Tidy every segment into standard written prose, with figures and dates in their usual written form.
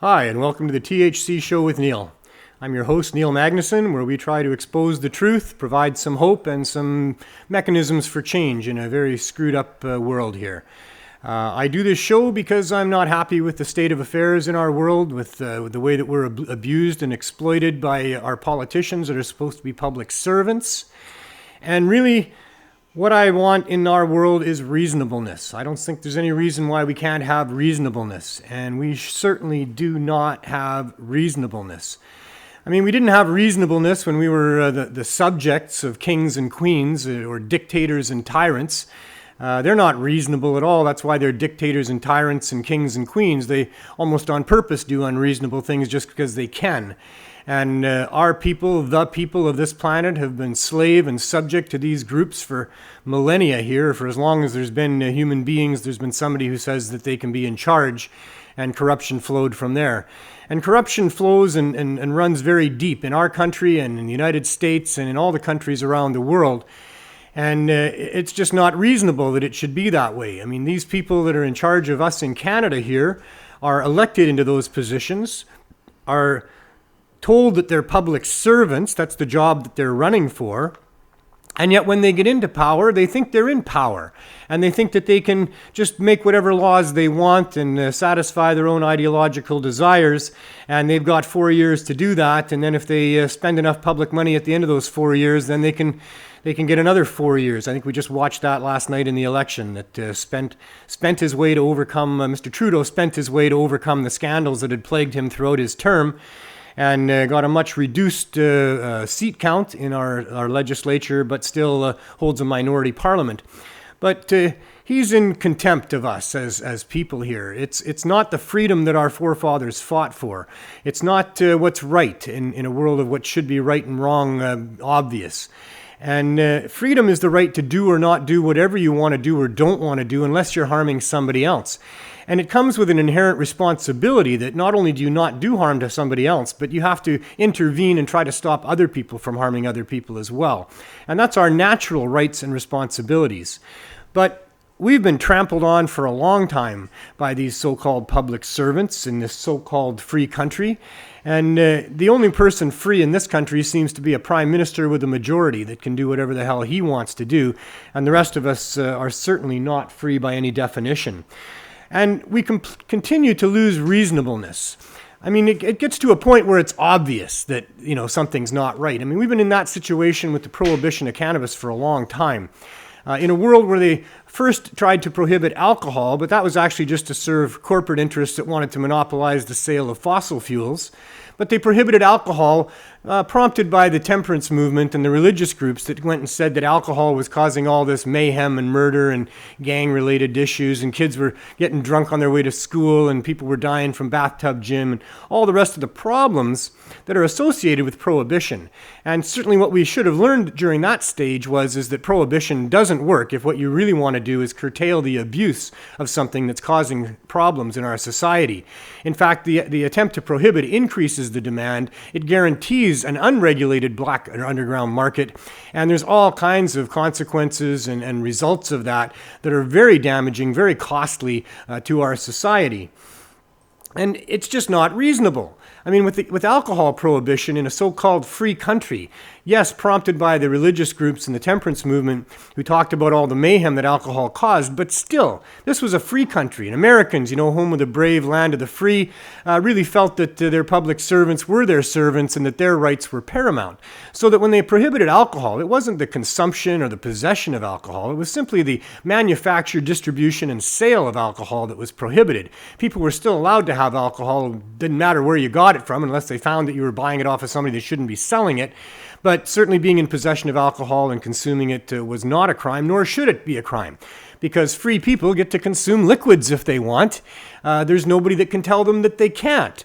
Hi, and welcome to the THC Show with Neil. I'm your host, Neil Magnuson, where we try to expose the truth, provide some hope, and some mechanisms for change in a very screwed up world here. I do this show because I'm not happy with the state of affairs in our world, with the way that we're abused and exploited by our politicians that are supposed to be public servants. And really, what I want in our world is reasonableness. I don't think there's any reason why we can't have reasonableness, and we certainly do not have reasonableness. I mean, we didn't have reasonableness when we were the subjects of kings and queens or dictators and tyrants. They're not reasonable at all. That's why they're dictators and tyrants and kings and queens. They almost on purpose do unreasonable things just because they can. And our people, the people of this planet, have been slave and subject to these groups for millennia here. For as long as there's been human beings, there's been somebody who says that they can be in charge, and corruption flowed from there. And corruption flows and runs very deep in our country and in the United States and in all the countries around the world. And it's just not reasonable that it should be that way. I mean, these people that are in charge of us in Canada here are elected into those positions, are told that they're public servants, that's the job that they're running for, and yet when they get into power, they think they're in power, and they think that they can just make whatever laws they want and satisfy their own ideological desires, and they've got 4 years to do that, and then if they spend enough public money at the end of those 4 years, then they can get another 4 years. I think we just watched that last night in the election, that spent his way to overcome, Mr. Trudeau spent his way to overcome the scandals that had plagued him throughout his term, and got a much reduced seat count in our legislature, but still holds a minority parliament. But he's in contempt of us as people here. It's not the freedom that our forefathers fought for. It's not what's right in a world of what should be right and wrong obvious. And freedom is the right to do or not do whatever you want to do or don't want to do unless you're harming somebody else. And it comes with an inherent responsibility that not only do you not do harm to somebody else, but you have to intervene and try to stop other people from harming other people as well. And that's our natural rights and responsibilities. But we've been trampled on for a long time by these so-called public servants in this so-called free country. And the only person free in this country seems to be a prime minister with a majority that can do whatever the hell he wants to do. And the rest of us are certainly not free by any definition. And we continue to lose reasonableness. I mean, it gets to a point where it's obvious that, something's not right. I mean, we've been in that situation with the prohibition of cannabis for a long time. In a world where they first tried to prohibit alcohol, but that was actually just to serve corporate interests that wanted to monopolize the sale of fossil fuels. But they prohibited alcohol, prompted by the temperance movement and the religious groups that went and said that alcohol was causing all this mayhem and murder and gang-related issues, and kids were getting drunk on their way to school, and people were dying from bathtub gin, and all the rest of the problems that are associated with prohibition. And certainly what we should have learned during that stage is that prohibition doesn't work if what you really want to do is curtail the abuse of something that's causing problems in our society. In fact, the attempt to prohibit increases the demand. It guarantees an unregulated black or underground market, and there's all kinds of consequences and results of that are very damaging, very costly to our society. And it's just not reasonable. I mean, with alcohol prohibition in a so-called free country, yes, prompted by the religious groups and the temperance movement who talked about all the mayhem that alcohol caused, but still, this was a free country. And Americans, home of the brave, land of the free, really felt that their public servants were their servants and that their rights were paramount. So that when they prohibited alcohol, it wasn't the consumption or the possession of alcohol. It was simply the manufacture, distribution, and sale of alcohol that was prohibited. People were still allowed to have alcohol. It didn't matter where you got it from unless they found that you were buying it off of somebody that shouldn't be selling it. But certainly being in possession of alcohol and consuming it was not a crime, nor should it be a crime, because free people get to consume liquids if they want. There's nobody that can tell them that they can't.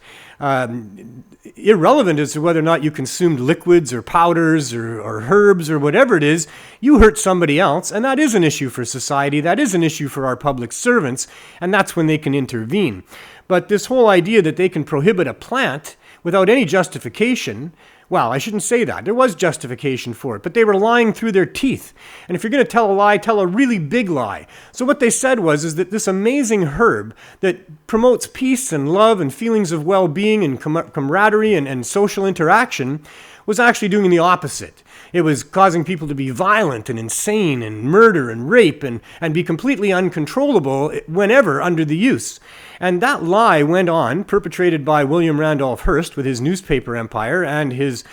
Irrelevant as to whether or not you consumed liquids or powders or herbs or whatever it is, you hurt somebody else, and that is an issue for society. That is an issue for our public servants, and that's when they can intervene. But this whole idea that they can prohibit a plant without any justification, Well, I shouldn't say that. There was justification for it, but they were lying through their teeth. And if you're going to tell a lie, tell a really big lie. So what they said is that this amazing herb that promotes peace and love and feelings of well-being and camaraderie and social interaction was actually doing the opposite. It was causing people to be violent and insane and murder and rape and be completely uncontrollable whenever under the use. And that lie went on, perpetrated by William Randolph Hearst with his newspaper empire and his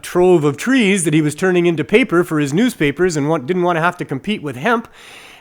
trove of trees that he was turning into paper for his newspapers and didn't want to have to compete with hemp.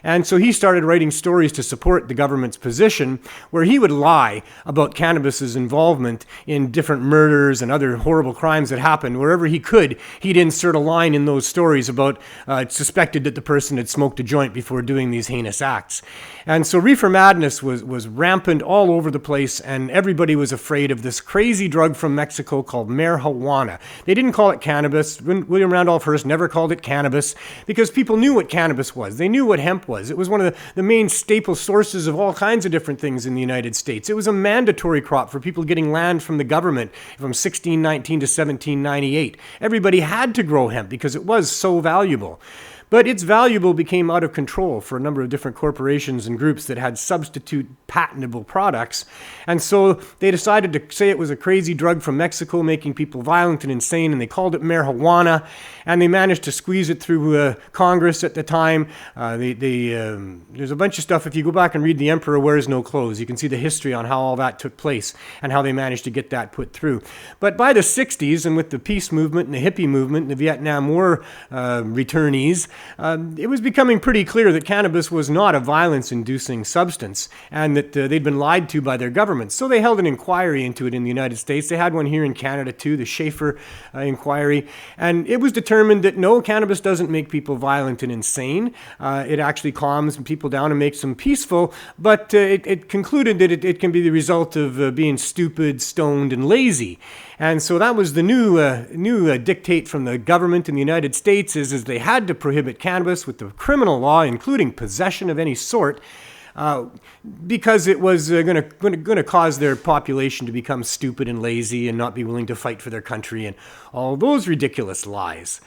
And so he started writing stories to support the government's position, where he would lie about cannabis's involvement in different murders and other horrible crimes that happened. Wherever he could, he'd insert a line in those stories about suspected that the person had smoked a joint before doing these heinous acts. And so reefer madness was rampant all over the place, and everybody was afraid of this crazy drug from Mexico called marijuana. They didn't call it cannabis. William Randolph Hearst never called it cannabis because people knew what cannabis was. They knew what hemp was. It was one of the main staple sources of all kinds of different things in the United States. It was a mandatory crop for people getting land from the government from 1619 to 1798. Everybody had to grow hemp because it was so valuable. But its valuable became out of control for a number of different corporations and groups that had substitute patentable products. And so they decided to say it was a crazy drug from Mexico, making people violent and insane, and they called it marijuana. And they managed to squeeze it through Congress at the time. There's a bunch of stuff. If you go back and read The Emperor Wears No Clothes, you can see the history on how all that took place and how they managed to get that put through. But by the 60s, and with the peace movement and the hippie movement and the Vietnam War returnees, it was becoming pretty clear that cannabis was not a violence-inducing substance and that they'd been lied to by their governments. So they held an inquiry into it in the United States. They had one here in Canada too, the Schaefer inquiry. And it was determined that no, cannabis doesn't make people violent and insane. It actually calms people down and makes them peaceful. But it concluded that it can be the result of being stupid, stoned, and lazy. And so that was the new dictate from the government in the United States is they had to prohibit cannabis with the criminal law, including possession of any sort, because it was going to cause their population to become stupid and lazy and not be willing to fight for their country and all those ridiculous lies.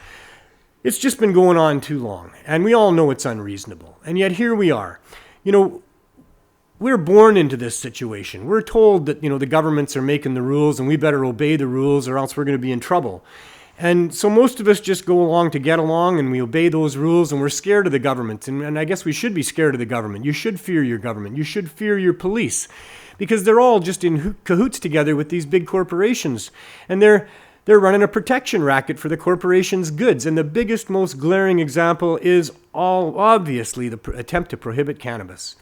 It's just been going on too long, and we all know it's unreasonable. And yet here we are. We're born into this situation. We're told that, the governments are making the rules and we better obey the rules or else we're going to be in trouble. And so most of us just go along to get along and we obey those rules and we're scared of the government. And I guess we should be scared of the government. You should fear your government. You should fear your police because they're all just in cahoots together with these big corporations. And they're running a protection racket for the corporation's goods. And the biggest, most glaring example is obviously the attempt to prohibit cannabis.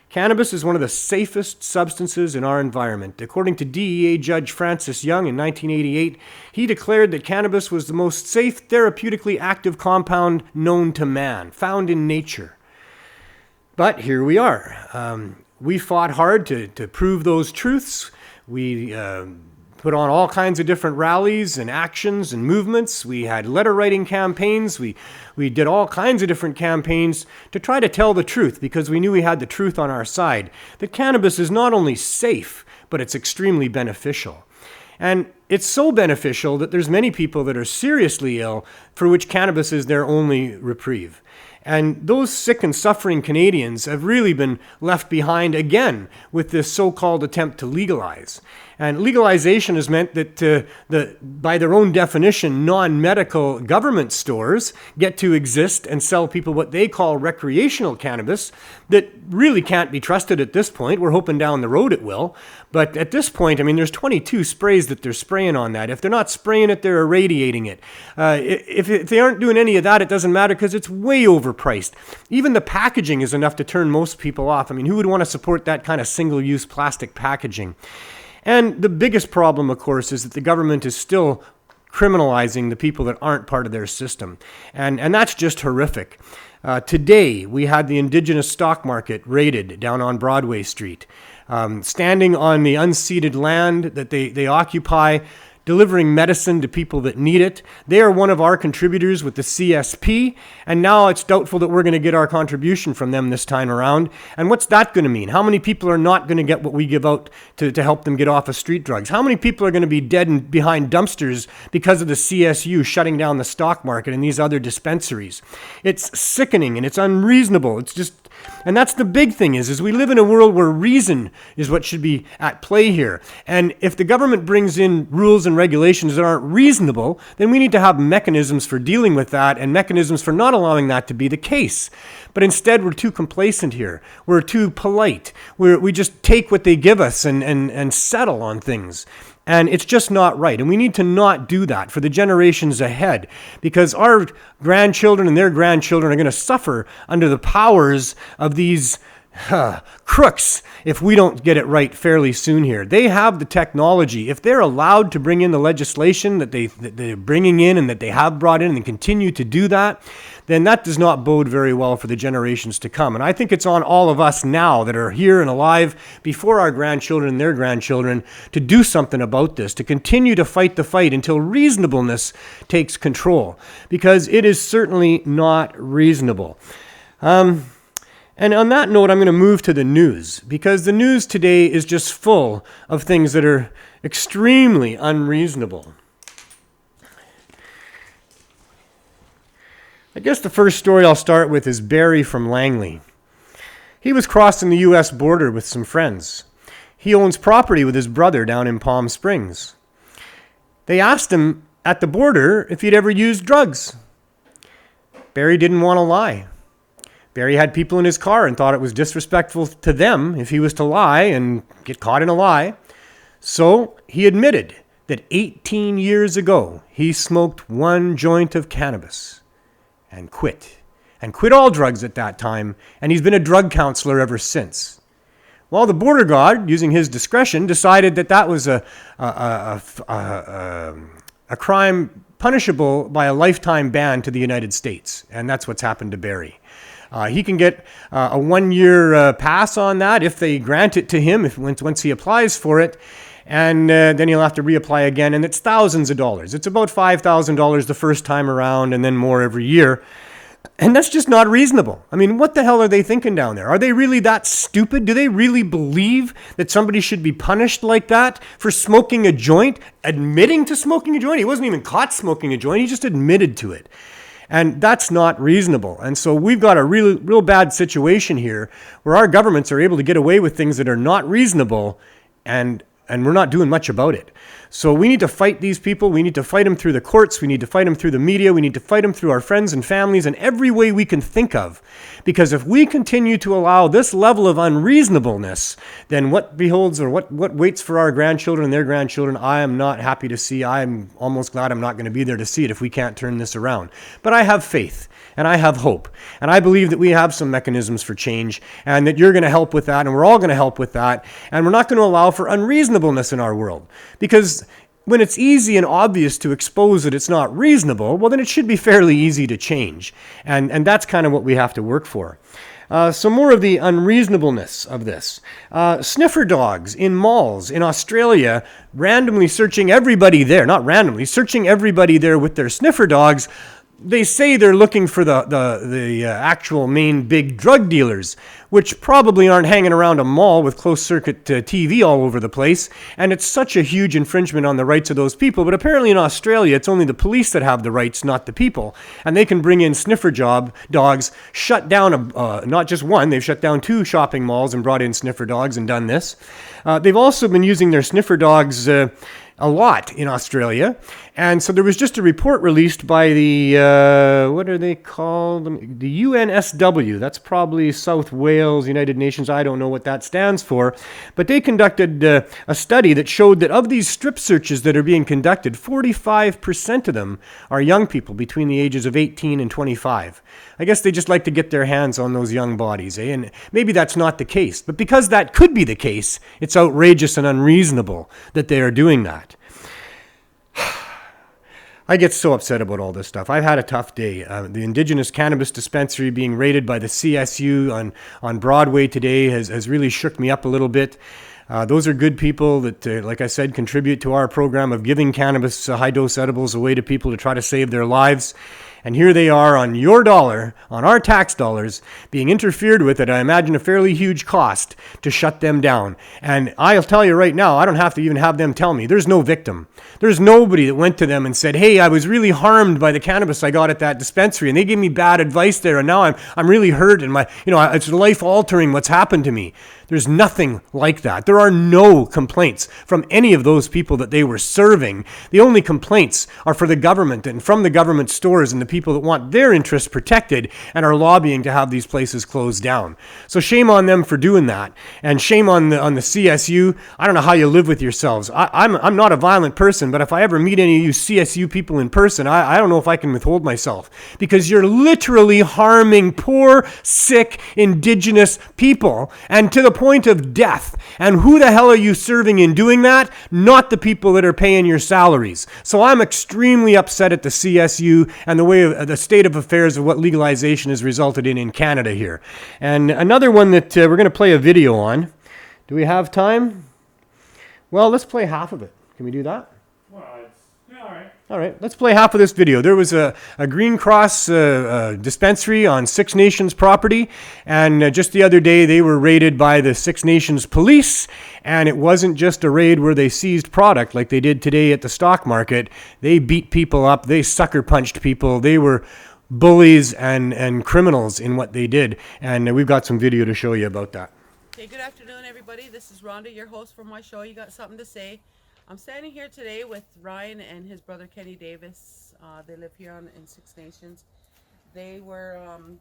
Cannabis is one of the safest substances in our environment. According to DEA Judge Francis Young in 1988, he declared that cannabis was the most safe therapeutically active compound known to man, found in nature. But here we are. We fought hard to prove those truths. We put on all kinds of different rallies and actions and movements. We had letter writing campaigns. We did all kinds of different campaigns to try to tell the truth because we knew we had the truth on our side. That cannabis is not only safe, but it's extremely beneficial. And it's so beneficial that there's many people that are seriously ill for which cannabis is their only reprieve. And those sick and suffering Canadians have really been left behind again with this so-called attempt to legalize. And legalization has meant that by their own definition, non-medical government stores get to exist and sell people what they call recreational cannabis that really can't be trusted at this point. We're hoping down the road it will. But at this point, there's 22 sprays that they're spraying on that. If they're not spraying it, they're irradiating it. If they aren't doing any of that, it doesn't matter because it's way overpriced. Even the packaging is enough to turn most people off. Who would want to support that kind of single-use plastic packaging? And the biggest problem, of course, is that the government is still criminalizing the people that aren't part of their system. And that's just horrific. Today, we had the indigenous stock market raided down on Broadway Street. Standing on the unceded land that they occupy, delivering medicine to people that need it. They are one of our contributors with the CSP, and now it's doubtful that we're going to get our contribution from them this time around. And what's that going to mean? How many people are not going to get what we give out to help them get off of street drugs? How many people are going to be dead and behind dumpsters because of the CSU shutting down the stock market and these other dispensaries? It's sickening and it's unreasonable. It's just, and that's the big thing is we live in a world where reason is what should be at play here. And if the government brings in rules and regulations that aren't reasonable, then we need to have mechanisms for dealing with that and mechanisms for not allowing that to be the case. But instead, we're too complacent here. We're too polite. We just take what they give us and settle on things. And it's just not right. And we need to not do that for the generations ahead, because our grandchildren and their grandchildren are going to suffer under the powers of these crooks if we don't get it right fairly soon here. They have the technology. If they're allowed to bring in the legislation that they're bringing in and that they have brought in and continue to do that, then that does not bode very well for the generations to come. And I think it's on all of us now that are here and alive before our grandchildren and their grandchildren to do something about this, to continue to fight the fight until reasonableness takes control, because it is certainly not reasonable. And on that note, I'm going to move to the news, because the news today is just full of things that are extremely unreasonable. I guess the first story I'll start with is Barry from Langley. He was crossing the U.S. border with some friends. He owns property with his brother down in Palm Springs. They asked him at the border if he'd ever used drugs. Barry didn't want to lie. Barry had people in his car and thought it was disrespectful to them if he was to lie and get caught in a lie. So he admitted that 18 years ago, he smoked one joint of cannabis and quit all drugs at that time, and he's been a drug counselor ever since. Well, the border guard, using his discretion, decided that that was a crime punishable by a lifetime ban to the United States, and that's what's happened to Barry. He can get a 1-year pass on that if they grant it to him once he applies for it. And then he'll have to reapply again, and it's thousands of dollars. It's about $5,000 the first time around, and then more every year. And that's just not reasonable. I mean, what the hell are they thinking down there? Are they really that stupid? Do they really believe that somebody should be punished like that for smoking a joint, admitting to smoking a joint? He wasn't even caught smoking a joint. He just admitted to it. And that's not reasonable. And so we've got a real bad situation here where our governments are able to get away with things that are not reasonable, and we're not doing much about it. So we need to fight these people. We need to fight them through the courts. We need to fight them through the media. We need to fight them through our friends and families in every way we can think of. Because if we continue to allow this level of unreasonableness, then what beholds or what waits for our grandchildren and their grandchildren, I am not happy to see. I'm almost glad I'm not going to be there to see it if we can't turn this around. But I have faith. And I have hope. And I believe that we have some mechanisms for change, and that you're going to help with that, and we're all going to help with that. And we're not going to allow for unreasonableness in our world. Because when it's easy and obvious to expose that it's not reasonable, well, then it should be fairly easy to change. And that's kind of what we have to work for. So more of the unreasonableness of this. Sniffer dogs in malls in Australia, randomly searching everybody there. Not randomly, searching everybody there with their sniffer dogs. They say they're looking for the actual main big drug dealers, which probably aren't hanging around a mall with closed-circuit TV all over the place. And it's such a huge infringement on the rights of those people. But apparently in Australia, it's only the police that have the rights, not the people. And they can bring in sniffer dogs, shut down not just one, they've shut down 2 shopping malls and brought in sniffer dogs and done this. They've also been using their sniffer dogs a lot in Australia. And so there was just a report released by the, what are they called? The UNSW. That's probably South Wales, United Nations. I don't know what that stands for. But they conducted a study that showed that of these strip searches that are being conducted, 45% of them are young people between the ages of 18 and 25. I guess they just like to get their hands on those young bodies, eh? And maybe that's not the case. But because that could be the case, it's outrageous and unreasonable that they are doing that. I get so upset about all this stuff. I've had a tough day. The indigenous cannabis dispensary being raided by the CSU on Broadway today has really shook me up a little bit. Those are good people that, like I said, contribute to our program of giving cannabis high-dose edibles away to people to try to save their lives. And here they are on your dollar, on our tax dollars, being interfered with at, I imagine, a fairly huge cost to shut them down. And I'll tell you right now, I don't have to even have them tell me. There's no victim. There's nobody that went to them and said, hey, I was really harmed by the cannabis I got at that dispensary, and they gave me bad advice there, and now I'm really hurt, and it's life-altering what's happened to me. There's nothing like that. There are no complaints from any of those people that they were serving. The only complaints are for the government and from the government stores and the people that want their interests protected and are lobbying to have these places closed down. So shame on them for doing that, and shame on the CSU. I don't know how you live with yourselves. I'm not a violent person, but if I ever meet any of you CSU people in person, I don't know if I can withhold myself, because you're literally harming poor, sick, indigenous people, and to the point of death. And who the hell are you serving in doing that? Not the people that are paying your salaries. So I'm extremely upset at the CSU and the way of the state of affairs of what legalization has resulted in Canada here. And another one that we're going to play a video on. Do we have time? Well, let's play half of it. Can we do that? All right, let's play half of this video. There was a Green Cross dispensary on Six Nations property, and just the other day they were raided by the Six Nations police, and it wasn't just a raid where they seized product like they did today at the stock market. They beat people up, they sucker punched people, they were bullies and criminals in what they did, and we've got some video to show you about that. Okay, good afternoon everybody. This is Rhonda, your host for my show. You got something to say? I'm standing here today with Ryan and his brother Kenny Davis. They live here in Six Nations. They want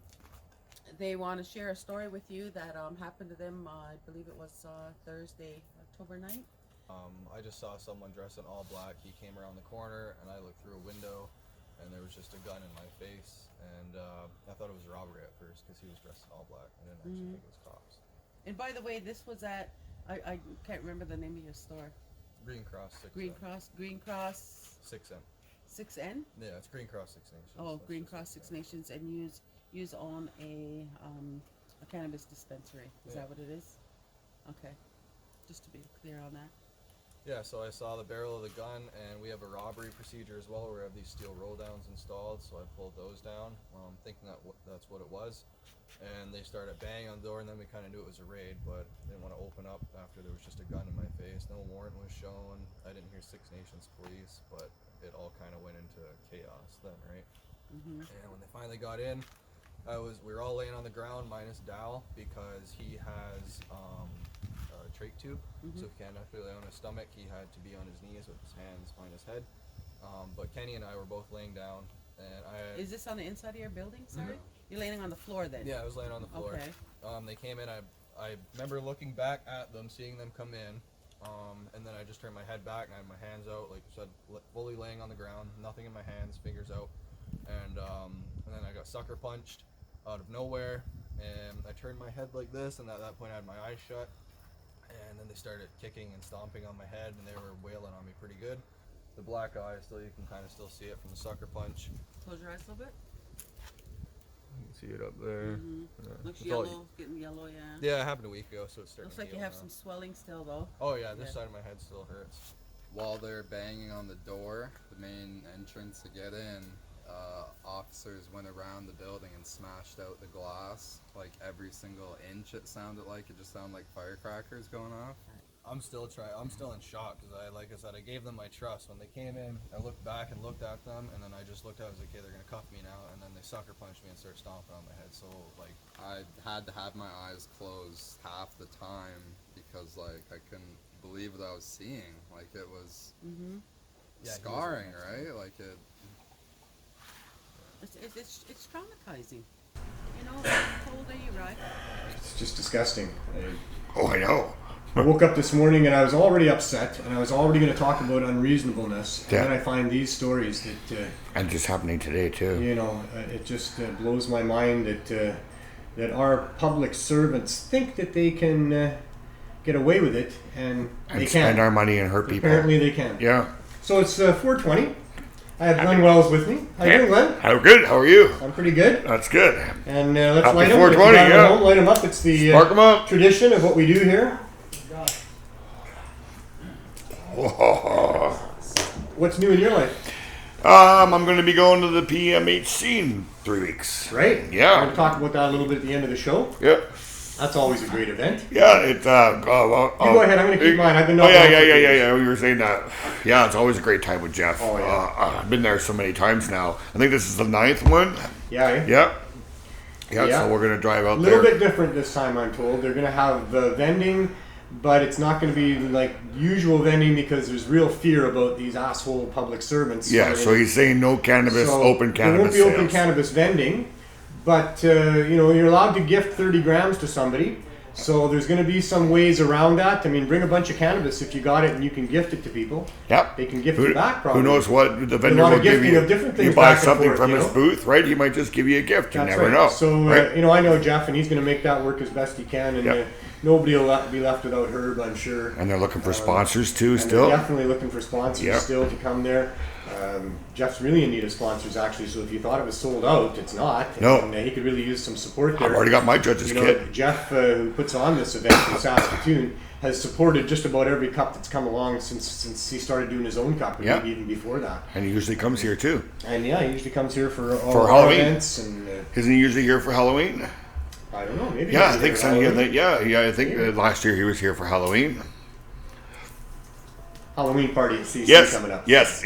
to share a story with you that happened to them. I believe it was Thursday, October 9th. I just saw someone dressed in all black. He came around the corner, and I looked through a window, and there was just a gun in my face. And I thought it was a robbery at first because he was dressed in all black. I didn't actually think it was cops. And by the way, this was at I can't remember the name of your store. Green Cross 6N. Green Cross 6N. 6N? Yeah, it's Green Cross Six Nations. Oh, That's Green Cross Six Nations, and use on a cannabis dispensary. Is that what it is? Okay, just to be clear on that. Yeah, so I saw the barrel of the gun, and we have a robbery procedure as well where we have these steel roll downs installed, so I pulled those down, thinking that's what it was. And they started banging on the door, and then we kind of knew it was a raid, but didn't want to open up after there was just a gun in my face. No warrant was shown. I didn't hear Six Nations police, but it all kind of went into chaos then, right? And when they finally got in, we were all laying on the ground minus Dal, because he has a trach tube, so he can't actually lay on his stomach. He had to be on his knees with his hands behind his head. But Kenny and I were both laying down, and Is this on the inside of your building? Sorry. You're laying on the floor then? Yeah, I was laying on the floor. Okay. They came in. I remember looking back at them, seeing them come in, and then I just turned my head back and I had my hands out, like I said, fully laying on the ground, nothing in my hands, fingers out, and then I got sucker punched out of nowhere, and I turned my head like this, and at that point I had my eyes shut, and then they started kicking and stomping on my head, and they were wailing on me pretty good. The black eye, you can kind of still see it from the sucker punch. Close your eyes a little bit. You can see it up there. Looks yellow, getting yellow, yeah. Yeah, it happened a week ago, so it's starting Looks to like you heal have now. some swelling still though. Oh yeah, this side of my head still hurts. While they're banging on the door, the main entrance to get in, officers went around the building and smashed out the glass. Like every single inch it sounded like. It just sounded like firecrackers going off. I'm still in shock because like I said, I gave them my trust. When they came in, I looked back and looked at them, and then I just looked at it, I was like, okay, they're gonna cuff me now, and then they sucker punched me and started stomping on my head. So like, I had to have my eyes closed half the time because like I couldn't believe what I was seeing. Like it was scarring, right? Like it. It's traumatizing. You know, how old are you, right? It's just disgusting. I know. I woke up this morning and I was already upset, and I was already going to talk about unreasonableness. And then I find these stories that... and just happening today, too. You know, it just blows my mind that our public servants think that they can get away with it, and they can't. Spend our money and hurt people. Apparently they can. Yeah. So it's 4:20. I have Glenn Wells with me. How you doing, Glenn? How good? How are you? I'm pretty good. That's good. And let's Happy light them. 420, yeah. Light them up. It's the Spark 'em up. tradition of what we do here. What's new in your life? I'm going to be going to the PMHC in 3 weeks. Right? Yeah. We're going to talk about that a little bit at the end of the show. Yep. That's always a great event. Yeah, it's You go ahead. I'm going to keep mine. I've been. Yeah. You were saying that. Yeah, it's always a great time with Jeff. Oh, yeah. I've been there so many times now. I think this is the 9th one. Yeah. Eh? Yeah. Yeah. So we're going to drive out A there. little bit different this time, I'm told. They're going to have vending, but it's not going to be like usual vending because there's real fear about these asshole public servants. Yeah, so he's saying no cannabis, open cannabis there won't be open sales. cannabis vending, but you're allowed to gift 30 grams to somebody. So there's going to be some ways around that. I mean, bring a bunch of cannabis if you got it and you can gift it to people. Yep. They can gift it back probably. Who knows what the vendor lot of will give gifting you. of different things You buy back and something forth, from you his know? booth, right? He might just give you a gift. You That's never right. know. So, right? I know Jeff, and he's going to make that work as best he can, and Yep. nobody will be left without Herb, I'm sure. And they're looking for sponsors too And still. they're definitely looking for sponsors Yep. still to come there. Jeff's really in need of sponsors, actually, so if you thought it was sold out, it's not. No. And he could really use some support there. I've already got my judge's kit. Jeff, who puts on this event in Saskatoon, has supported just about every cup that's come along since he started doing his own cup, and Yep. maybe even before that. And he usually comes here too. And yeah, he usually comes here for all For our Halloween. events, and Isn't he usually here for Halloween? I don't know, maybe. Yeah, he's I think there so. Halloween. Yeah, I think last year he was here for Halloween. Halloween party at CC Yes, coming up. yes.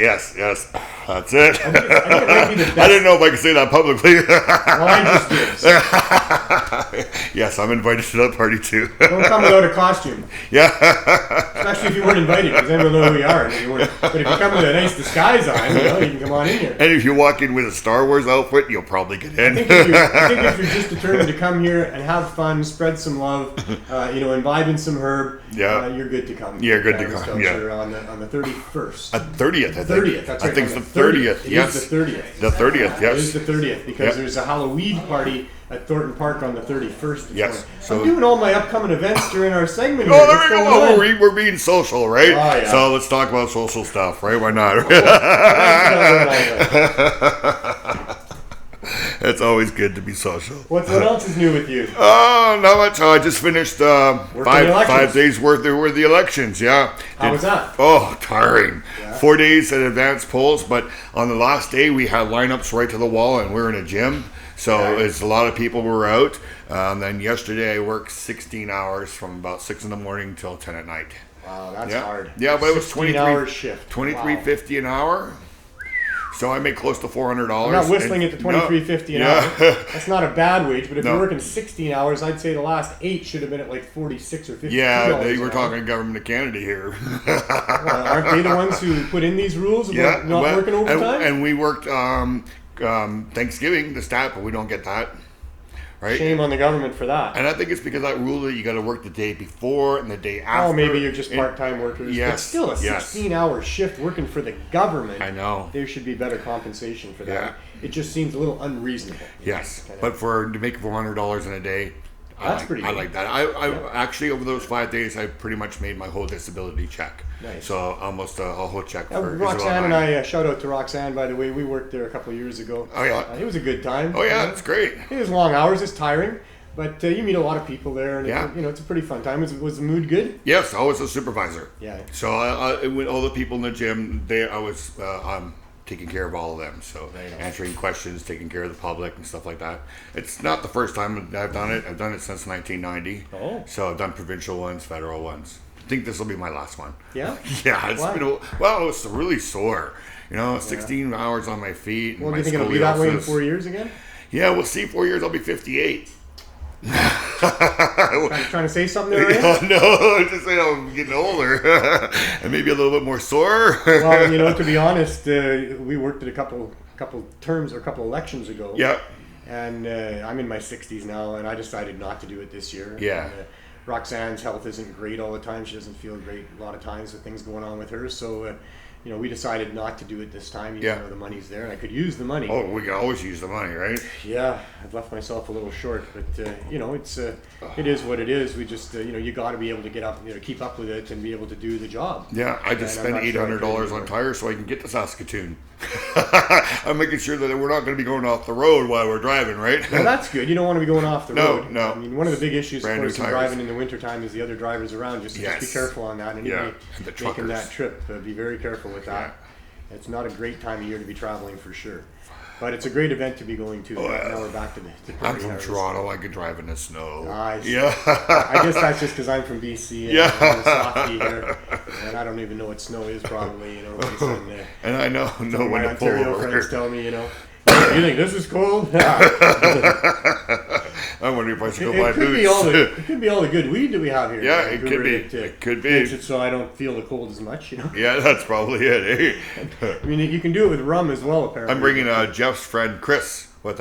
That's it. I think it might be the best. I didn't know if I could say that publicly. Well, I just did. Yes, I'm invited to that party too. Don't come without a costume, Yeah. especially if you weren't invited, because then we'll know who you are. If you weren't. But if you come with a nice disguise on, you can come on in here. And if you walk in with a Star Wars outfit, you'll probably get in. I think if you're just determined to come here and have fun, spread some love, imbibe in some herb, Yeah. you're good to come. You're good to Cannabis come, yeah. Culture on the 31st. 30th, I think. 30th, that's right. I think it's on the 30th, It yes. is the 30th. The 30th, It is yes. the 30th because Yep. there's a Holloweed party at Thornton Park on the 31st. Yes, so- I'm doing all my upcoming events during our segment. Oh, here. there What's we going go. on? We're being social, right? Oh, yeah. So let's talk about social stuff, right? Why not? It's always good to be social. What else is new with you? Oh, not much. I just finished the elections. 5 days worth of the elections. Yeah. How was that? Oh, tiring. Yeah. 4 days at advanced polls, but on the last day we had lineups right to the wall, and we're in a gym, so Okay. it's a lot of people were out. Then yesterday I worked 16 hours from about 6 in the morning till 10 at night. Wow, that's Yeah. hard. Yeah, but it was 16-hour shift. $23.50 an hour. So I make close to $400. I'm not whistling at the $23.50 an hour. Yeah. That's not a bad wage, but if No. you're working 16 hours, I'd say the last 8 should have been at like 46 or 50. Yeah, they were talking government of Canada here. Well, aren't they the ones who put in these rules about not well, working overtime? and we worked Thanksgiving, the stat, but we don't get that. Right? Shame on the government for that. And I think it's because that rule that you got to work the day before and the day after. Oh, maybe you're just And- part-time workers. Yes, But still, a yes. 16-hour shift working for the government. I know. There should be better compensation for that. Yeah. It just seems a little unreasonable. Yes, Kind of- but to make $400 in a day, That's pretty I good. like that. I actually over those 5 days, I pretty much made my whole disability check. Nice. So almost a whole check for Roxanne and Isabel I, shout out to Roxanne, by the way. We worked there a couple of years ago. Oh, yeah. It was a good time. Oh yeah, it's great. It was long hours. It's tiring, but you meet a lot of people there, and Yeah. it's a pretty fun time. Was the mood good? Yes, I was a supervisor. Yeah. So with all the people in the gym, I'm taking care of all of them. So answering questions, taking care of the public and stuff like that. It's not the first time I've done it. I've done it since 1990. Oh. So I've done provincial ones, federal ones. I think this will be my last one. Yeah. Yeah, it's Why? been it's really sore. 16 hours on my feet. And Well, do my you think it'll be that way in scoliosis. 4 years again? Yeah, we'll see. 4 years, I'll be 58. Trying to say something there, Ryan? No, I'm just saying I'm getting older and maybe a little bit more sore. Well, to be honest, we worked at a couple terms or a couple elections ago. Yeah. And I'm in my 60s now, and I decided not to do it this year. Yeah. And, Roxanne's health isn't great all the time. She doesn't feel great a lot of times with things going on with her. So we decided not to do it this time, even Yeah. though the money's there, and I could use the money. Oh, we can always use the money, right? Yeah, I've left myself a little short, but it is what it is. We just you got to be able to get up, keep up with it, and be able to do the job. Yeah, I just And I'm spent not sure I $800 could on tires so I can get to Saskatoon. I'm making sure that we're not going to be going off the road while we're driving, right? Well, that's good. You don't want to be going off the No, road. no. I mean, one of the big issues, Brand of new course, in tires. driving in the wintertime is the other drivers around. Just be Yes. careful on that. Yeah, Anybody and the making truckers. that trip, be very careful with that. It's not a great time of year to be traveling for sure. But it's a great event to be going to. Now we're back to the I'm prairie from tires. Toronto. I could drive in the snow. Nice. Yeah. I guess that's just because I'm from BC and Yeah. I'm a softie here, and I don't even know what snow is probably. And I know when my to pull Ontario over. friends tell me, you think this is cold? I wonder if I should go It buy could boots. be all the it could be all the good weed that we have here. Yeah, in it could Vancouver be. that, It could be. makes it so I don't feel the cold as much. Yeah, that's probably it. Eh? I mean, you can do it with rum as well. Apparently, I'm bringing Jeff's friend Chris with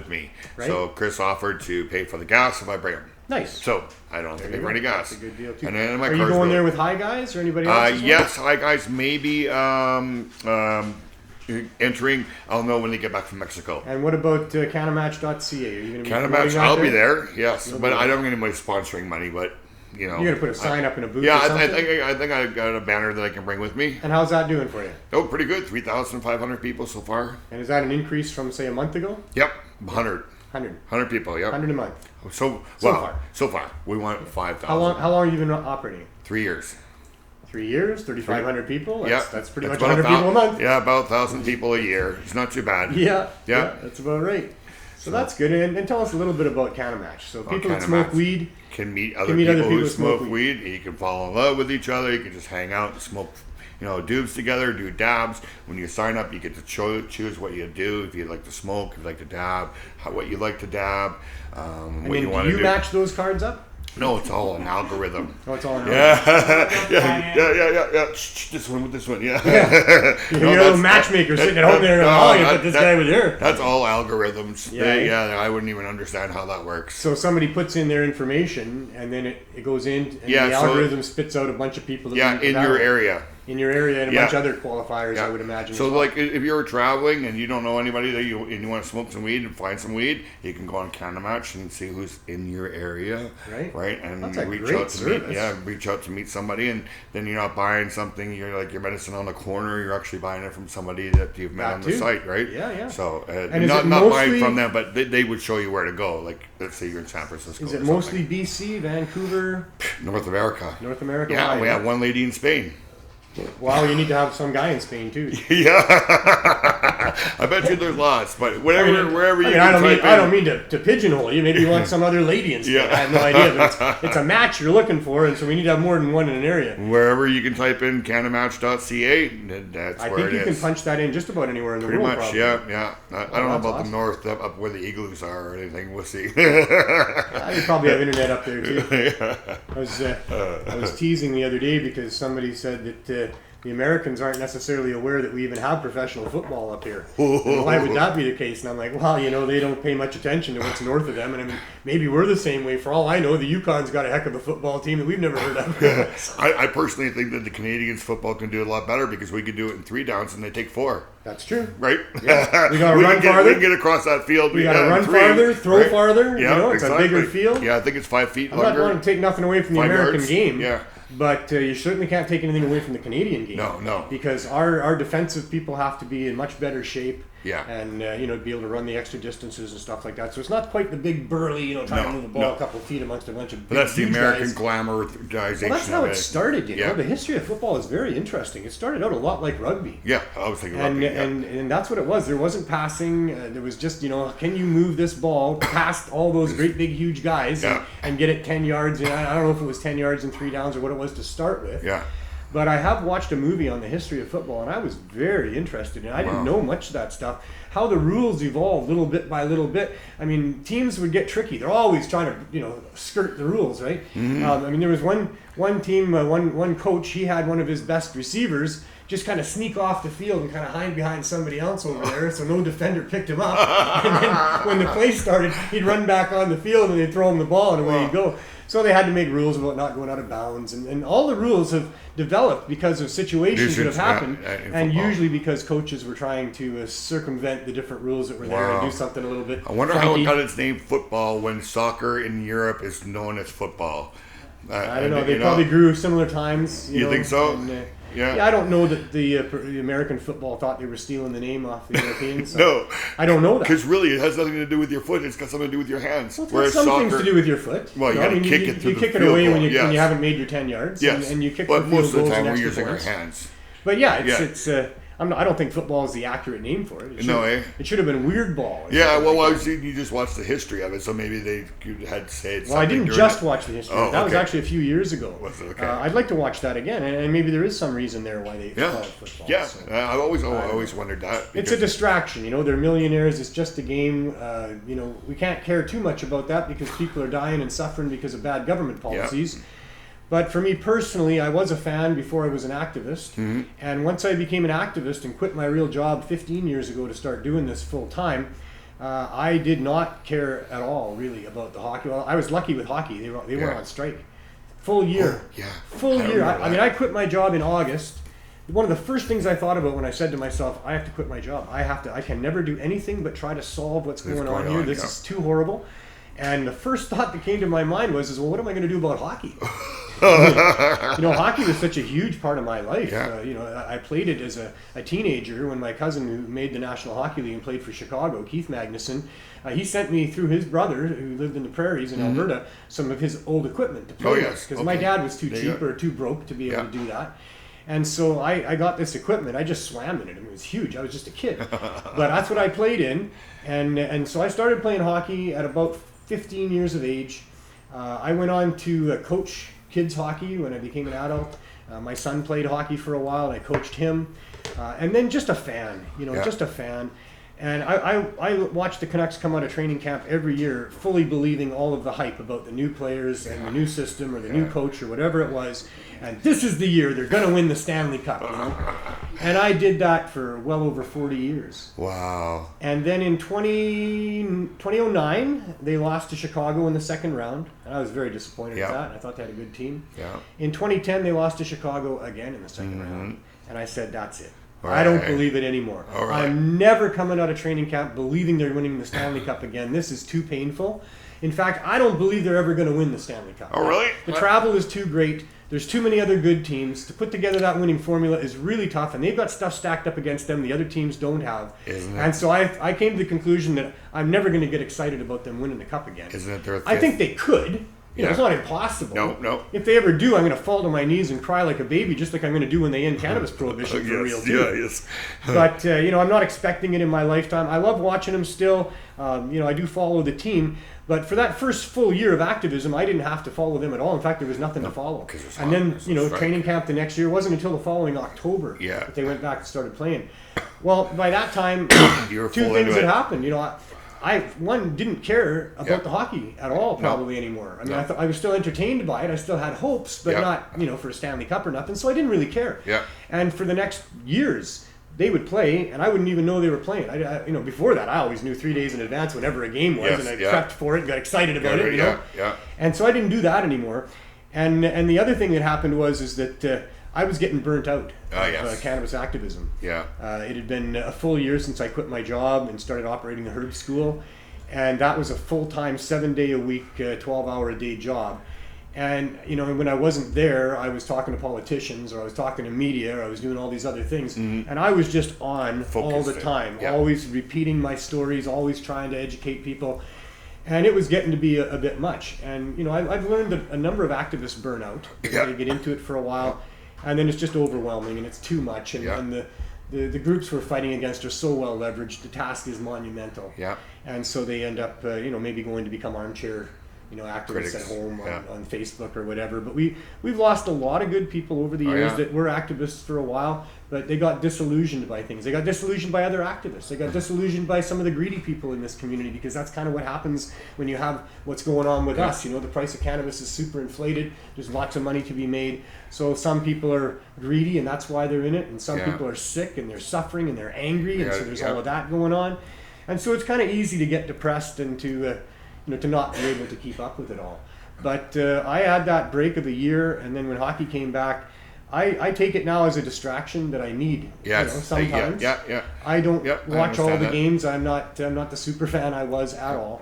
me. Right. So Chris offered to pay for the gas if I bring him. Nice. So I don't have to pay for any gas. That's a good deal too. And then my Are you car's going there built. with high guys or anybody else? as well? Yes, hi guys. Maybe entering. I'll know when they get back from Mexico. And what about CannaMatch.ca? Are you going to be promoting CannaMatch, that I'll be there. Yes, You'll but be I there. don't get anybody sponsoring money. But You're going to put a sign up in a booth. Yeah, or something? I think I got a banner that I can bring with me. And how's that doing for you? Oh, pretty good. 3,500 people so far. And is that an increase from say a month ago? Yep, 100. 100 people. Yep. 100 a month. So far. So far, we want 5,000. How long have you been operating? 3 years. 3 years, 3,500 people. Yeah, That's pretty much about 100 people a month. Yeah, about 1,000 people a year. It's not too bad. Yeah, Yeah. that's about right. So that's good. And tell us a little bit about CannaMatch. So people that smoke CannaMatch. weed Can meet other meet people, other people who who smoke smoke weed. You can fall in love with each other. You can just hang out and smoke, doobs together, do dabs. When you sign up, you get to choose what you do. If you like to smoke, if you like to dab, what you like to dab, and what then you want do to you do. match those cards up? No, it's all an algorithm. Oh, it's all in Yeah. This one with this one, yeah. You're a little matchmaker sitting at home there. You put this guy with here. That's all algorithms. Yeah. I wouldn't even understand how that works. So somebody puts in their information, and then it goes in, and Yeah, the so- algorithm spits out a bunch of people that Yeah, meet the in your value. area. In your area, and a Yeah. bunch of other qualifiers, Yeah. I would imagine. So, as well. like, if you're traveling and you don't know anybody that you want to smoke some weed and find some weed, you can go on CannaMatch and see who's in your area, Right. And That's a reach great out to meet, service. reach out to meet somebody, and then you're not buying something. You're like your medicine on the corner. You're actually buying it from somebody that you've met That on the too. site, right? Yeah. So, And is not it buying mostly- from them, but they would show you where to go. Like, let's say you're in San Francisco. Is or it something. mostly BC, Vancouver, North America? North America? Yeah, wide, we have one lady in Spain. Wow, you need to have some guy in Spain too. Yeah, I bet you there's lots, but wherever you I can type in. don't mean to pigeonhole you. Maybe you want some other lady in Spain. Yeah. I have no idea. But it's a match you're looking for, and so we need to have more than one in an area. Wherever you can type in CannaMatch.ca, that's I where think it you can is. punch that in just about anywhere in the Pretty world. much, probably. yeah. I don't know that's about awesome. the north, up where the igloos are or anything. We'll see. You probably have internet up there too. I was teasing the other day because somebody said that the Americans aren't necessarily aware that we even have professional football up here. And why would that be the case? And I'm like, well, they don't pay much attention to what's north of them. And I mean, maybe we're the same way. For all I know, the Yukon's got a heck of a football team that we've never heard of. I personally think that the Canadians football can do a lot better because we could do it in 3 downs and they take 4. That's true. Right? Yeah. We gotta run can farther. We can get across that field. We got to in run 3, farther, throw right? farther. Yeah, It's a bigger field. Yeah, I think it's 5 feet I'm not longer. wanting to take nothing away from the 5 American yards. game. Yeah. But you certainly can't take anything away from the Canadian game. No. Because our defensive people have to be in much better shape. Yeah. And be able to run the extra distances and stuff like that. So it's not quite the big burly, trying to move the ball a couple of feet amongst a bunch of But that's the huge American guys. glamorization. Well, that's how of it started. Yeah. The history of football is very interesting. It started out a lot like rugby. Yeah, I was thinking about And, that. Yeah. and that's what it was. There wasn't passing. There was just, can you move this ball past all those great big huge guys and get it 10 yards? I don't know if it was 10 yards in 3 downs or what it was to start with. Yeah. But I have watched a movie on the history of football, and I was very interested in it. I didn't know much of that stuff. How the rules evolved little bit by little bit. I mean, teams would get tricky. They're always trying to, skirt the rules, right? Mm-hmm. There was one team, one coach, he had one of his best receivers just kind of sneak off the field and kind of hide behind somebody else over there, so no defender picked him up. And then when the play started, he'd run back on the field and they'd throw him the ball and away he'd go. So they had to make rules about not going out of bounds, and all the rules have developed because of situations that have happened, and usually because coaches were trying to circumvent the different rules that were there and do something a little bit I wonder funky. how it got its name football when soccer in Europe is known as football. I don't know. They probably grew similar times. You think so? And, yeah. I don't know that the American football thought they were stealing the name off the Europeans. So No. I don't know that. Because really, it has nothing to do with your foot. It's got something to do with your hands. Well, it's got some things to do with your foot. Well, you got to kick it to you the kick it field away goal. when you Yes. haven't made your 10 yards. Yes. And you kick but for field most of the goals time, and we're extra using our points. hands. But yeah, I don't think football is the accurate name for it. It should have been weird ball. Yeah, well, you just watched the history of it, so maybe they had said. Well, I didn't just watch the history. Oh, that was okay. actually a few years ago. Was it? Okay. I'd like to watch that again, and maybe there is some reason there why they call it football. Yeah, So. I've always wondered that. It's a distraction, they're millionaires, it's just a game, we can't care too much about that because people are dying and suffering because of bad government policies. But for me personally, I was a fan before I was an activist, and once I became an activist and quit my real job 15 years ago to start doing this full time, I did not care at all really about the hockey. Well, I was lucky with hockey, they went on strike. Full year. Full year. I quit my job in August. One of the first things I thought about when I said to myself, I have to quit my job. I can never do anything but try to solve what's going on here. This is too horrible. And the first thought that came to my mind was, what am I going to do about hockey? Hockey was such a huge part of my life. I played it as a teenager when my cousin who made the National Hockey League and played for Chicago, Keith Magnuson, he sent me through his brother who lived in the prairies in Alberta some of his old equipment to play with because my dad was too cheap or too broke to be able to do that. And so I got this equipment. I just swam in it. It was huge. I was just a kid. But that's what I played in. And so I started playing hockey at about 15 years of age. I went on to coach kids hockey when I became an adult. My son played hockey for a while, and I coached him. And then just a fan, just a fan. And I watched the Canucks come out of training camp every year, fully believing all of the hype about the new players and the new system or the new coach or whatever it was. And this is the year they're going to win the Stanley Cup, And I did that for well over 40 years. Wow. And then in 2009, they lost to Chicago in the second round. And I was very disappointed with that. I thought they had a good team. Yeah. In 2010, they lost to Chicago again in the second round. And I said, that's it. I don't believe it anymore. I'm never coming out of training camp believing they're winning the Stanley Cup again. This is too painful. In fact, I don't believe they're ever going to win the Stanley Cup. Oh, really? The travel is too great. There's too many other good teams. To put together that winning formula is really tough, and they've got stuff stacked up against them the other teams don't have. Isn't it? And so I came to the conclusion that I'm never going to get excited about them winning the Cup again. Isn't it their I think they could. It's not impossible. No. If they ever do, I'm going to fall to my knees and cry like a baby, just like I'm going to do when they end cannabis prohibition for real, too. Yes. But, I'm not expecting it in my lifetime. I love watching them still. I do follow the team. But for that first full year of activism, I didn't have to follow them at all. In fact, there was nothing to follow. And then, training camp the next year wasn't until the following October that they went back and started playing. Well, by that time, two things had happened. I didn't care about the hockey at all probably anymore. I was still entertained by it. I still had hopes, but not, for a Stanley Cup or nothing. So I didn't really care. And for the next years, they would play, and I wouldn't even know they were playing. Before that, I always knew 3 days in advance whenever a game was, and I prepped for it, got excited about it. And so I didn't do that anymore. And the other thing that happened is that I was getting burnt out of cannabis activism. It had been a full year since I quit my job and started operating the herb school, and that was a full-time 7-day-a-week, 12-hour-a-day job. And when I wasn't there, I was talking to politicians, or I was talking to media, or I was doing all these other things, and I was just on all the time, always repeating my stories, always trying to educate people. And it was getting to be a bit much. And I've learned that a number of activists burn out. They get into it for a while, and then it's just overwhelming, and it's too much. And the groups we're fighting against are so well leveraged. The task is monumental. And so they end up, maybe going to become armchair activists at home on Facebook or whatever. But we've lost a lot of good people over the years that were activists for a while, but they got disillusioned by things. They got disillusioned by other activists. They got disillusioned by some of the greedy people in this community, because that's kind of what happens when you have what's going on with us. The price of cannabis is super inflated. There's lots of money to be made. So some people are greedy, and that's why they're in it. And some people are sick, and they're suffering, and they're angry, and so there's all of that going on. And so it's kind of easy to get depressed and to not be able to keep up with it all. But I had that break of a year, and then when hockey came back, I take it now as a distraction that I need. Yes. Sometimes. Yeah. I don't Yep, I watch all understand the that. games. I'm not the super fan I was at all.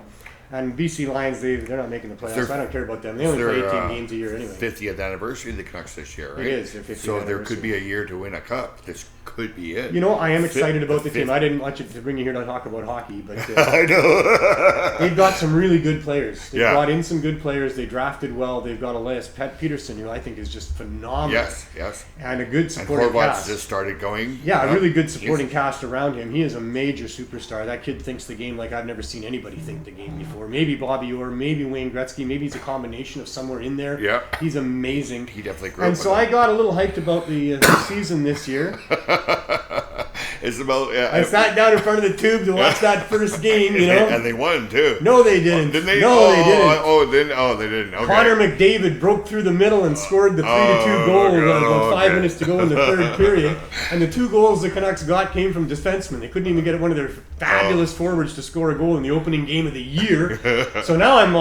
And BC Lions, they're not making the playoffs. They're- So I don't care about them. They only They're, play 18 games a year anyway. 50th anniversary of the Canucks this year, right? It is their 50th So there could anniversary. be a year to win a cup. This could be it. You know, I am Fif- excited about the team. fifth- I didn't watch it to bring you here to talk about hockey, but I know. they've got some really good players. They Yeah. brought in some good players. They drafted well. They've got Elias Peterson, who I think is just phenomenal. yes. And a good And supporting Horvat's cast. just started going. Yeah, a really good He's- supporting cast around him. He is a major superstar. That kid thinks the game like I've never seen anybody think the game before. Maybe Bobby Orr, maybe Wayne Gretzky, maybe he's a combination of somewhere in there. Yeah. He's amazing. He definitely grew And up so with I him. got a little hyped about the season this year. It's about I sat down in front of the tube to watch that first game, you know. and they won too. No, they didn't. Didn't they? No, they didn't. They didn't. Okay. Connor McDavid broke through the middle and scored the 3-2 goal with about 5 okay. minutes to go in the third period. And the 2 goals the Canucks got came from defensemen. They couldn't even get one of their fabulous forwards to score a goal in the opening game of the year. So now I'm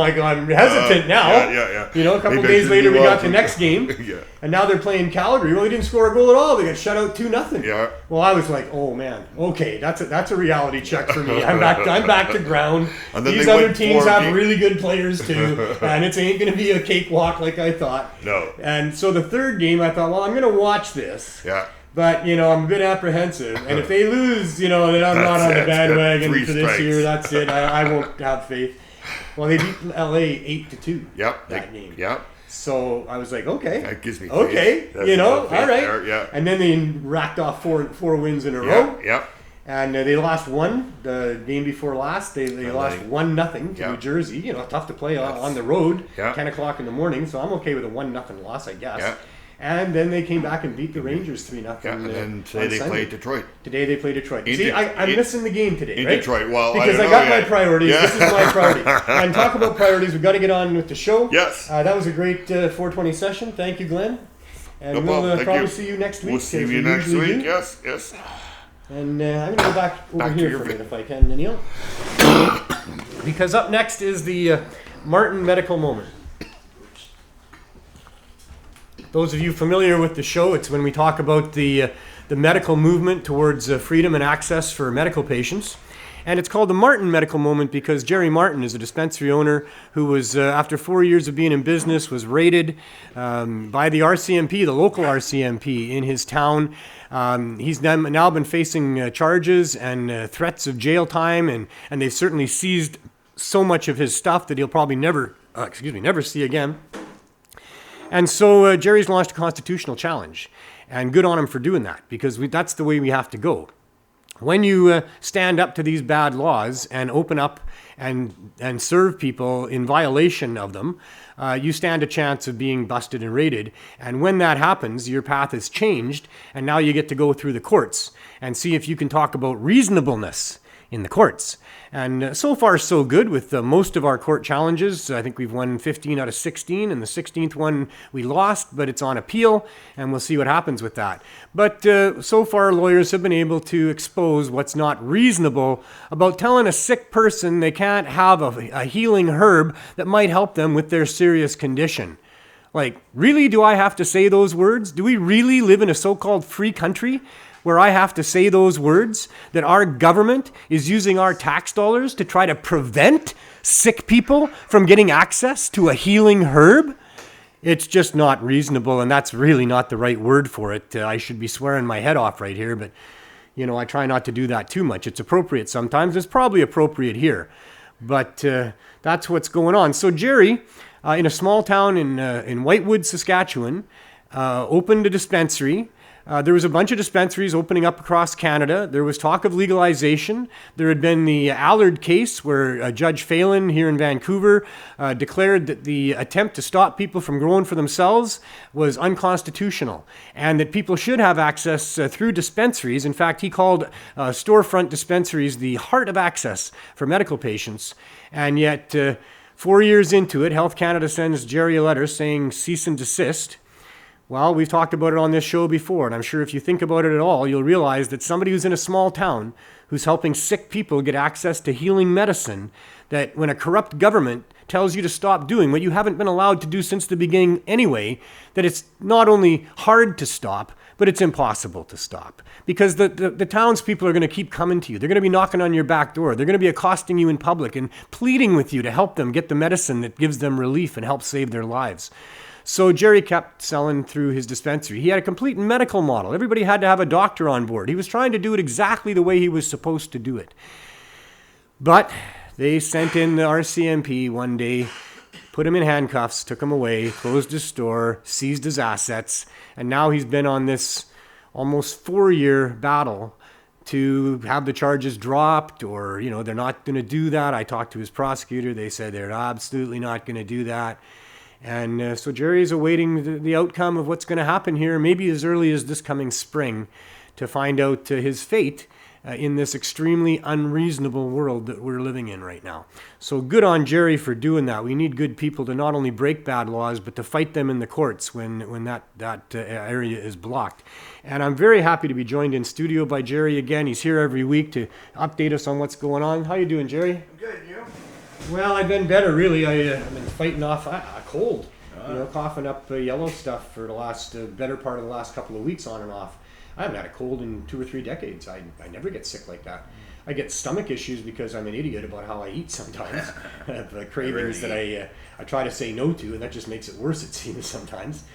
hesitant now. Yeah. You know, a couple Maybe I days should later we move got on the from- next game. Yeah. And now they're playing Calgary. Well, they didn't score a goal at all. They got shut out 2-0. Yeah. Well, I was like, oh man, okay, that's a reality check for me. I'm back to ground. And then These they other went teams 4 have games. really good players too, and it ain't going to be a cakewalk like I thought. No. And so the third game, I thought, well, I'm going to watch this. Yeah. But, you know, I'm a bit apprehensive. And if they lose, you know, then I'm not That's on the it. bandwagon 3 for this strikes. year. That's it. I won't have faith. Well, they beat LA 8-2 Yep. that game. Yep. So I was like, okay. That gives me faith. Okay, That's you know, a faith all right. there, yeah. And then they racked off four wins in a row. Yep. And they lost one the game before last. They lost 1-0 to Yeah. New Jersey. You know, tough to play That's- on the road. Yeah. 10 o'clock in the morning. So I'm okay with a 1-0 loss, I guess. Yeah. And then they came back and beat the Rangers 3-0. Yeah. And then today they played Detroit. Today they play Detroit. In See, De- I'm in- missing the game today, in right? Detroit. Well, because I I don't got know my yet. priorities. Yeah. This is my priority. And talk about priorities. We've got to get on with the show. Yes. That was a great 420 session. Thank you, Glenn. And No we'll problem. Thank probably you. see you next week. We'll see as you we next usually week. do. Yes. And I'm going to go back over Back to here your for a vi- minute if I can, Neil. Because up next is the Martin Medical Moment. Those of you familiar with the show, it's when we talk about the medical movement towards freedom and access for medical patients. And it's called the Martin Medical Moment because Jerry Martin is a dispensary owner who was, after 4 years of being in business, was raided by the RCMP, the local RCMP in his town. He's now been facing charges and threats of jail time, and they've certainly seized so much of his stuff that he'll probably never see again. And so Jerry's launched a constitutional challenge, and good on him for doing that, because that's the way we have to go. When you stand up to these bad laws and open up and serve people in violation of them, you stand a chance of being busted and raided. And when that happens, your path is changed, and now you get to go through the courts and see if you can talk about reasonableness in the courts. And so far, so good with most of our court challenges. I think we've won 15 out of 16, and the 16th one we lost, but it's on appeal, and we'll see what happens with that. But so far, lawyers have been able to expose what's not reasonable about telling a sick person they can't have a healing herb that might help them with their serious condition. Like, really, do I have to say those words? Do we really live in a so-called free country where I have to say those words, that our government is using our tax dollars to try to prevent sick people from getting access to a healing herb? It's just not reasonable, and that's really not the right word for it. I should be swearing my head off right here, but you know, I try not to do that too much. It's appropriate sometimes. It's probably appropriate here, but that's what's going on. So Jerry, in a small town in Whitewood, Saskatchewan, opened a dispensary. There was a bunch of dispensaries opening up across Canada. There was talk of legalization. There had been the Allard case where Judge Phelan here in Vancouver declared that the attempt to stop people from growing for themselves was unconstitutional and that people should have access through dispensaries. In fact, he called storefront dispensaries the heart of access for medical patients. And yet, 4 years into it, Health Canada sends Jerry a letter saying cease and desist. Well, we've talked about it on this show before, and I'm sure if you think about it at all, you'll realize that somebody who's in a small town, who's helping sick people get access to healing medicine, that when a corrupt government tells you to stop doing what you haven't been allowed to do since the beginning anyway, that it's not only hard to stop, but it's impossible to stop. Because the townspeople are going to keep coming to you. They're going to be knocking on your back door. They're going to be accosting you in public and pleading with you to help them get the medicine that gives them relief and helps save their lives. So Jerry kept selling through his dispensary. He had a complete medical model. Everybody had to have a doctor on board. He was trying to do it exactly the way he was supposed to do it. But they sent in the RCMP one day, put him in handcuffs, took him away, closed his store, seized his assets, and now he's been on this almost 4-year battle to have the charges dropped, or, they're not going to do that. I talked to his prosecutor. They said they're absolutely not going to do that. And so Jerry's awaiting the outcome of what's going to happen here, maybe as early as this coming spring, to find out his fate in this extremely unreasonable world that we're living in right now. So good on Jerry for doing that. We need good people to not only break bad laws, but to fight them in the courts when that area is blocked. And I'm very happy to be joined in studio by Jerry again. He's here every week to update us on what's going on. How you doing, Jerry? I'm good, you? Well, I've been better, really. I've been fighting off a cold, coughing up yellow stuff for the last better part of the last couple of weeks on and off. I haven't had a cold in 2 or 3 decades. I never get sick like that. I get stomach issues because I'm an idiot about how I eat sometimes. I have cravings that I try to say no to, and that just makes it worse, it seems, sometimes.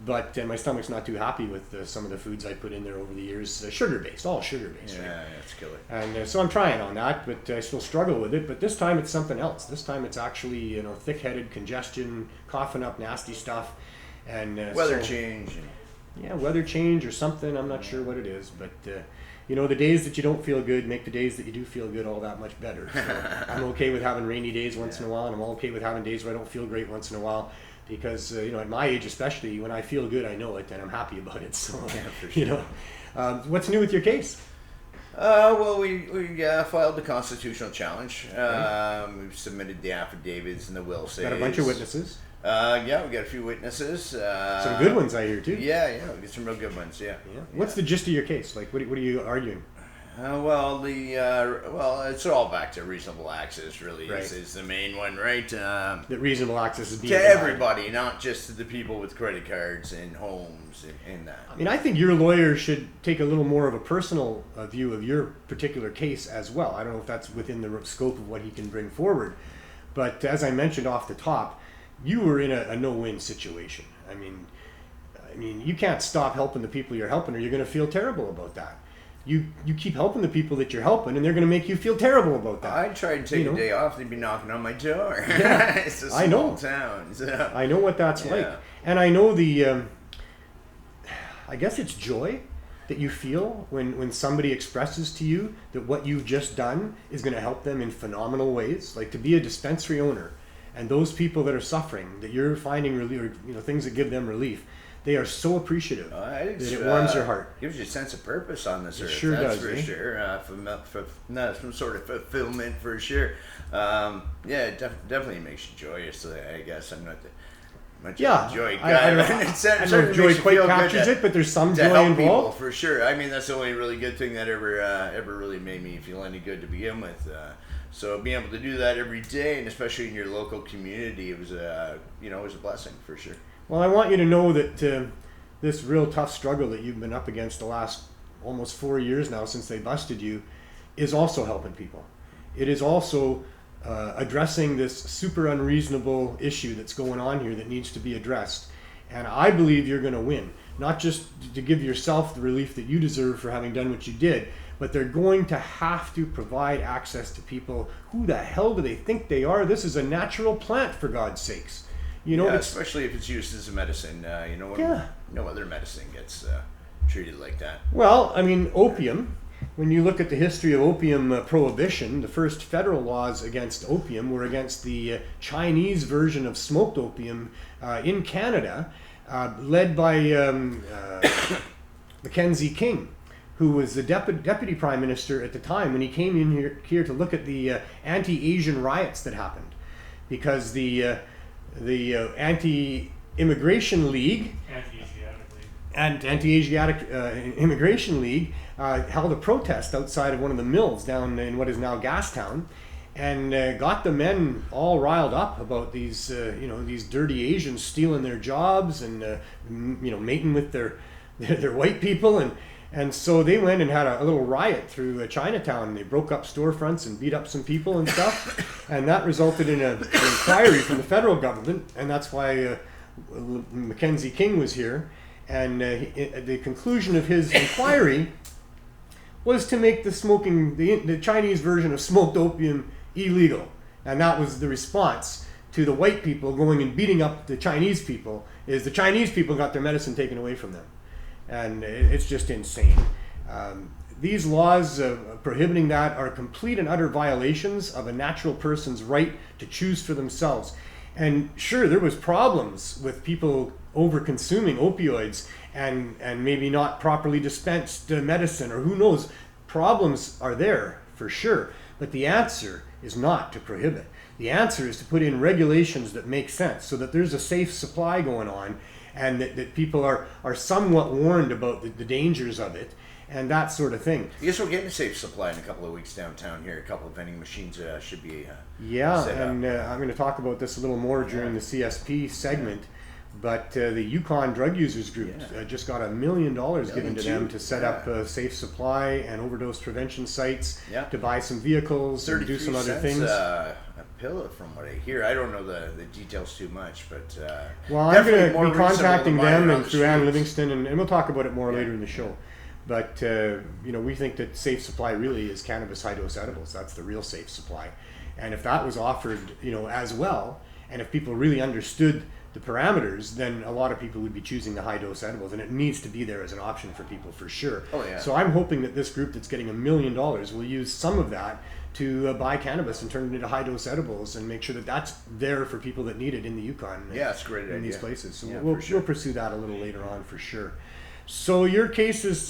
But my stomach's not too happy with some of the foods I put in there over the years. Sugar-based, all sugar-based. Yeah, right? yeah, it's killer. And so I'm trying on that, but I still struggle with it. But this time it's something else. This time it's actually, thick-headed congestion, coughing up nasty stuff. And Weather change. Yeah, weather change or something. I'm not sure what it is, but the days that you don't feel good make the days that you do feel good all that much better. So I'm okay with having rainy days once in a while, and I'm okay with having days where I don't feel great once in a while, because at my age especially, when I feel good, I know it, and I'm happy about it. So For sure. What's new with your case? Well, we filed the constitutional challenge. We've submitted the affidavits and the will says. Got a bunch of witnesses. Yeah, we got a few witnesses. Some good ones, I hear, too. Yeah, we got some real good ones. Yeah. What's the gist of your case? Like, what are you arguing? It's all back to reasonable access. Really, Right. is the main one, right? That reasonable access is being To denied. everybody, not just to the people with credit cards and homes and that. I mean, I think your lawyer should take a little more of a personal view of your particular case as well. I don't know if that's within the scope of what he can bring forward. But as I mentioned off the top, you were in a no-win situation. I mean, you can't stop helping the people you're helping, or you're going to feel terrible about that. You keep helping the people that you're helping, and they're going to make you feel terrible about that. I tried to take a day off, they'd be knocking on my door. Yeah, It's a small town. So. I know what that's like. Yeah. And I know I guess it's joy that you feel when somebody expresses to you that what you've just done is going to help them in phenomenal ways. Like to be a dispensary owner, and those people that are suffering, that you're finding relief, or things that give them relief, they are so appreciative that it warms your heart. Gives you a sense of purpose on this earth. Sure that's does, for eh? sure. Some sort of fulfillment for sure. It definitely makes you joyous. I guess I'm not much of a joy guy. I don't know if joy quite captures it, but there's some joy help involved. People, for sure. I mean, that's the only really good thing that ever really made me feel any good to begin with. So being able to do that every day, and especially in your local community, it was a blessing for sure. Well, I want you to know that this real tough struggle that you've been up against the last almost 4 years now since they busted you is also helping people. It is also addressing this super unreasonable issue that's going on here that needs to be addressed. And I believe you're going to win, not just to give yourself the relief that you deserve for having done what you did, but they're going to have to provide access to people. Who the hell do they think they are? This is a natural plant, for God's sakes. Especially if it's used as a medicine. No other medicine gets treated like that. Well, I mean, opium. When you look at the history of opium prohibition, the first federal laws against opium were against the Chinese version of smoked opium in Canada, led by Mackenzie King, who was the deputy prime minister at the time when he came in here to look at the anti-Asian riots that happened, because the Anti-Immigration League, and Anti-Asiatic Immigration League held a protest outside of one of the mills down in what is now Gastown, and got the men all riled up about these, these dirty Asians stealing their jobs and, mating with their white people, and so they went and had a little riot through Chinatown. They broke up storefronts and beat up some people and stuff, and that resulted in an inquiry from the federal government, and that's why Mackenzie King was here. And the conclusion of his inquiry was to make the Chinese version of smoked opium illegal. And that was the response to the white people going and beating up the Chinese people, is the Chinese people got their medicine taken away from them. And it's just insane. These laws prohibiting that are complete and utter violations of a natural person's right to choose for themselves. And sure, there was problems with people over-consuming opioids and maybe not properly dispensed medicine, or who knows. Problems are there for sure, but the answer is not to prohibit. The answer is to put in regulations that make sense so that there's a safe supply going on, and that people are somewhat warned about the dangers of it and that sort of thing. I guess we're getting a safe supply in a couple of weeks downtown here. A couple of vending machines should be set up. And I'm going to talk about this a little more during the CSP segment. But the Yukon Drug Users Group just got $1 million given to them to set up a safe supply and overdose prevention sites, to buy some vehicles and do some other things. A pill, from what I hear. I don't know the details too much, but well, I'm going to more be contacting reasonable them on and the through Ann streets. Livingston, and we'll talk about it more later in the show. But we think that safe supply really is cannabis high dose edibles. That's the real safe supply. And if that was offered, as well, and if people really understood the parameters, then a lot of people would be choosing the high dose edibles, and it needs to be there as an option for people for sure. Oh, yeah. So I'm hoping that this group that's getting $1 million will use some of that to buy cannabis and turn it into high dose edibles, and make sure that that's there for people that need it in the Yukon. Yeah, it's a great in idea. these places. So Yeah, we'll for sure. pursue that a little later on for sure. So your case is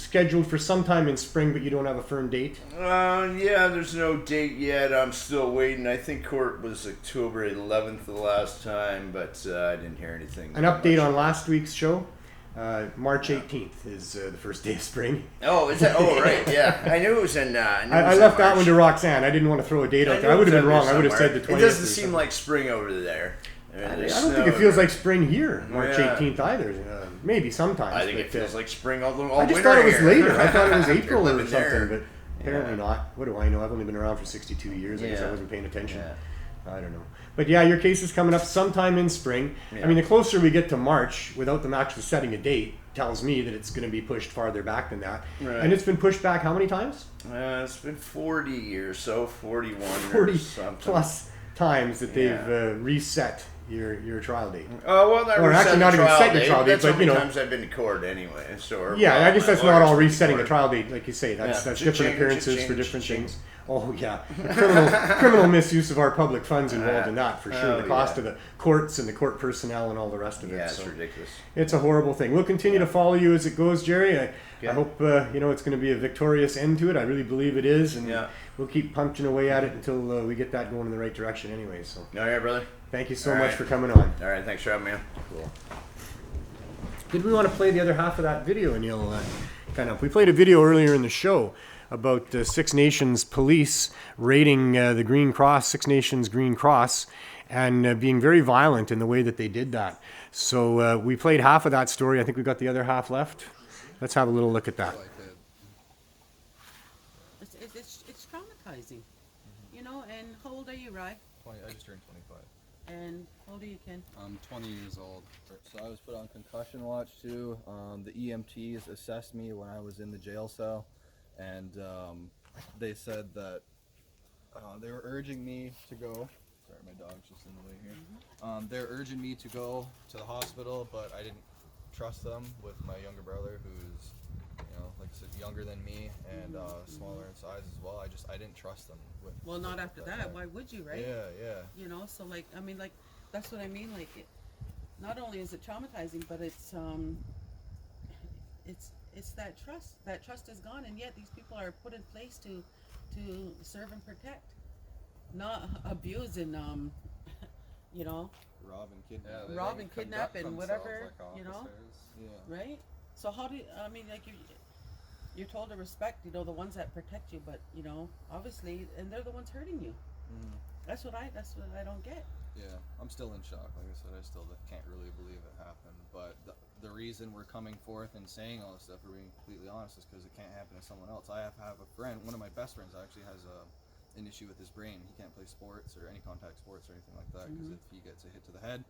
scheduled for sometime in spring, but you don't have a firm date? There's no date yet. I'm still waiting. I think court was October 11th the last time, but I didn't hear anything. An update on last week's show? March 18th is the first day of spring. Oh, is that? Oh, right. Yeah, I knew it was in. I left that one to Roxanne. I didn't want to throw a date out there. I would have been wrong. I would have said the 20th. It doesn't seem like spring over there. I don't think it feels like spring here, March 18th either. Maybe sometimes. I think it feels like spring all I just winter thought it was here. later. I thought it was You're April or living something, there. but apparently not. What do I know? I've only been around for 62 years. I guess I Yeah. wasn't paying attention. Yeah. I don't know. But yeah, your case is coming up sometime in spring. Yeah. I mean, the closer we get to March, without them actually setting a date, tells me that it's going to be pushed farther back than that. Right. And it's been pushed back how many times? It's been 40 years, so 41 40 or something. plus times that they've Yeah. Reset your trial date. Oh well, that Or reset actually the not even trial set your date. trial date, That's but, how many times I've been to court anyway. So Yeah, I guess that's my not all lawyer's been to resetting a court. trial date, like you say. That's Yeah. different Cha-ching, appearances for cha-ching, different cha-ching. things. Oh yeah, criminal misuse of our public funds involved in that for sure. Oh, The cost yeah. of the courts and the court personnel and all the rest of it. Yeah, it's So ridiculous. it's a horrible thing. We'll continue to follow you as it goes, Jerry. I Yeah. hope it's going to be a victorious end to it. I really believe it is, and Yeah. we'll keep punching away at it until we get that going in the right direction. Anyway, so All right, brother. thank you so All much right. for coming on. All right, thanks for having me on. Cool. Did we want to play the other half of that video, Neil? We played a video earlier in the show about Six Nations police raiding the Green Cross, Six Nations Green Cross, and being very violent in the way that they did that. So we played half of that story. I think we got the other half left. Let's have a little look at that. It's traumatizing, And how old are you, Rye? 20, I just turned 25. And how old are you, Ken? I'm 20 years old. So I was put on concussion watch too. The EMTs assessed me when I was in the jail cell, and they said that they were urging me to go. Sorry, my dog's just in the way here. They're urging me to go to the hospital, but I didn't trust them with my younger brother, who's, like I said, younger than me and smaller in size as well. I didn't trust them with. Well, not after that. Why would you, right? Yeah. So that's what I mean. Not only is it traumatizing, but it's that trust. That trust is gone, and yet these people are put in place to serve and protect, not abuse and you know, Rob and kidnap. Yeah, they rob don't and kidnap conduct and themselves whatever, like you know, officers. Yeah. right? So how do you, I mean, like you're told to respect, you know, the ones that protect you, but you know, obviously, and they're the ones hurting you. Mm-hmm. That's what I don't get. Yeah, I'm still in shock. Like I said, I still can't really believe it happened. But the reason we're coming forth and saying all this stuff, for being completely honest, is because it can't happen to someone else. I have a friend, one of my best friends actually has an issue with his brain. He can't play sports or any contact sports or anything like that because if he gets a hit to the head,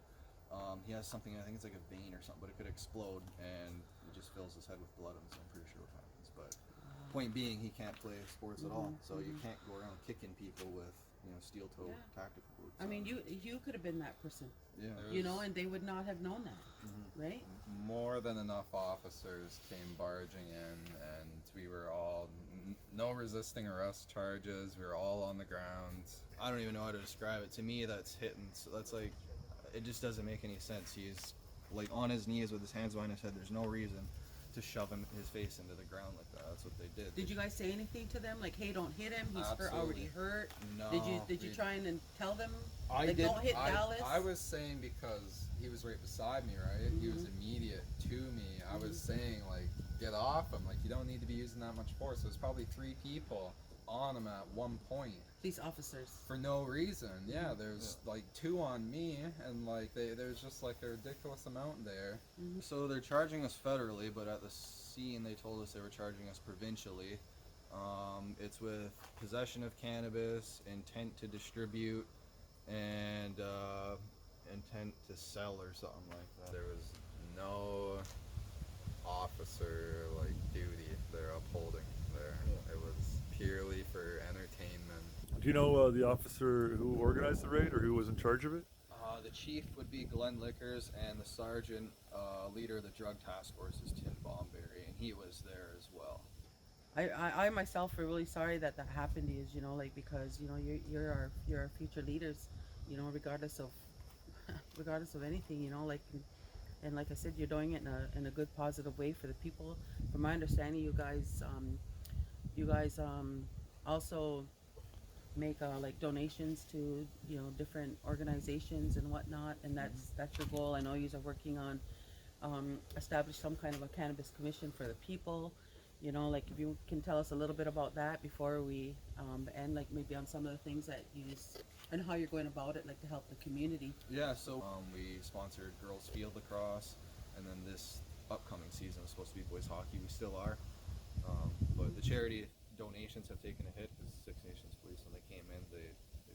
he has something, I think it's like a vein or something, but it could explode and it just fills his head with blood, and so I'm pretty sure what happens. But point being, he can't play sports at all, so you can't go around kicking people with, you know, steel-toe tactical boots. I mean, you could have been that person, Yeah. you know, and they would not have known that, right? More than enough officers came barging in, and we were all no resisting arrest charges. We were all on the ground. I don't even know how to describe it. To me, that's hitting. So that's like, it just doesn't make any sense. He's like on his knees with his hands behind his head. There's no reason to shove his face into the ground like that. That's what they did. Did you guys say anything to them, like, hey, don't hit him, he's Absolutely. already hurt? No. Did you try and tell them, I like, did- don't hit Dallas? I was saying, because he was right beside me, right? He was immediate to me. I was saying, like, get off him. Like, you don't need to be using that much force. There's probably 3 people on him at one point. These officers. For no reason. Yeah, there's like 2 on me, and like there's just like a ridiculous amount there. So they're charging us federally, but at the scene they told us they were charging us provincially. It's with possession of cannabis, intent to distribute, and intent to sell or something like that. There was no officer like duty they're upholding there. It was purely for entertainment. Do you know the officer who organized the raid or who was in charge of it? The chief would be Glenn Lickers, and the sergeant leader of the drug task force is Tim Bomberry, and he was there as well. I myself are really sorry that happened to you, you know, like, because, you know, you're our future leaders, you know, regardless of anything, you know, like, and like I said, you're doing it in a good, positive way for the people. From my understanding, you guys also make like donations to, you know, different organizations and whatnot, and that's your goal. I know you are working on establish some kind of a cannabis commission for the people, you know, like, if you can tell us a little bit about that before we end, like, maybe on some of the things that you use and how you're going about it, like, to help the community. Yeah, so we sponsored girls field lacrosse, and then this upcoming season is supposed to be boys hockey. We still are, but the charity donations have taken a hit because Six Nations Police, when they came in, they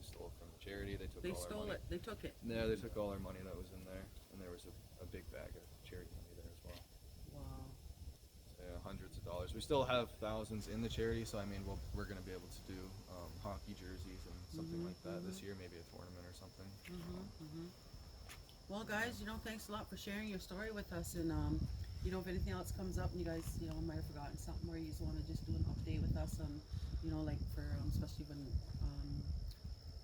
stole from the charity. They took They all our stole money. it. They took it. Yeah, they took all our money that was in there, and there was a big bag of charity money there as well. Wow. So, hundreds of dollars. We still have thousands in the charity, so I mean, we're going to be able to do hockey jerseys and something like that this year, maybe a tournament or something. Well, guys, you know, thanks a lot for sharing your story with us, and you know, if anything else comes up and you guys, you know, might have forgotten something, or you just want to just do an update with us on, you know, like, for especially when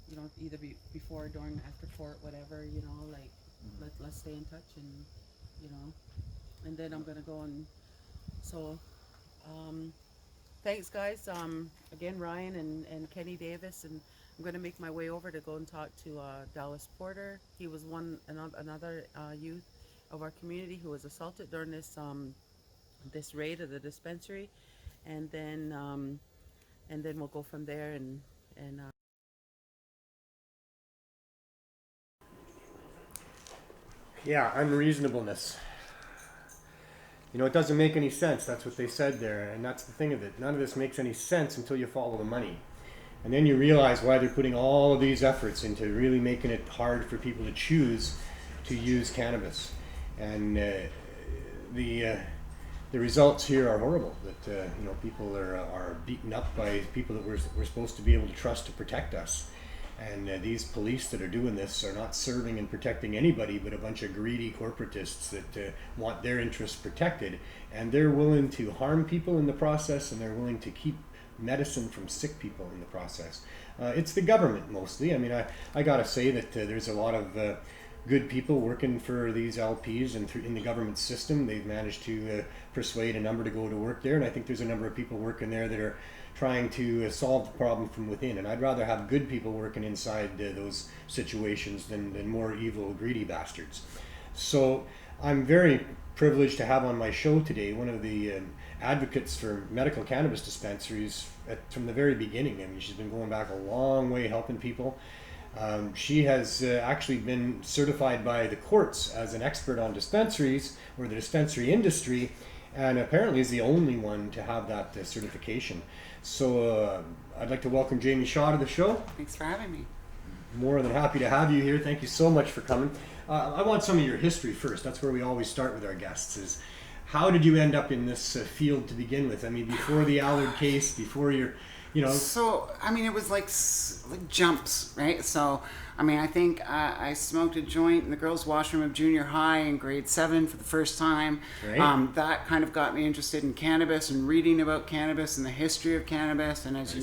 you know, either before, during, after court, whatever, you know, like, let's stay in touch, and, you know, and then I'm gonna go and, so thanks, guys. Again, Ryan and Kenny Davis, and I'm gonna make my way over to go and talk to Dallas Porter. He was another youth of our community who was assaulted during this this raid of the dispensary, and then we'll go from there, and Yeah, unreasonableness. You know, it doesn't make any sense. That's what they said there, and that's the thing of it. None of this makes any sense until you follow the money. And then you realize why they're putting all of these efforts into really making it hard for people to choose to use cannabis. And the results here are horrible. That you know, people are beaten up by people that we're supposed to be able to trust to protect us. And these police that are doing this are not serving and protecting anybody but a bunch of greedy corporatists that want their interests protected, and they're willing to harm people in the process, and they're willing to keep medicine from sick people in the process. It's the government mostly. I mean, I gotta say that there's a lot of good people working for these LPs and in the government system. They've managed to persuade a number to go to work there, and I think there's a number of people working there that are trying to solve the problem from within. And I'd rather have good people working inside those situations than more evil, greedy bastards. So I'm very privileged to have on my show today one of the advocates for medical cannabis dispensaries from the very beginning. I mean, she's been going back a long way helping people. She has actually been certified by the courts as an expert on dispensaries or the dispensary industry, and apparently is the only one to have that certification. So I'd like to welcome Jamie Shaw to the show. Thanks for having me. More than happy to have you here. Thank you so much for coming. I want some of your history first. That's where we always start with our guests, is how did you end up in this field to begin with? I mean, before the Allard case, before your, So, I mean, it was like jumps, right? So, I mean, I think I smoked a joint in the girls' washroom of junior high in grade 7 for the first time. Right. That kind of got me interested in cannabis and reading about cannabis and the history of cannabis. And as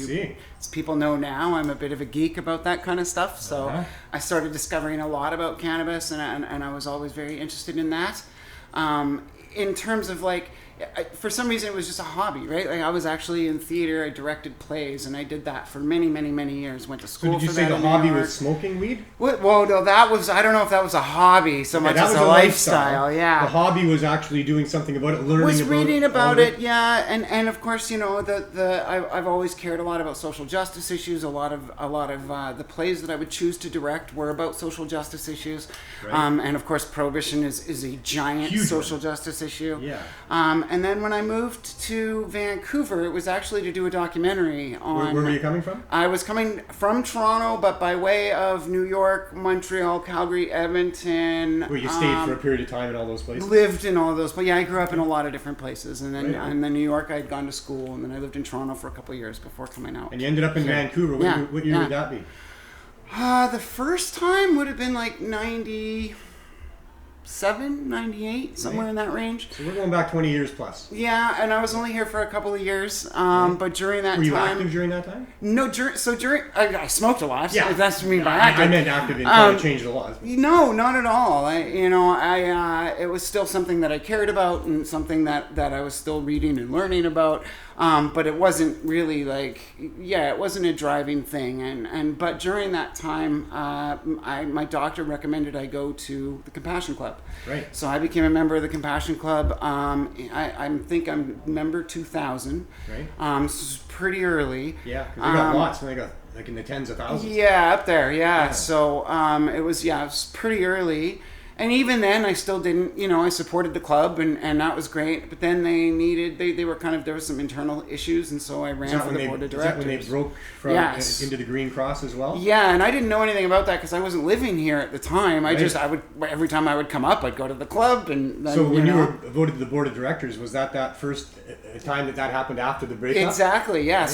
people know now, I'm a bit of a geek about that kind of stuff. So I started discovering a lot about cannabis, and I was always very interested in that. In terms of for some reason it was just a hobby, right? Like I was actually in theater, I directed plays, and I did that for many, many, many years. Went to school for that. So did you say the hobby was smoking weed? Well, no, that was, I don't know if that was a hobby so much as a lifestyle. Yeah. The hobby was actually doing something about it, learning about it. Reading about it, yeah. And of course, I've always cared a lot about social justice issues. A lot of the plays that I would choose to direct were about social justice issues. Right. And of course, prohibition is a giant Huge social justice issue. Yeah. And then when I moved to Vancouver, it was actually to do a documentary on... Where were you coming from? I was coming from Toronto, but by way of New York, Montreal, Calgary, Edmonton. Where you stayed for a period of time in all those places? Lived in all of those. But yeah, I grew up in a lot of different places. And then Right. in New York, I had gone to school. And then I lived in Toronto for a couple of years before coming out. And you ended up in Vancouver. What year would that be? The first time would have been like 97, 98, somewhere in that range. So we're going back 20 years plus. Yeah, and I was only here for a couple of years. But during that time... Were you active during that time? No, during... I smoked a lot. Yeah. If that's what you mean by active. I meant active in trying to change the laws. No, not at all. It was still something that I cared about and something that I was still reading and learning about. But it wasn't really it wasn't a driving thing. But during that time, my doctor recommended I go to the Compassion Club. Right. So I became a member of the Compassion Club. I think I'm member 2000. Right. So this is pretty early. Yeah, because they got lots, and they got like in the tens of thousands. Yeah, up there. Yeah. So it was pretty early. And even then, I still didn't, I supported the club, and that was great. But then they were there was some internal issues, and so I ran for the board of directors. Is that when they broke from into the Green Cross as well? Yeah, and I didn't know anything about that because I wasn't living here at the time. Right. I would every time I would come up, I'd go to the club, and then, so when you were voted to the board of directors, was that first time that happened after the breakup? Exactly. Yeah. Right.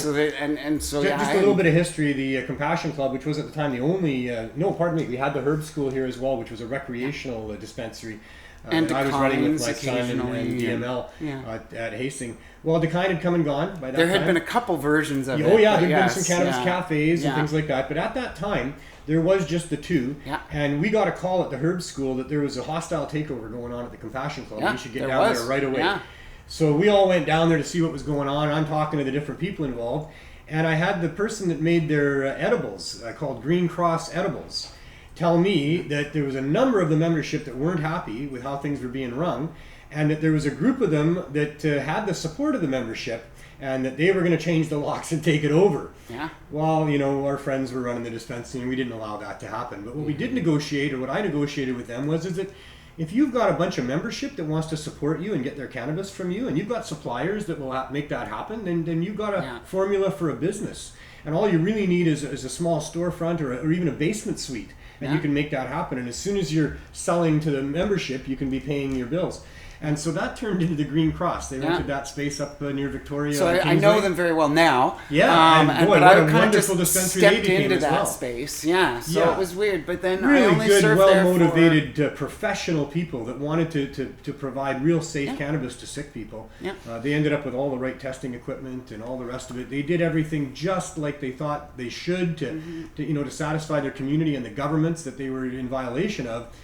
So Just a little bit of history. The Compassion Club, which was at the time the only we had the Herb School here as well, which was a recreational dispensary. And I was running with my son and occasionally, DML yeah. at Hastings. Well, Decline had come and gone by that time. There had been a couple versions of it. Oh yeah, but there'd been some cannabis cafes and things like that. But at that time, there was just the two. Yeah. And we got a call at the Herb School that there was a hostile takeover going on at the Compassion Club. Yeah, We should get down there right away. Yeah. So we all went down there to see what was going on. I'm talking to the different people involved. And I had the person that made their edibles, called Green Cross Edibles, tell me that there was a number of the membership that weren't happy with how things were being run, and that there was a group of them that had the support of the membership, and that they were going to change the locks and take it over. Yeah. Well, our friends were running the dispensary, and we didn't allow that to happen. But what we did negotiate, or what I negotiated with them, is that if you've got a bunch of membership that wants to support you and get their cannabis from you, and you've got suppliers that will make that happen, then you've got a formula for a business. And all you really need is a small storefront or even a basement suite. And you can make that happen. And as soon as you're selling to the membership, you can be paying your bills. And so that turned into the Green Cross. They rented that space up near Victoria. So I know them very well now. Yeah, and boy, but what I a kind of just wonderful dispensary they stepped became into as that well. space. Yeah, so Yeah. it was weird. But then Really I only good, served there well-motivated, professional people that wanted to provide real safe cannabis to sick people. Yeah. They ended up with all the right testing equipment and all the rest of it. They did everything just like they thought they should to satisfy their community and the governments that they were in violation of.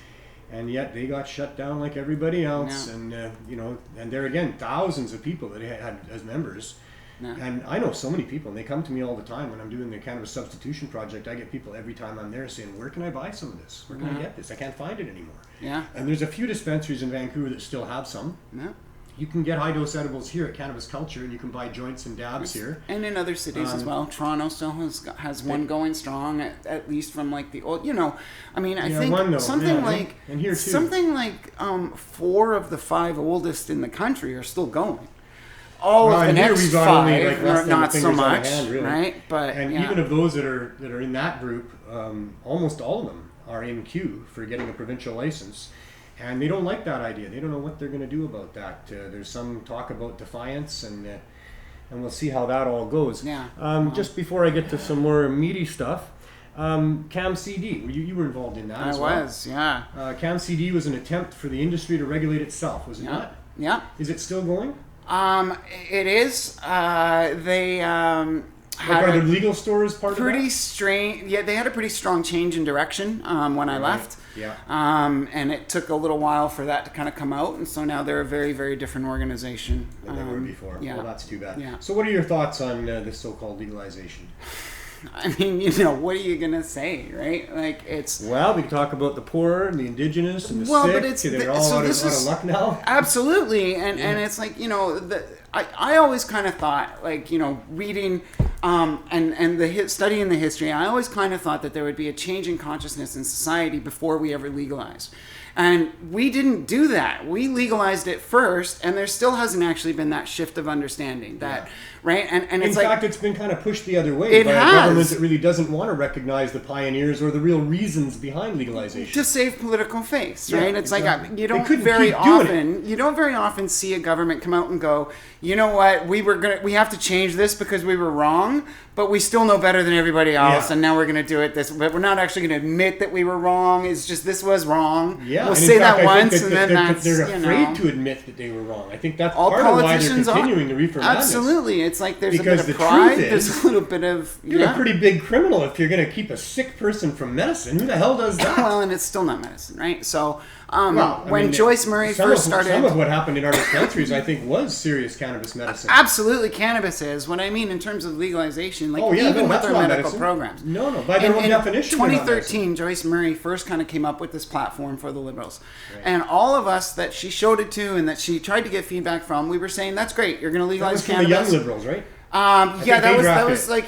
And yet they got shut down like everybody else. Yeah. And and there again, thousands of people that they had as members. Yeah. And I know so many people, and they come to me all the time when I'm doing the Cannabis Substitution Project. I get people every time I'm there saying, where can I buy some of this? Where can I get this? I can't find it anymore. Yeah. And there's a few dispensaries in Vancouver that still have some. Yeah. You can get high-dose edibles here at Cannabis Culture, and you can buy joints and dabs here. And in other cities as well. Toronto still has one going strong, at least from like the old, I mean, I think something like, and here too. something like 4 of the 5 oldest in the country are still going. All of the next 5, not so much, hand, really. Right? But and even of those that are in that group, almost all of them are in queue for getting a provincial license. And they don't like that idea. They don't know what they're going to do about that. There's some talk about defiance, and we'll see how that all goes. Yeah. Just before I get to some more meaty stuff, CamCD, you were involved in that as well. I was, yeah. CamCD was an attempt for the industry to regulate itself, was it not? Yeah. Is it still going? It is. They are the legal stores part of that? Strange. Yeah, they had a pretty strong change in direction when I left. Yeah. And it took a little while for that to kind of come out, and so now they're a very, very different organization than they were before. Yeah. Well, that's too bad. Yeah. So what are your thoughts on this so-called legalization? I mean, what are you gonna say, right? Like, it's... Well, we can talk about the poor and the indigenous and the sick. But it's... They're all out of luck now. Absolutely. And it's like, I always kind of thought, like, reading and studying the history, I always kind of thought that there would be a change in consciousness in society before we ever legalized. And we didn't do that. We legalized it first, and there still hasn't actually been that shift of understanding that, right? And it's in fact, it's been kind of pushed the other way by a has. government that really doesn't want to recognize the pioneers or the real reasons behind legalization. To save political face, right? Yeah, it's exactly. like you don't very often see a government come out and go, you know what, we have to change this because we were wrong, but we still know better than everybody else, and now we're going to do it this. But we're not actually going to admit that we were wrong. It's just this was wrong. Yeah, we'll say that once, and then they're afraid to admit that they were wrong. I think that's all part of why they're continuing the reefer madness. Absolutely, it's like there's because a bit of pride. There's a little bit of you're a pretty big criminal if you're going to keep a sick person from medicine. Who the hell does that? Well, and it's still not medicine, right? So when Joyce Murray first started, some of what happened in our dispensaries, I think, was serious cannabis medicine. Absolutely, cannabis is. What I mean in terms of legalization, like even with our medical programs. No, by their own definition. In 2013, Joyce Murray first kind of came up with this platform for the Liberals. Right. And all of us that she showed it to and that she tried to get feedback from, we were saying, that's great, you're going to legalize cannabis. That was from the Young Liberals, right? That was like,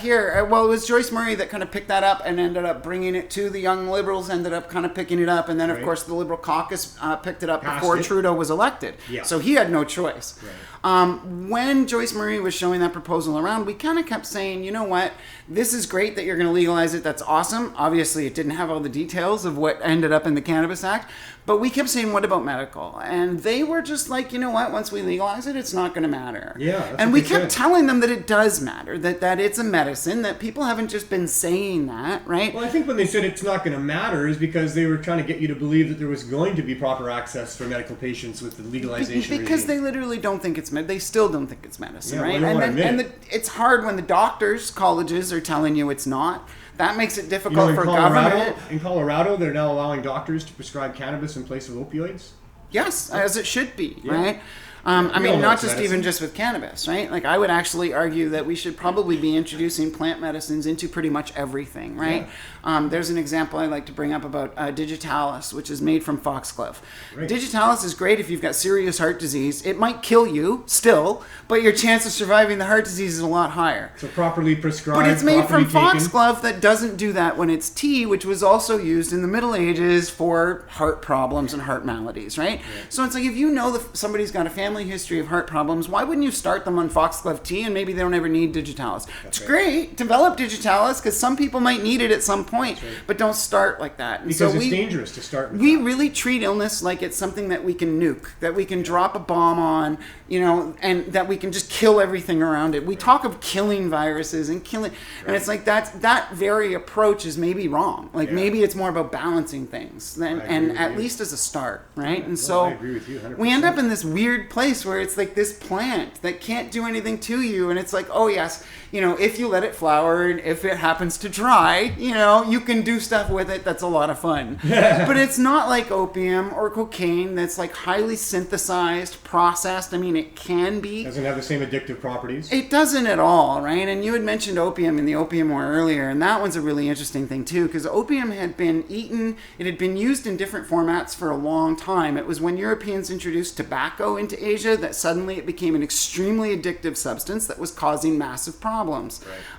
here. Well, it was Joyce Murray that kind of picked that up and ended up bringing it to the Young Liberals, ended up kind of picking it up, and then, of course, the Liberal caucus picked it up before Trudeau was elected. Yeah. So he had no choice. Right. When Joyce Murray was showing that proposal around, we kind of kept saying, you know what, this is great that you're going to legalize it. That's awesome. Obviously, it didn't have all the details of what ended up in the Cannabis Act, but we kept saying, what about medical? And they were just like, you know what, once we legalize it, it's not going to matter. Yeah. And we kept telling them that it does matter, that it's a medicine, that people haven't just been saying that, right? Well, I think when they said it's not going to matter is because they were trying to get you to believe that there was going to be proper access for medical patients with the legalization because regime. They literally don't think it's they still don't think it's medicine, right? Well, it's hard when the doctors, colleges are telling you it's not. That makes it difficult for government. In Colorado, they're now allowing doctors to prescribe cannabis in place of opioids. Yes, as it should be, right? I mean, not just even just with cannabis, right? Like, I would actually argue that we should probably be introducing plant medicines into pretty much everything, right? Yeah. There's an example I like to bring up about digitalis, which is made from foxglove. Right. Digitalis is great if you've got serious heart disease. It might kill you still, but your chance of surviving the heart disease is a lot higher. So properly prescribed, but it's made from foxglove that doesn't do that when it's tea, which was also used in the Middle Ages for heart problems and heart maladies, right? Yeah. So it's like, if you know that somebody's got a family history of heart problems, why wouldn't you start them on foxglove tea and maybe they don't ever need digitalis? It's great. Develop digitalis because some people might need it at some point, but don't start like that. And because it's dangerous to start with. We really treat illness like it's something that we can nuke, that we can drop a bomb on, and that we can just kill everything around it. We talk of killing viruses and killing, and it's like that very approach is maybe wrong. Like maybe it's more about balancing things, and at least as a start, right? And so I agree with you 100%. we end up in this weird place place where it's like this plant that can't do anything to you, and it's like, oh yes, if you let it flower and if it happens to dry, you can do stuff with it that's a lot of fun. But it's not like opium or cocaine that's like highly synthesized, processed. I mean, it can be. Doesn't have the same addictive properties. It doesn't at all, right? And you had mentioned opium in the opium war earlier, and that one's a really interesting thing too, because opium had been eaten, it had been used in different formats for a long time. It was when Europeans introduced tobacco into Asia that suddenly it became an extremely addictive substance that was causing massive problems.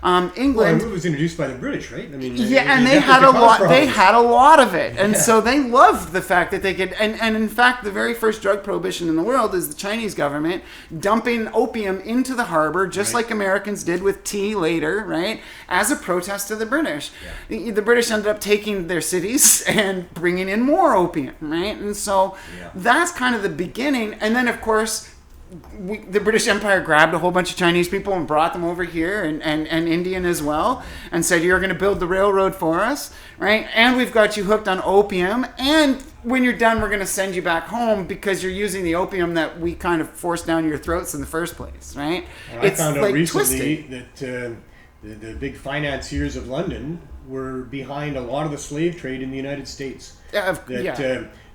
Right. England, Well, it was introduced by the British, right? I mean, yeah, and they had a lot. They had a lot of it, and so they loved the fact that they could. And in fact, the very first drug prohibition in the world is the Chinese government dumping opium into the harbor, just like Americans did with tea later, right? As a protest to the British. The British ended up taking their cities and bringing in more opium, right? And so that's kind of the beginning. And then, of course, the British Empire grabbed a whole bunch of Chinese people and brought them over here, and Indian as well, and said, you're going to build the railroad for us, right? And we've got you hooked on opium, and when you're done, we're going to send you back home because you're using the opium that we kind of forced down your throats in the first place, right? I found out recently that the big financiers of London were behind a lot of the slave trade in the United States.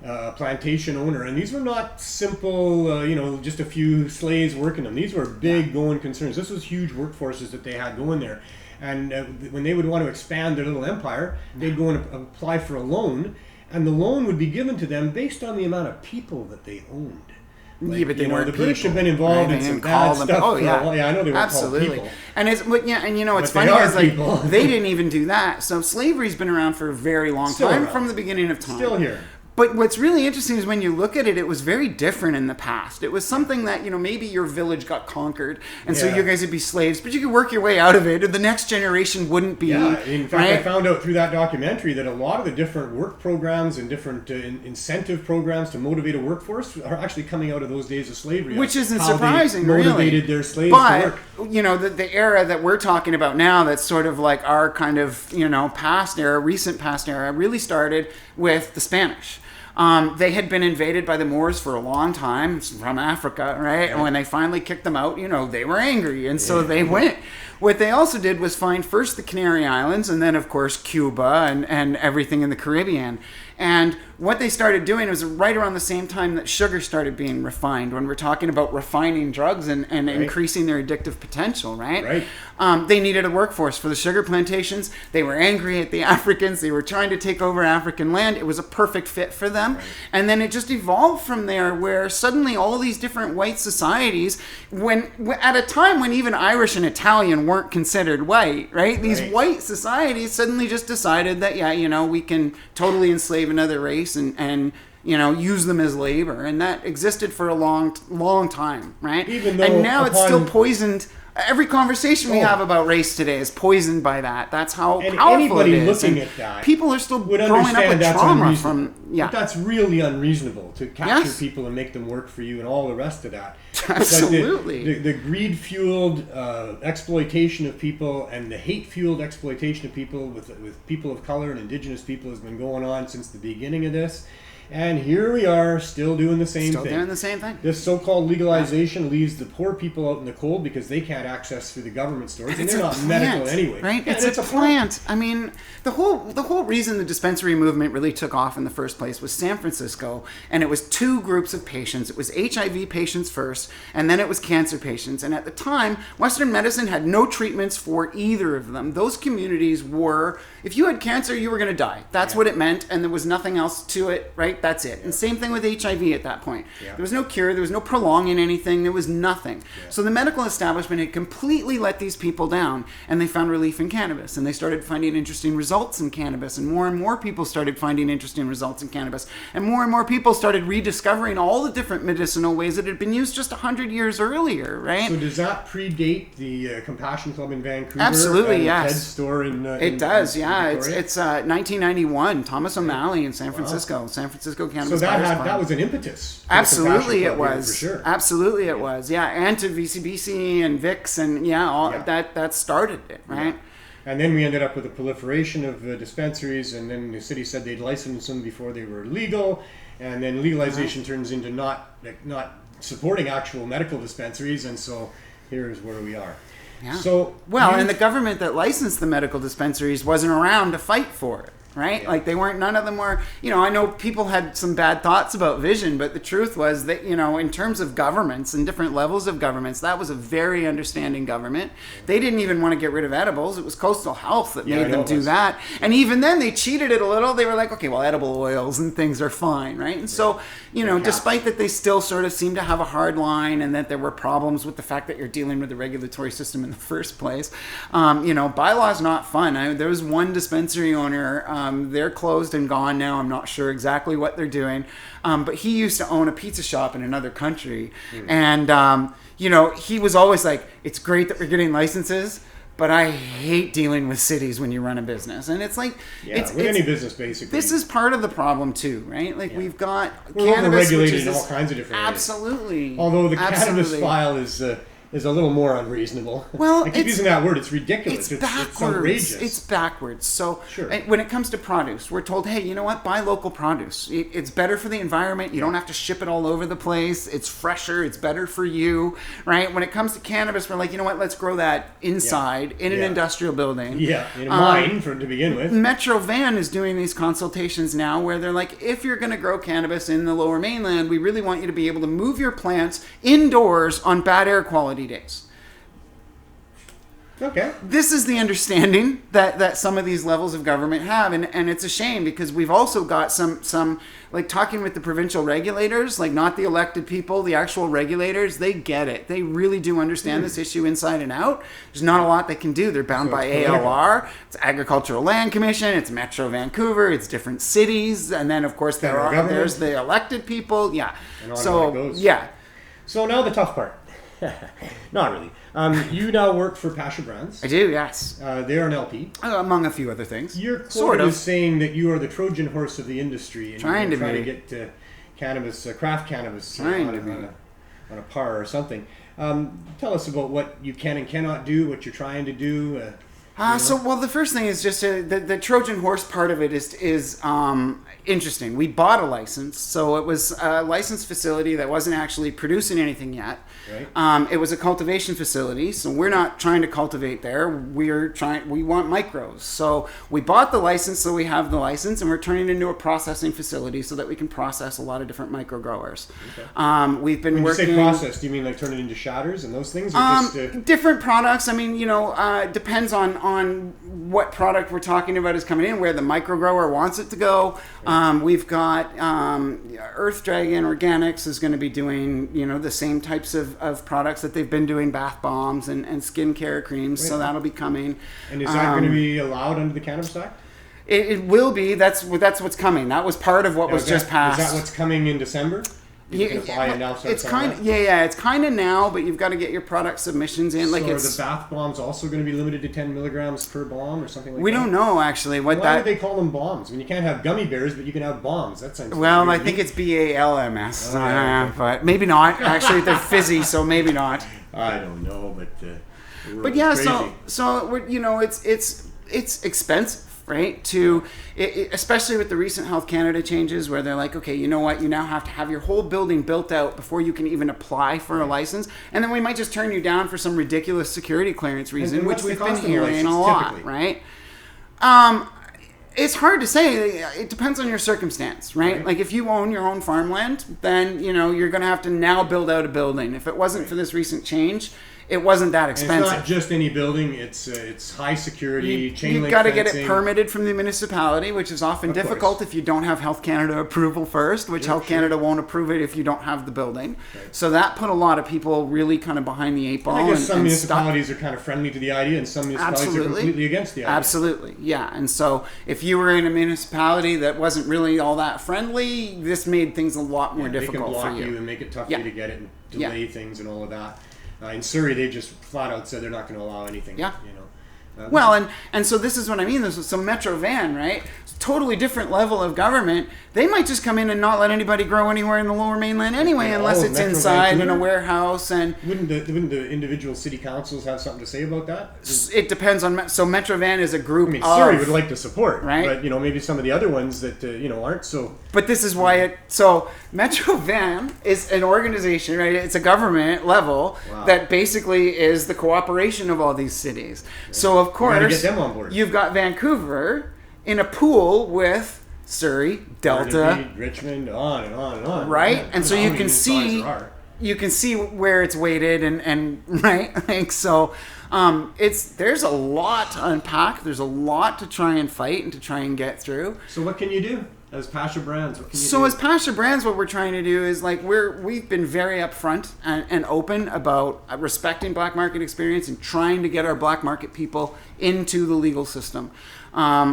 A plantation owner, and these were not simple, just a few slaves working them. These were big going concerns. This was huge workforces that they had going there. And when they would want to expand their little empire, they'd go and apply for a loan, and the loan would be given to them based on the amount of people that they owned. Like, but they weren't the British people, have been involved in some bad stuff. Oh yeah, I know they were absolutely. called people. And it's what's But funny is like people. they didn't even do that. So slavery's been around for a very long Still time, around. from the beginning of time. Still here. But what's really interesting is when you look at it, it was very different in the past. It was something that, maybe your village got conquered, and so you guys would be slaves, but you could work your way out of it, and the next generation wouldn't be. Yeah, in fact, I found out through that documentary that a lot of the different work programs and different incentive programs to motivate a workforce are actually coming out of those days of slavery. Which isn't how surprising, they motivated really. their slaves but, to work. The era that we're talking about now, that's sort of like our kind of, past era, recent past era, really started with the Spanish. They had been invaded by the Moors for a long time from Africa, right? And when they finally kicked them out, they were angry. And so they went. What they also did was find first the Canary Islands and then, of course, Cuba and everything in the Caribbean. And what they started doing was right around the same time that sugar started being refined, when we're talking about refining drugs and increasing their addictive potential, right? They needed a workforce for the sugar plantations. They were angry at the Africans. They were trying to take over African land. It was a perfect fit for them. And then it just evolved from there, where suddenly all these different white societies, at a time when even Irish and Italian weren't considered white, right? These white societies suddenly just decided that, we can totally enslave another race and use them as labor, and that existed for a long time, right? And now it's still poisoned. Every conversation we have about race today is poisoned by that. That's how powerful it is. Looking at that people are still would growing up with trauma from. But that's really unreasonable to capture people and make them work for you and all the rest of that. Absolutely. The greed-fueled exploitation of people and the hate-fueled exploitation of people with people of color and indigenous people has been going on since the beginning of this. And here we are, still doing the same thing. Still doing the same thing. This so-called legalization leaves the poor people out in the cold because they can't access through the government stores, and they're not medical anyway. Right? Yeah, it's a plant. I mean, the whole reason the dispensary movement really took off in the first place was San Francisco, and it was two groups of patients. It was HIV patients first, and then it was cancer patients. And at the time, Western medicine had no treatments for either of them. Those communities were, if you had cancer, you were going to die. That's what it meant, and there was nothing else to it, right? That's it. And same thing with HIV at that point. There was no cure. There was no prolonging anything. There was nothing. So the medical establishment had completely let these people down, and they found relief in cannabis, and they started finding interesting results in cannabis, and more people started finding interesting results in cannabis, and more people started rediscovering all the different medicinal ways that had been used just 100 years earlier, right? So does that predate the Compassion Club in Vancouver? Absolutely, and yes. Ted's store in it does, in yeah. Victoria? It's 1991. Thomas O'Malley in San Francisco. San Francisco Cannabis. So that was an impetus. For Absolutely, the it Club was. for sure. Absolutely, it was. Yeah, and to VCBC and VIX and that started it, right? Yeah. And then we ended up with a proliferation of dispensaries, and then the city said they'd license them before they were legal, and then legalization turns into not supporting actual medical dispensaries, and so here's where we are. Yeah. So and the government that licensed the medical dispensaries wasn't around to fight for it, right? Yeah. Like none of them were, I know people had some bad thoughts about Vision, but the truth was that, in terms of governments and different levels of governments, that was a very understanding government. They didn't even want to get rid of edibles. It was Coastal Health that made them do that. And even then they cheated it a little. They were like, okay, well, edible oils and things are fine, right? And so, despite that they still sort of seem to have a hard line and that there were problems with the fact that you're dealing with the regulatory system in the first place, bylaw's not fun. There was one dispensary owner, they're closed and gone now. I'm not sure exactly what they're doing. But he used to own a pizza shop in another country. And, he was always like, it's great that we're getting licenses, but I hate dealing with cities when you run a business. And it's like, with any business, basically. This is part of the problem too, right? Like we've got we're cannabis, overregulated which is in all kinds of different ways. Absolutely. Although the cannabis file is a little more unreasonable. Well, I keep using that word. It's ridiculous. It's backwards. It's outrageous. It's backwards. So sure. When it comes to produce, we're told, hey, you know what? Buy local produce. It's better for the environment. You don't have to ship it all over the place. It's fresher. It's better for you, right? When it comes to cannabis, we're like, you know what? Let's grow that inside in an industrial building. Yeah, in a mine to begin with. Metro Van is doing these consultations now where they're like, if you're going to grow cannabis in the Lower Mainland, we really want you to be able to move your plants indoors on bad air quality days. Okay. This is the understanding that some of these levels of government have, and it's a shame because we've also got some like talking with the provincial regulators, like not the elected people, the actual regulators, they get it. They really do understand this issue inside and out. There's not a lot they can do. They're bound by ALR, it's Agricultural Land Commission, it's Metro Vancouver, it's different cities, and then of course there's the elected people. Yeah. And on it goes. Yeah. So now the tough part. Not really. You now work for Pasha Brands. I do, yes. They're an LP. Among a few other things. Your quote sort of is saying that you are the Trojan horse of the industry. And trying you're to get cannabis, craft cannabis on a par or something. Tell us about what you can and cannot do, what you're trying to do. The first thing is just the Trojan horse part of it is interesting. We bought a license, so it was a licensed facility that wasn't actually producing anything yet. Right. It was a cultivation facility, so we're not trying to cultivate there. We want micros. So we bought the license, so we have the license, and we're turning it into a processing facility so that we can process a lot of different micro growers. Okay. We've been when working. You say process, do you mean like turn it into shatters and those things, or just different products? I mean, depends on what product we're talking about is coming in, where the micro grower wants it to go. We've got Earth Dragon Organics is going to be doing the same types of products that they've been doing, bath bombs and skincare creams. Right. So that'll be coming. And is that going to be allowed under the Cannabis Act? It will be. That's what's coming. That was part of what was just passed. Is that what's coming in December? It's kind of now, but you've got to get your product submissions in. So are the bath bombs also going to be limited to 10 milligrams per bomb or something like that? We don't know actually what Why do they call them bombs? I mean, you can't have gummy bears, but you can have bombs. That sounds weird. I think it's BALMS, but maybe not. Actually, they're fizzy, so maybe not. I don't know, but yeah, crazy. so we're, it's expensive. Right, especially with the recent Health Canada changes where they're like, okay, you know what, you now have to have your whole building built out before you can even apply for a license, and then we might just turn you down for some ridiculous security clearance reason, which we've been hearing a lot, typically? Right? It's hard to say. It depends on your circumstance, right? Like if you own your own farmland, then you're going to have to now build out a building. If it wasn't for this recent change, it wasn't that expensive. And it's not just any building; it's high security, chain link You've got to fencing. get it permitted from the municipality, which is often difficult if you don't have Health Canada approval first, which Health Canada won't approve it if you don't have the building. Right. So that put a lot of people really kind of behind the eight ball. And I guess some municipalities are kind of friendly to the idea, and some municipalities are completely against the idea. Absolutely, yeah. And so if you were in a municipality that wasn't really all that friendly, this made things a lot more difficult for you. They can block you and make it tough for you to get it and delay things and all of that. In Surrey, they just flat out said they're not going to allow anything. Yeah. And so this is what I mean. So Metro Van, right? totally different level of government. They might just come in and not let anybody grow anywhere in the Lower Mainland anyway, unless it's Metro inside in a Vancouver? warehouse. And Wouldn't the individual city councils have something to say about that? it depends on. So Metro Van is a group I mean, of. Surrey would like to support, Right. but maybe some of the other ones that aren't so. But this is why so Metro Van is an organization, right? It's a government level that basically is the cooperation of all these cities. So of course, gotta get them on board. You've got Vancouver in a pool with Surrey, Delta, Burnaby, Richmond, on and on and on. right? Yeah, And so I don't you know can how many see, there are. where it's weighted and right, like so. There's a lot to unpack. There's a lot to try and fight and to try and get through. So what can you do as Pasha Brands? What can you So do? as Pasha Brands, what we're trying to do is like we've been very upfront and open about respecting black market experience and trying to get our black market people into the legal system.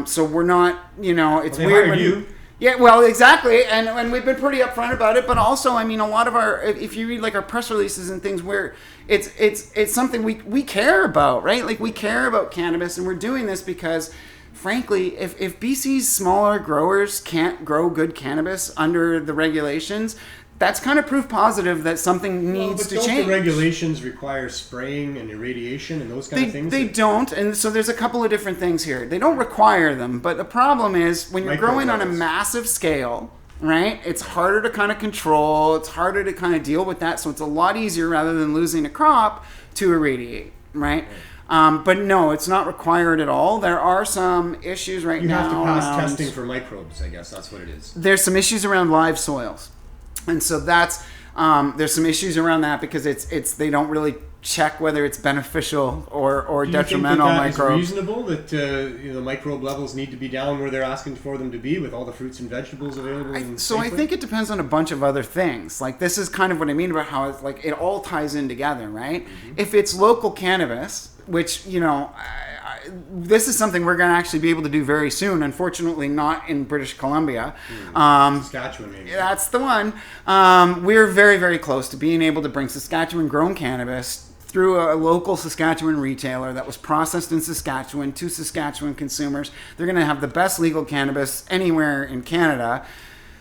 So we're not, it's Well, they weird hired when you. Yeah, well, exactly, and we've been pretty upfront about it. But also, I mean, a lot of if you read like our press releases and things, where it's something we care about, right? Like we care about cannabis, and we're doing this because, frankly, if BC's smaller growers can't grow good cannabis under the regulations, that's kind of proof positive that something needs but to don't change. the regulations require spraying and irradiation and those kind of things? They don't, and so there's a couple of different things here. They don't require them, but the problem is when you're Micro growing on a levels. massive scale, right? It's harder to kind of control. It's harder to kind of deal with that. So it's a lot easier rather than losing a crop to irradiate, right? But no, it's not required at all. There are some issues right You now. have to pass around- testing for microbes, I guess that's what it is. There's some issues around live soils, and so that's there's some issues around that because it's they don't really check whether it's beneficial or detrimental Do you think that microbes. is reasonable that the microbe levels need to be down where they're asking for them to be with all the fruits and vegetables available? So I think it depends on a bunch of other things. Like this is kind of what I mean about how it's like it all ties in together, right? Mm-hmm. If it's local cannabis, which this is something we're going to actually be able to do very soon. Unfortunately, not in British Columbia. Saskatchewan, maybe. That's the one. We're very, very close to being able to bring Saskatchewan grown cannabis through a local Saskatchewan retailer that was processed in Saskatchewan to Saskatchewan consumers. They're going to have the best legal cannabis anywhere in Canada.